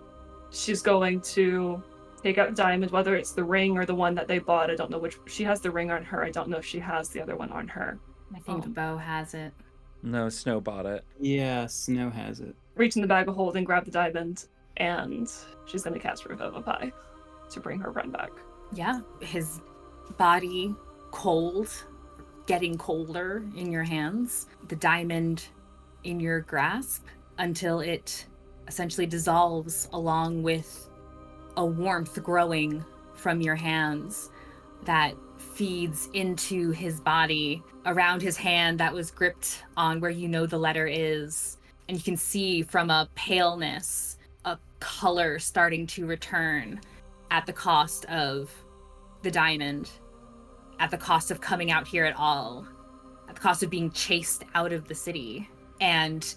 she's going to take out Diamond, whether it's the ring or the one that they bought. I don't know which. She has the ring on her. I don't know if she has the other one on her. I think Beau has it. No, Snow bought it. Yeah, Snow has it. Reach in the bag of holding, grab the diamond, and she's going to cast Revivify to bring her friend back. Yeah. His body cold, getting colder in your hands. The diamond in your grasp until it essentially dissolves along with a warmth growing from your hands that feeds into his body around his hand that was gripped on where you know the letter is. And you can see from a paleness, a color starting to return at the cost of the diamond, at the cost of coming out here at all, at the cost of being chased out of the city. And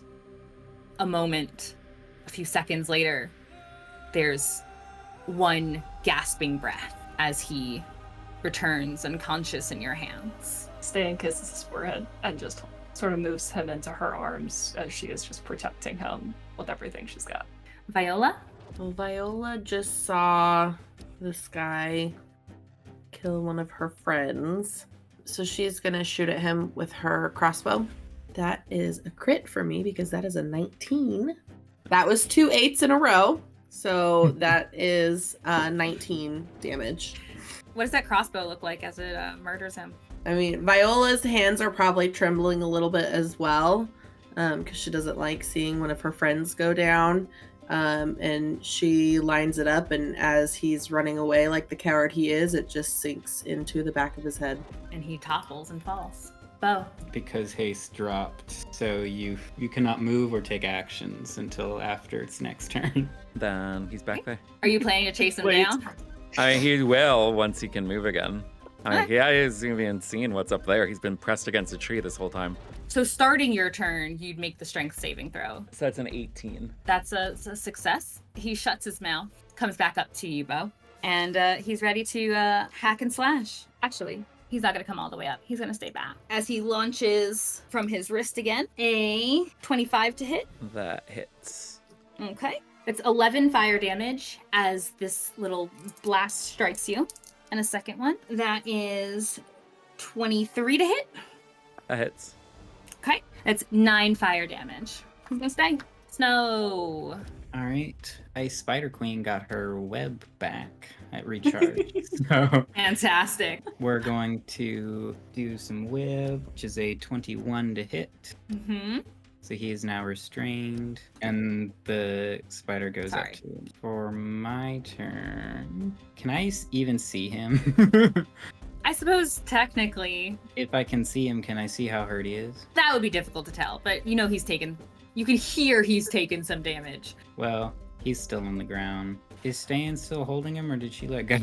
a few seconds later, there's one gasping breath as he returns unconscious in your hands. Ste'yn kisses his forehead and just sort of moves him into her arms as she is just protecting him with everything she's got. Viola? Well, Viola just saw this guy kill one of her friends. So she's going to shoot at him with her crossbow. That is a crit for me because that is a 19. That was 2 8s in a row. So that is 19 damage. What does that crossbow look like as it murders him? I mean, Viola's hands are probably trembling a little bit as well because she doesn't like seeing one of her friends go down. And she lines it up, and as he's running away like the coward he is, it just sinks into the back of his head. And he topples and falls. Beau. Because haste dropped, so you cannot move or take actions until after its next turn. Then he's back there. Are you planning to chase him Wait. down? I mean, he will once he can move again. I mean, he hasn't even seen what's up there. He's been pressed against a tree this whole time. So starting your turn, you'd make the strength saving throw. So that's an 18. That's a success. He shuts his mouth, comes back up to you, Beau, and he's ready to hack and slash. Actually, he's not going to come all the way up. He's going to stay back. As he launches from his wrist again, a 25 to hit. That hits. Okay. It's 11 fire damage as this little blast strikes you. And a second one. That is 23 to hit. That hits. Okay. That's 9 fire damage. Who's going to stay? Snow. All right. Ice Spider Queen got her web back at recharge. So Fantastic. we're going to do some web, which is a 21 to hit. Mm-hmm. So he is now restrained, and the spider goes Sorry. up to him. For my turn, can I even see him? I suppose technically If I can see him, can I see how hurt he is? that would be difficult to tell, but you know you can hear he's taken some damage. Well, he's still on the ground. Is Ste'yn still holding him, or did she let go?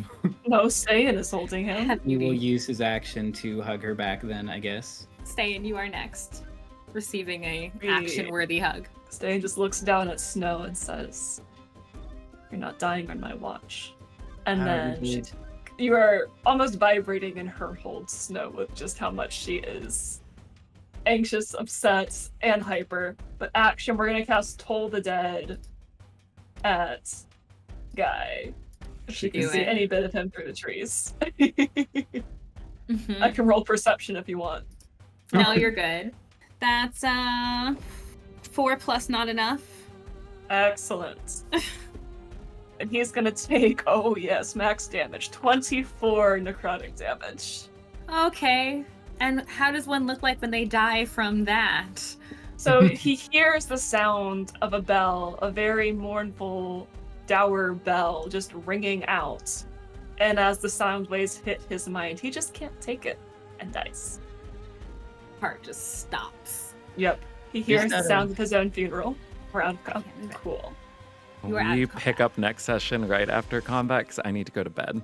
No, Ste'yn is holding him. Have He will beauty. use his action to hug her back then, I guess. Ste'yn, you are next. Receiving a Me. action-worthy hug. Ste'yn just looks down at Snow and says, "You're not dying on my watch." And then you are almost vibrating in her hold, Snow, with just how much she is anxious, upset, and hyper. But action, we're gonna cast Toll the Dead at Guy. If she can Do see it. any bit of him through the trees. Mhm. I can roll perception if you want. No, you're good. That's 4 plus not enough. Excellent. And he's gonna take, oh yes, max damage. 24 necrotic damage. Okay. And how does one look like when they die from that? So he hears the sound of a bell, a very mournful, dour bell just ringing out. And as the sound waves hit his mind, he just can't take it and dies. Heart just stops. Yep. He hears the that sound of his own funeral. Round cup. Okay, move it. Cool. You are out We of pick combat. up next session right after combat because I need to go to bed.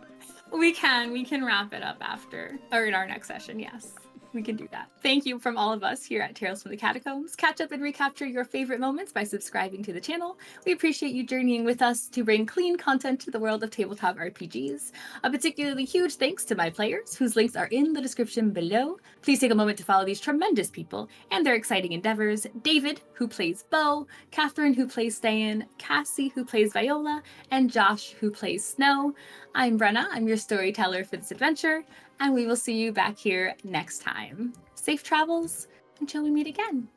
We can wrap it up after, or in our next session, yes. We can do that. Thank you from all of us here at Tales from the Catacombs. Catch up and recapture your favorite moments by subscribing to the channel. We appreciate you journeying with us to bring clean content to the world of tabletop RPGs. A particularly huge thanks to my players, whose links are in the description below. Please take a moment to follow these tremendous people and their exciting endeavors. David, who plays Beau, Catherine, who plays Ste'yn, Kassie, who plays Viola, and Josh, who plays Snow. I'm Brenna, I'm your storyteller for this adventure, and we will see you back here next time. Safe travels until we meet again.